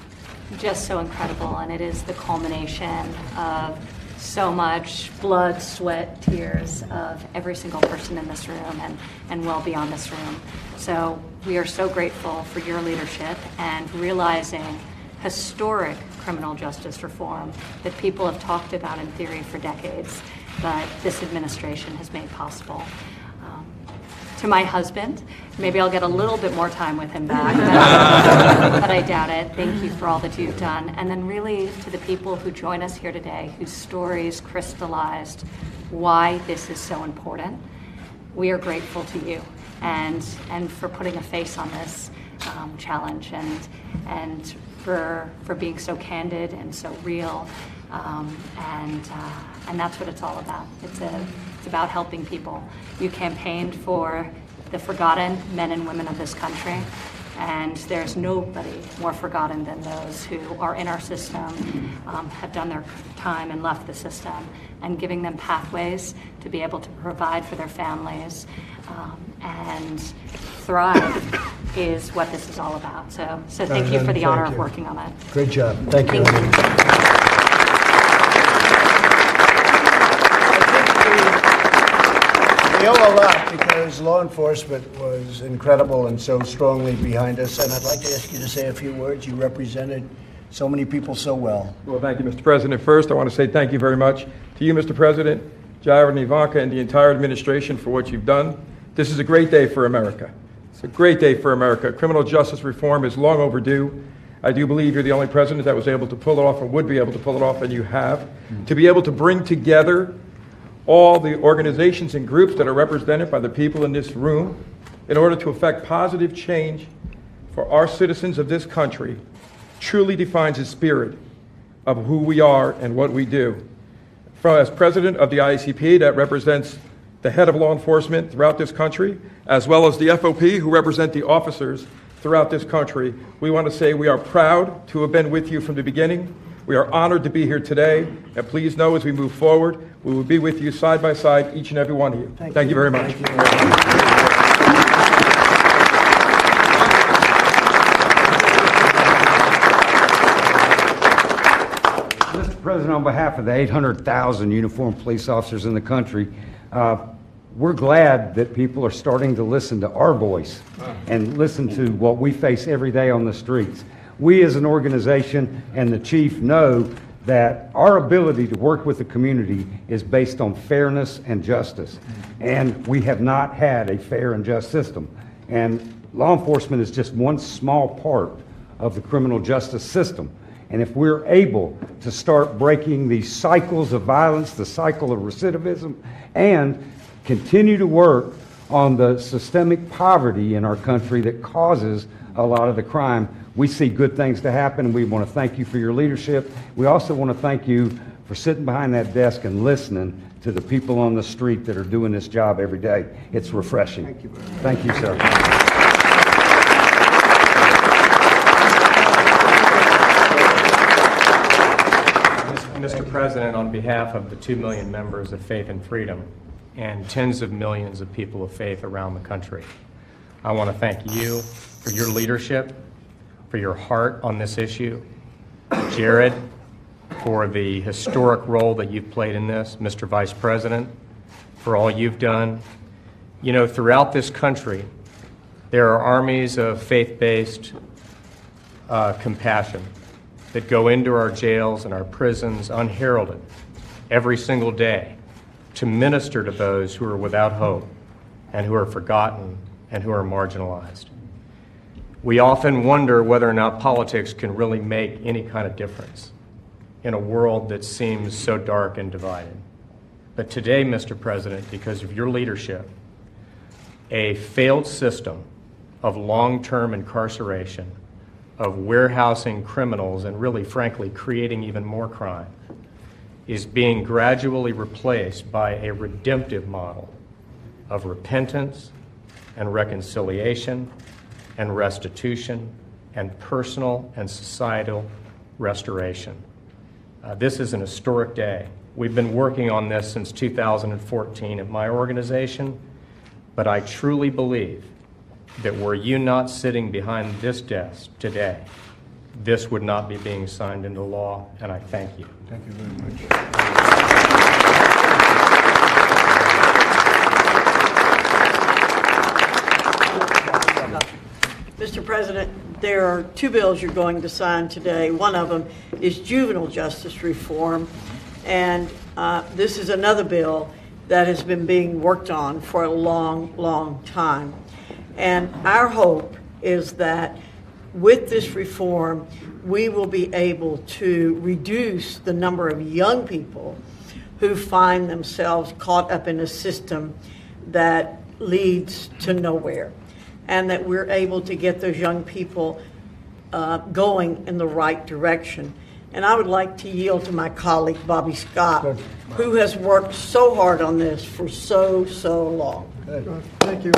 Speaker 24: just so incredible, and it is the culmination of so much blood, sweat, tears of every single person in this room and well beyond this room. So we are so grateful for your leadership and realizing historic criminal justice reform that people have talked about in theory for decades, but this administration has made possible. To my husband, maybe I'll get a little bit more time with him back, but I doubt it. Thank you for all that you've done. And then really to the people who join us here today, whose stories crystallized why this is so important. We are grateful to you and for putting a face on this challenge and for being so candid and so real. And that's what it's all about. It's about helping people. You campaigned for the forgotten men and women of this country, and there's nobody more forgotten than those who are in our system, have done their time and left the system, and giving them pathways to be able to provide for their families and thrive is what this is all about. So thank you for the honor of working on that.
Speaker 20: Great job. Thank you. We owe a lot because law enforcement was incredible and so strongly behind us. And I'd like to ask you to say a few words. You represented so many people so well.
Speaker 4: Well, thank you, Mr. President. First, I want to say thank you very much to you, Mr. President, Jared and Ivanka, and the entire administration for what you've done. This is a great day for America. It's a great day for America. Criminal justice reform is long overdue. I do believe you're the only president that was able to pull it off and would be able to pull it off, and you have. To be able to bring together all the organizations and groups that are represented by the people in this room in order to effect positive change for our citizens of this country truly defines the spirit of who we are and what we do. As president of the IACP, that represents the head of law enforcement throughout this country, as well as the FOP, who represent the officers throughout this country, we want to say we are proud to have been with you from the beginning. We are honored to be here today, and please know as we move forward, we will be with you side by side, each and every one of you. Thank you very much.
Speaker 17: Mr. President, on behalf of the 800,000 uniformed police officers in the country, we're glad that people are starting to listen to our voice and listen to what we face every day on the streets. We as an organization and the chief know that our ability to work with the community is based on fairness and justice. And we have not had a fair and just system. And law enforcement is just one small part of the criminal justice system. And if we're able to start breaking these cycles of violence, the cycle of recidivism, and continue to work on the systemic poverty in our country that causes a lot of the crime, we see good things to happen. We want to thank you for your leadership. We also want to thank you for sitting behind that desk and listening to the people on the street that are doing this job every day. It's refreshing. Thank you, thank you, sir.
Speaker 12: Mr. President, on behalf of the 2 million members of Faith and Freedom and tens of millions of people of faith around the country, I want to thank you for your leadership, for your heart on this issue, Jared, for the historic role that you've played in this, Mr. Vice President, for all you've done. You know, throughout this country, there are armies of faith-based compassion that go into our jails and our prisons unheralded every single day to minister to those who are without hope and who are forgotten and who are marginalized. We often wonder whether or not politics can really make any kind of difference in a world that seems so dark and divided. But today, Mr. President, because of your leadership, a failed system of long-term incarceration, of warehousing criminals and really, frankly, creating even more crime, is being gradually replaced by a redemptive model of repentance and reconciliation and restitution and personal and societal restoration. This is an historic day. We've been working on this since 2014 at my organization, but I truly believe that were you not sitting behind this desk today, this would not be being signed into law, and I thank you.
Speaker 8: Thank you very much.
Speaker 13: Mr. President, there are two bills you're going to sign today. One of them is juvenile justice reform, and this is another bill that has been being worked on for a long, long time. And our hope is that with this reform, we will be able to reduce the number of young people who find themselves caught up in a system that leads to nowhere, and that we're able to get those young people going in the right direction. And I would like to yield to my colleague, Bobby Scott, who has worked so hard on this for so long.
Speaker 14: Good. Thank you.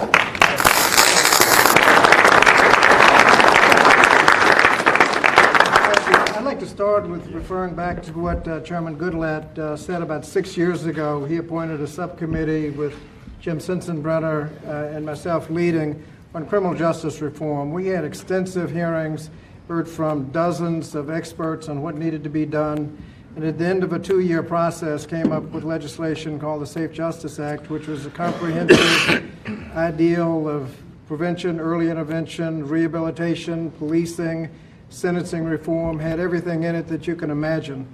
Speaker 14: I'd like to start with referring back to what Chairman Goodlatte said about 6 years ago. He appointed a subcommittee with Jim Sensenbrenner and myself leading on criminal justice reform. We had extensive hearings, heard from dozens of experts on what needed to be done, and at the end of a 2-year process came up with legislation called the Safe Justice Act, which was a comprehensive ideal of prevention, early intervention, rehabilitation, policing, sentencing reform, had everything in it that you can imagine.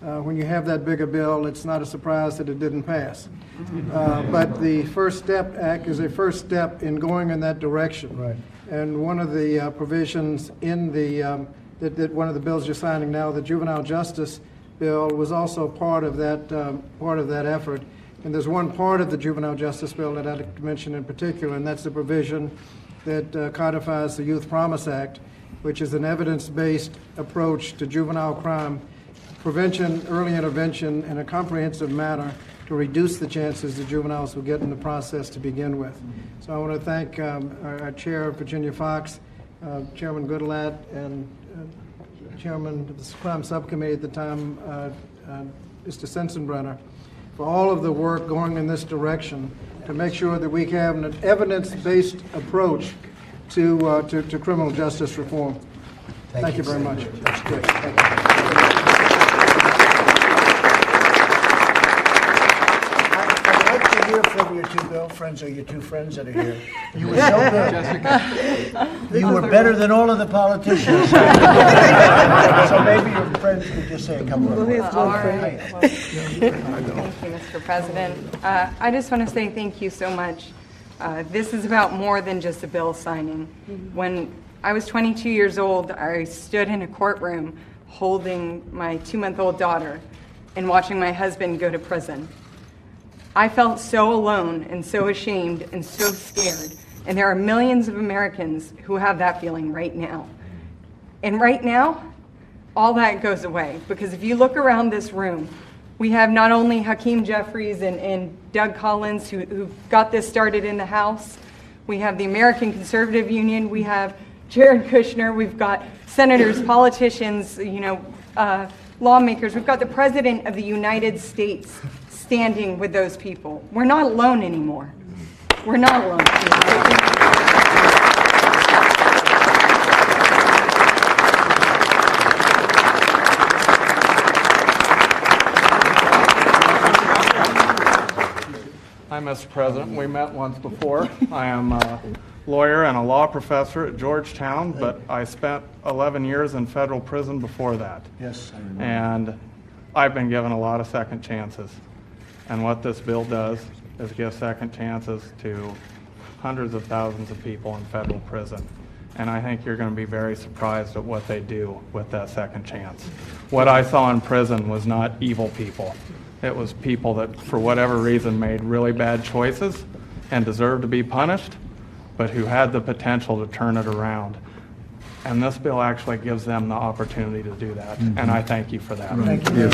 Speaker 14: When you have that big a bill, it's not a surprise that it didn't pass. But the First Step Act is a first step in going in that direction. Right. And one of the provisions in the that one of the bills you're signing now, the juvenile justice bill, was also part of that effort. And there's one part of the juvenile justice bill that I'd like to mention in particular, and that's the provision that codifies the Youth Promise Act, which is an evidence-based approach to juvenile crime, prevention, early intervention in a comprehensive manner to reduce the chances that juveniles will get in the process to begin with. So I want to thank our chair, Virginia Fox, Chairman Goodlatte, and Chairman of the Crime Subcommittee at the time, Mr. Sensenbrenner, for all of the work going in this direction to make sure that we have an evidence-based approach to criminal justice reform. Thank you very much. That's great. Thank you.
Speaker 20: I'd like to hear from your two girlfriends or your two friends that are here. You were so good. Jessica. You were better than all of the politicians. So maybe your friends could just say a couple of words.
Speaker 15: All right. Thank you, Mr. President. I just want to say thank you so much. This is about more than just a bill signing. When I was 22 years old, I stood in a courtroom holding my 2-month-old daughter and watching my husband go to prison. I felt so alone and so ashamed and so scared. And there are millions of Americans who have that feeling right now. And right now, all that goes away. Because if you look around this room, we have not only Hakeem Jeffries and Doug Collins who got this started in the House. We have the American Conservative Union. We have Jared Kushner. We've got senators, politicians, lawmakers. We've got the President of the United States standing with those people. We're not alone anymore. We're not alone.
Speaker 16: Hi, Mr. President. We met once before. I am a lawyer and a law professor at Georgetown, but I spent 11 years in federal prison before that.
Speaker 20: Yes, I remember.
Speaker 16: And I've been given a lot of second chances. And what this bill does is give second chances to hundreds of thousands of people in federal prison. And I think you're going to be very surprised at what they do with that second chance. What I saw in prison was not evil people. It was people that, for whatever reason, made really bad choices and deserved to be punished, but who had the potential to turn it around. And this bill actually gives them the opportunity to do that. And I thank you for that.
Speaker 20: Thank you.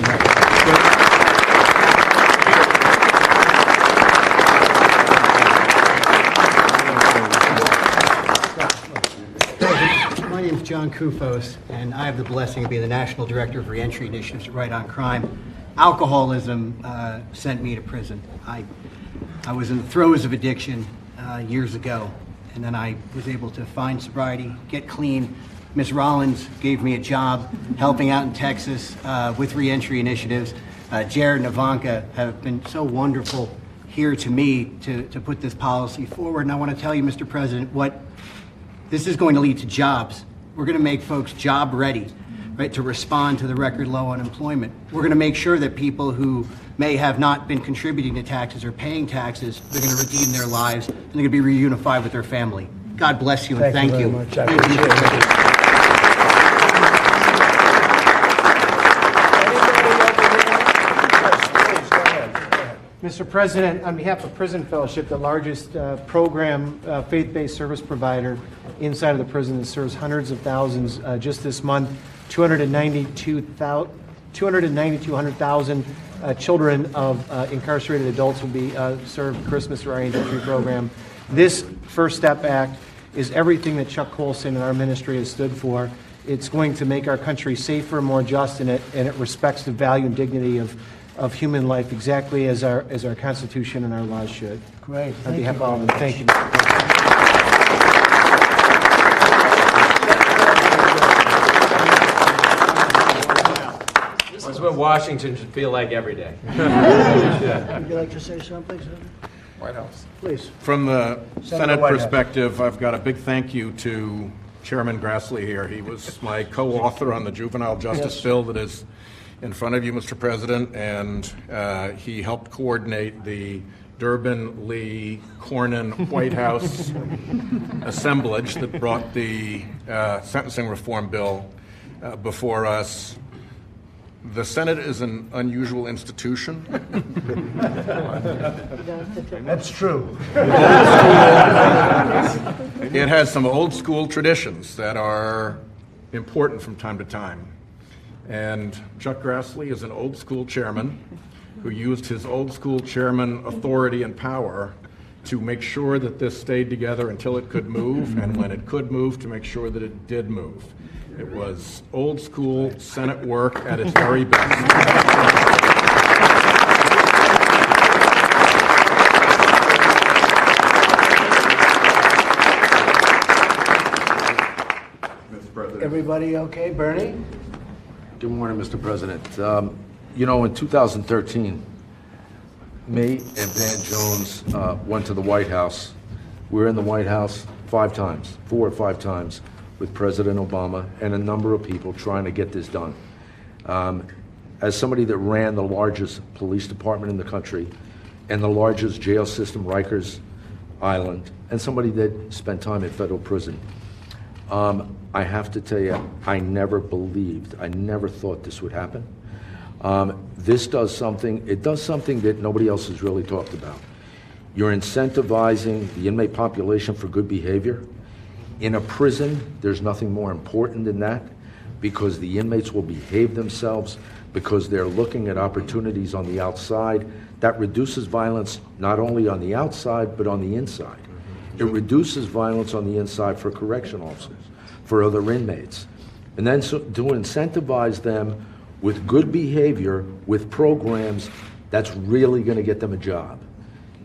Speaker 25: My name is John Kufos, and I have the blessing of being the National Director of Reentry Initiatives at Right on Crime. Alcoholism sent me to prison. I was in the throes of addiction years ago, and then I was able to find sobriety, get clean. Ms. Rollins gave me a job helping out in Texas with reentry initiatives. Jared and Ivanka have been so wonderful here to me to put this policy forward. And I want to tell you, Mr. President, what this is going to lead to jobs. We're going to make folks job ready, right, to respond to the record low unemployment. We're going to make sure that people who may have not been contributing to taxes or paying taxes, they're going to redeem their lives and they're going to be reunified with their family. God bless you and thank you.
Speaker 17: Very much. I appreciate it.
Speaker 1: Mr. President, on behalf of Prison Fellowship, the largest program, faith-based service provider inside of the prison that serves hundreds of thousands, just this month, 292,000 children of incarcerated adults will be served Christmas through our Entry program. This First Step Act is everything that Chuck Colson and our ministry has stood for. It's going to make our country safer, more just, and it respects the value and dignity of human life exactly as our Constitution and our laws should.
Speaker 25: Great.
Speaker 1: On behalf of all of them, thank you.
Speaker 18: This is what Washington should feel like every day.
Speaker 20: Would you like to say something, Senator?
Speaker 5: White House.
Speaker 20: Please.
Speaker 5: From the Senate
Speaker 20: White House.
Speaker 5: perspective, I've got a big thank you to Chairman Grassley here. He was my co-author on the juvenile justice bill that is in front of you, Mr. President, and he helped coordinate the Durbin, Lee, Cornyn, White House assemblage that brought the sentencing reform bill before us. The Senate is an unusual institution.
Speaker 20: That's true.
Speaker 5: It has some old school traditions that are important from time to time. And Chuck Grassley is an old school chairman who used his old school chairman authority and power to make sure that this stayed together until it could move, and when it could move, to make sure that it did move. It was old school Senate work at its very best.
Speaker 20: Everybody okay? Bernie?
Speaker 7: Good morning, Mr. President. You know, in 2013, me and Van Jones went to the White House. We were in the White House 4 or 5 times, with President Obama and a number of people trying to get this done. As somebody that ran the largest police department in the country and the largest jail system, Rikers Island, and somebody that spent time in federal prison, I have to tell you, I never thought this would happen. This does something, it does something that nobody else has really talked about. You're incentivizing the inmate population for good behavior. In a prison, there's nothing more important than that, because the inmates will behave themselves, because they're looking at opportunities on the outside. That reduces violence not only on the outside, but on the inside. It reduces violence on the inside for correctional officers, for other inmates. And then to incentivize them with good behavior, with programs that's really going to get them a job.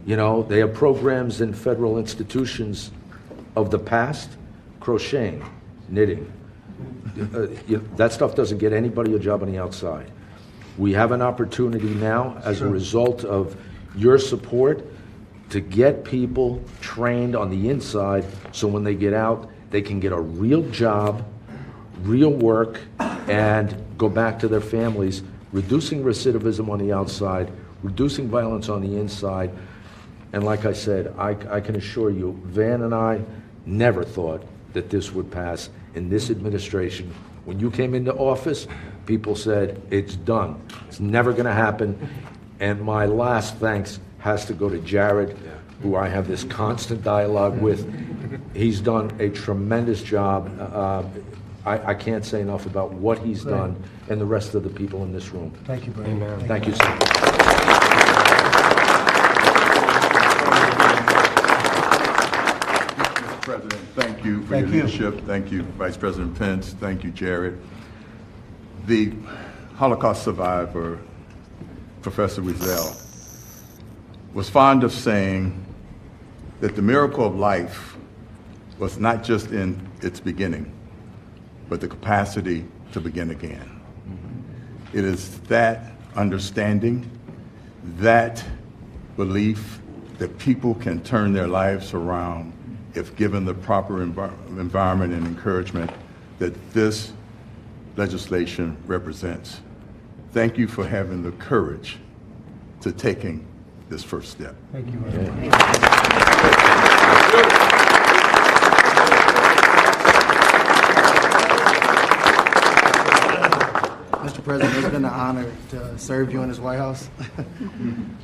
Speaker 7: You know, they have programs in federal institutions of the past, crocheting, knitting. That stuff doesn't get anybody a job on the outside. We have an opportunity now, as a result of your support, to get people trained on the inside, so when they get out, they can get a real job, real work, and go back to their families, reducing recidivism on the outside, reducing violence on the inside. And like I said, I can assure you, Van and I never thought that this would pass in this administration. When you came into office, people said, it's done. It's never going to happen. And my last thanks has to go to Jared, who I have this constant dialogue with. He's done a tremendous job. I can't say enough about what he's done, and the rest of the people in this room.
Speaker 20: Thank you, Brian.
Speaker 7: Thank you, sir.
Speaker 19: Mr. President, thank you for your leadership. Thank you, Vice President Pence. Thank you, Jared. The Holocaust survivor, Professor Wiesel, was fond of saying that the miracle of life was not just in its beginning, but the capacity to begin again. It is that understanding, that belief that people can turn their lives around if given the proper environment and encouragement that this legislation represents. Thank you for having the courage to taking this first step.
Speaker 1: Thank you very much.
Speaker 23: Mr. President, it's been an honor to serve you in this White House.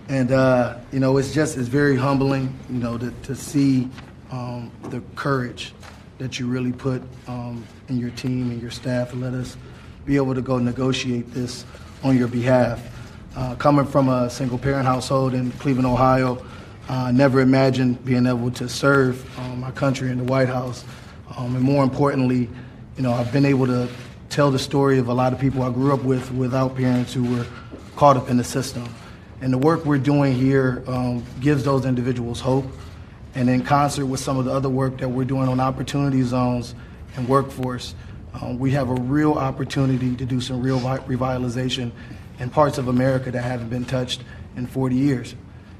Speaker 23: And, it's very humbling, to see the courage that you really put in your team and your staff and let us be able to go negotiate this on your behalf. Coming from a single-parent household in Cleveland, Ohio, I never imagined being able to serve my country in the White House. And more importantly, I've been able to tell the story of a lot of people I grew up with without parents who were caught up in the system. And the work we're doing here gives those individuals hope. And in concert with some of the other work that we're doing on opportunity zones and workforce, we have a real opportunity to do some real revitalization in parts of America that haven't been touched in 40 years.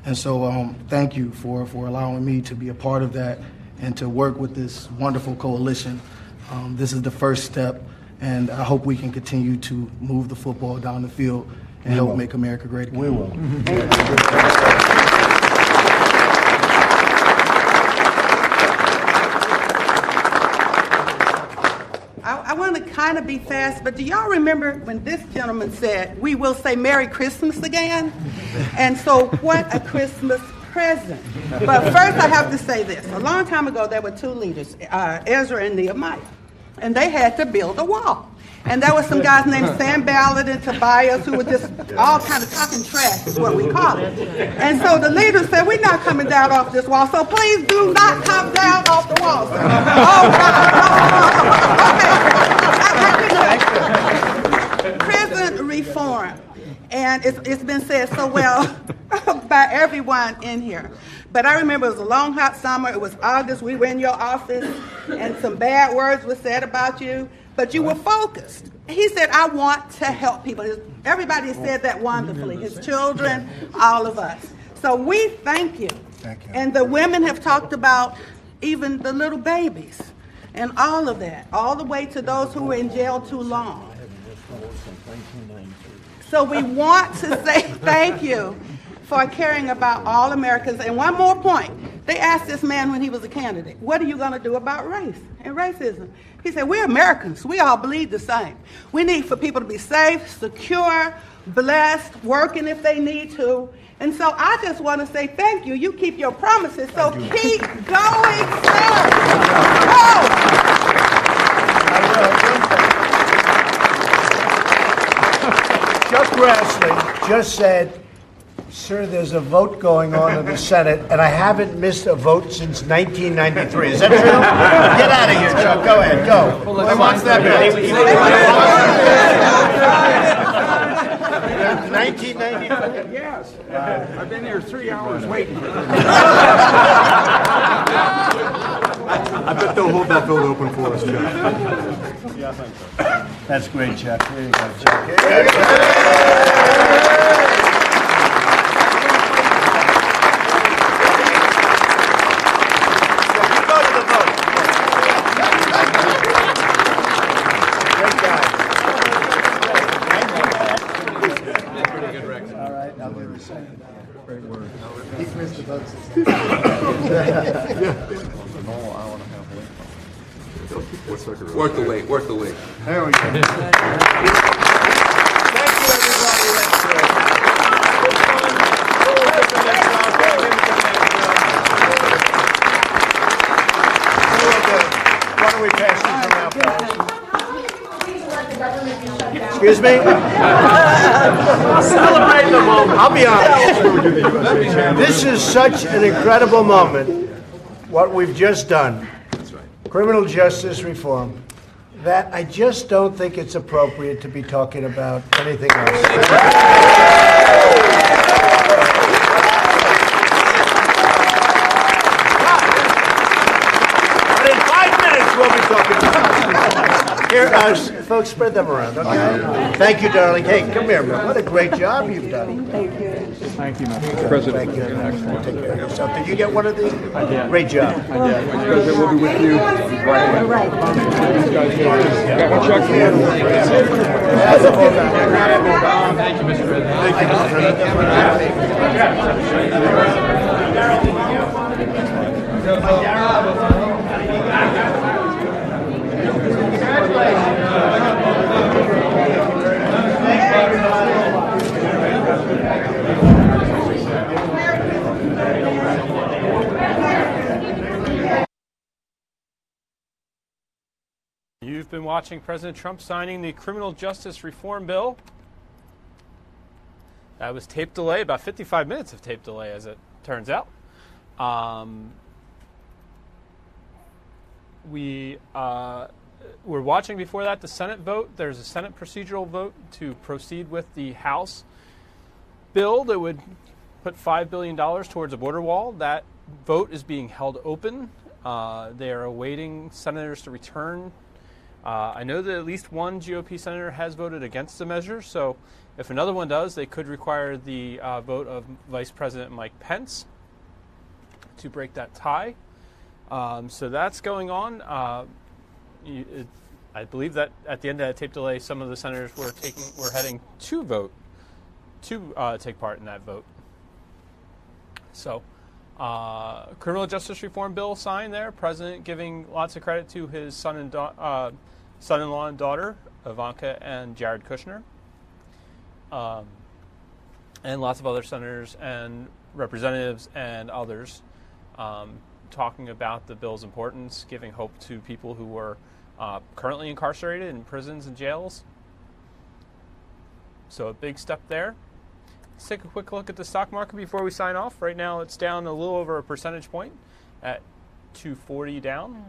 Speaker 23: And so thank you for allowing me to be a part of that and to work with this wonderful coalition. This is the first step, and I hope we can continue to move the football down the field and help make America great again.
Speaker 20: We will.
Speaker 3: I want to kind of be fast, but do y'all remember when this gentleman said, "We will say Merry Christmas again"? And so what a Christmas present. But first I have to say this. A long time ago, there were two leaders, Ezra and Nehemiah, and they had to build a wall. And there were some guys named Sam Ballard and Tobias who were just all kind of talking trash, is what we call it. And so the leaders said, "We're not coming down off this wall, so please do not come down off the wall." Oh, God. Prison reform. And it's been said so well by everyone in here. But I remember it was a long, hot summer. It was August. We were in your office, and some bad words were said about you. But you were focused. He said, "I want to help people." Everybody said that wonderfully. His children, all of us. So we thank you.
Speaker 20: Thank you.
Speaker 3: And the women have talked about even the little babies and all of that, all the way to those who were in jail too long. So we want to say thank you for caring about all Americans. And one more point. They asked this man when he was a candidate, "What are you going to do about race and racism?" He said, "We're Americans. We all bleed the same. We need for people to be safe, secure, blessed, working if they need to." And so I just want to say thank you. You keep your promises, so keep going, sir.
Speaker 20: Chuck Grassley just said, "Sir, there's a vote going on in the Senate, and I haven't missed a vote since 1993. Is that true?" Get out of here, Chuck. Go ahead. Go.
Speaker 5: Well, what's that bill?
Speaker 20: 1994.
Speaker 4: Yes. I've been here 3 hours waiting.
Speaker 8: I bet they'll hold that vote open for us, Chuck.
Speaker 20: Yeah, I think so. That's great, Chuck. There you go, Chuck.
Speaker 6: Worth the wait, worth the wait.
Speaker 20: There we go. Thank you, Why don't we pass these around? Excuse me?
Speaker 5: Celebrate the moment.
Speaker 20: I'll be honest. This is such an incredible moment, what we've just done. Criminal justice reform, that I just don't think it's appropriate to be talking about anything else. But in 5 minutes, we'll be talking about it. Here, folks, spread them around, okay? Thank you, darling. Hey, come here, man. What a great job you've done.
Speaker 15: Thank you.
Speaker 16: Thank you, Mr.
Speaker 4: President.
Speaker 20: Thank you. Take care of yourself. Did you get one of these?
Speaker 16: I did.
Speaker 20: Great job.
Speaker 4: President, we'll be with you right away. Got one check for you.
Speaker 5: Thank you, Mr. President.
Speaker 2: You've been watching President Trump signing the criminal justice reform bill. That was tape delay, about 55 minutes of tape delay, as it turns out. We were watching before that the Senate vote. There's a Senate procedural vote to proceed with the House bill that would put $5 billion towards a border wall. That vote is being held open. They are awaiting senators to return. I know that at least one GOP senator has voted against the measure, so if another one does, they could require the vote of Vice President Mike Pence to break that tie. So that's going on. I believe that at the end of that tape delay, some of the senators were heading to vote, to take part in that vote. So, criminal justice reform bill signed there. President giving lots of credit to his son-in-law and daughter, Ivanka and Jared Kushner, and lots of other senators and representatives and others talking about the bill's importance, giving hope to people who were currently incarcerated in prisons and jails. So a big step there. Let's take a quick look at the stock market before we sign off. Right now it's down a little over a percentage point at 240 down.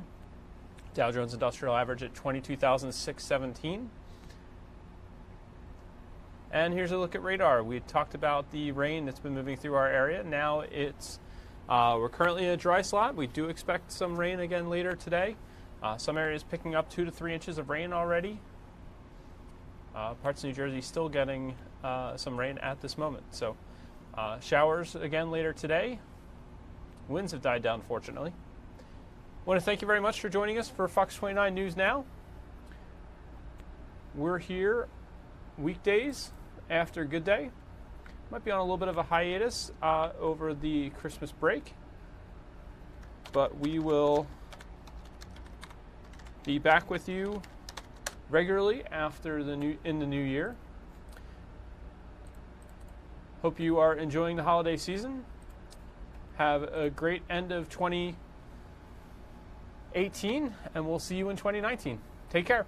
Speaker 2: Dow Jones Industrial Average at 22,617. And here's a look at radar. We talked about the rain that's been moving through our area. Now we're currently in a dry slot. We do expect some rain again later today. Some areas picking up 2 to 3 inches of rain already. Parts of New Jersey still getting some rain at this moment. So showers again later today. Winds have died down, fortunately. I want to thank you very much for joining us for Fox 29 News Now. We're here weekdays after Good Day. Might be on a little bit of a hiatus over the Christmas break, but we will be back with you regularly after in the new year. Hope you are enjoying the holiday season. Have a great end of 2018, and we'll see you in 2019. Take care.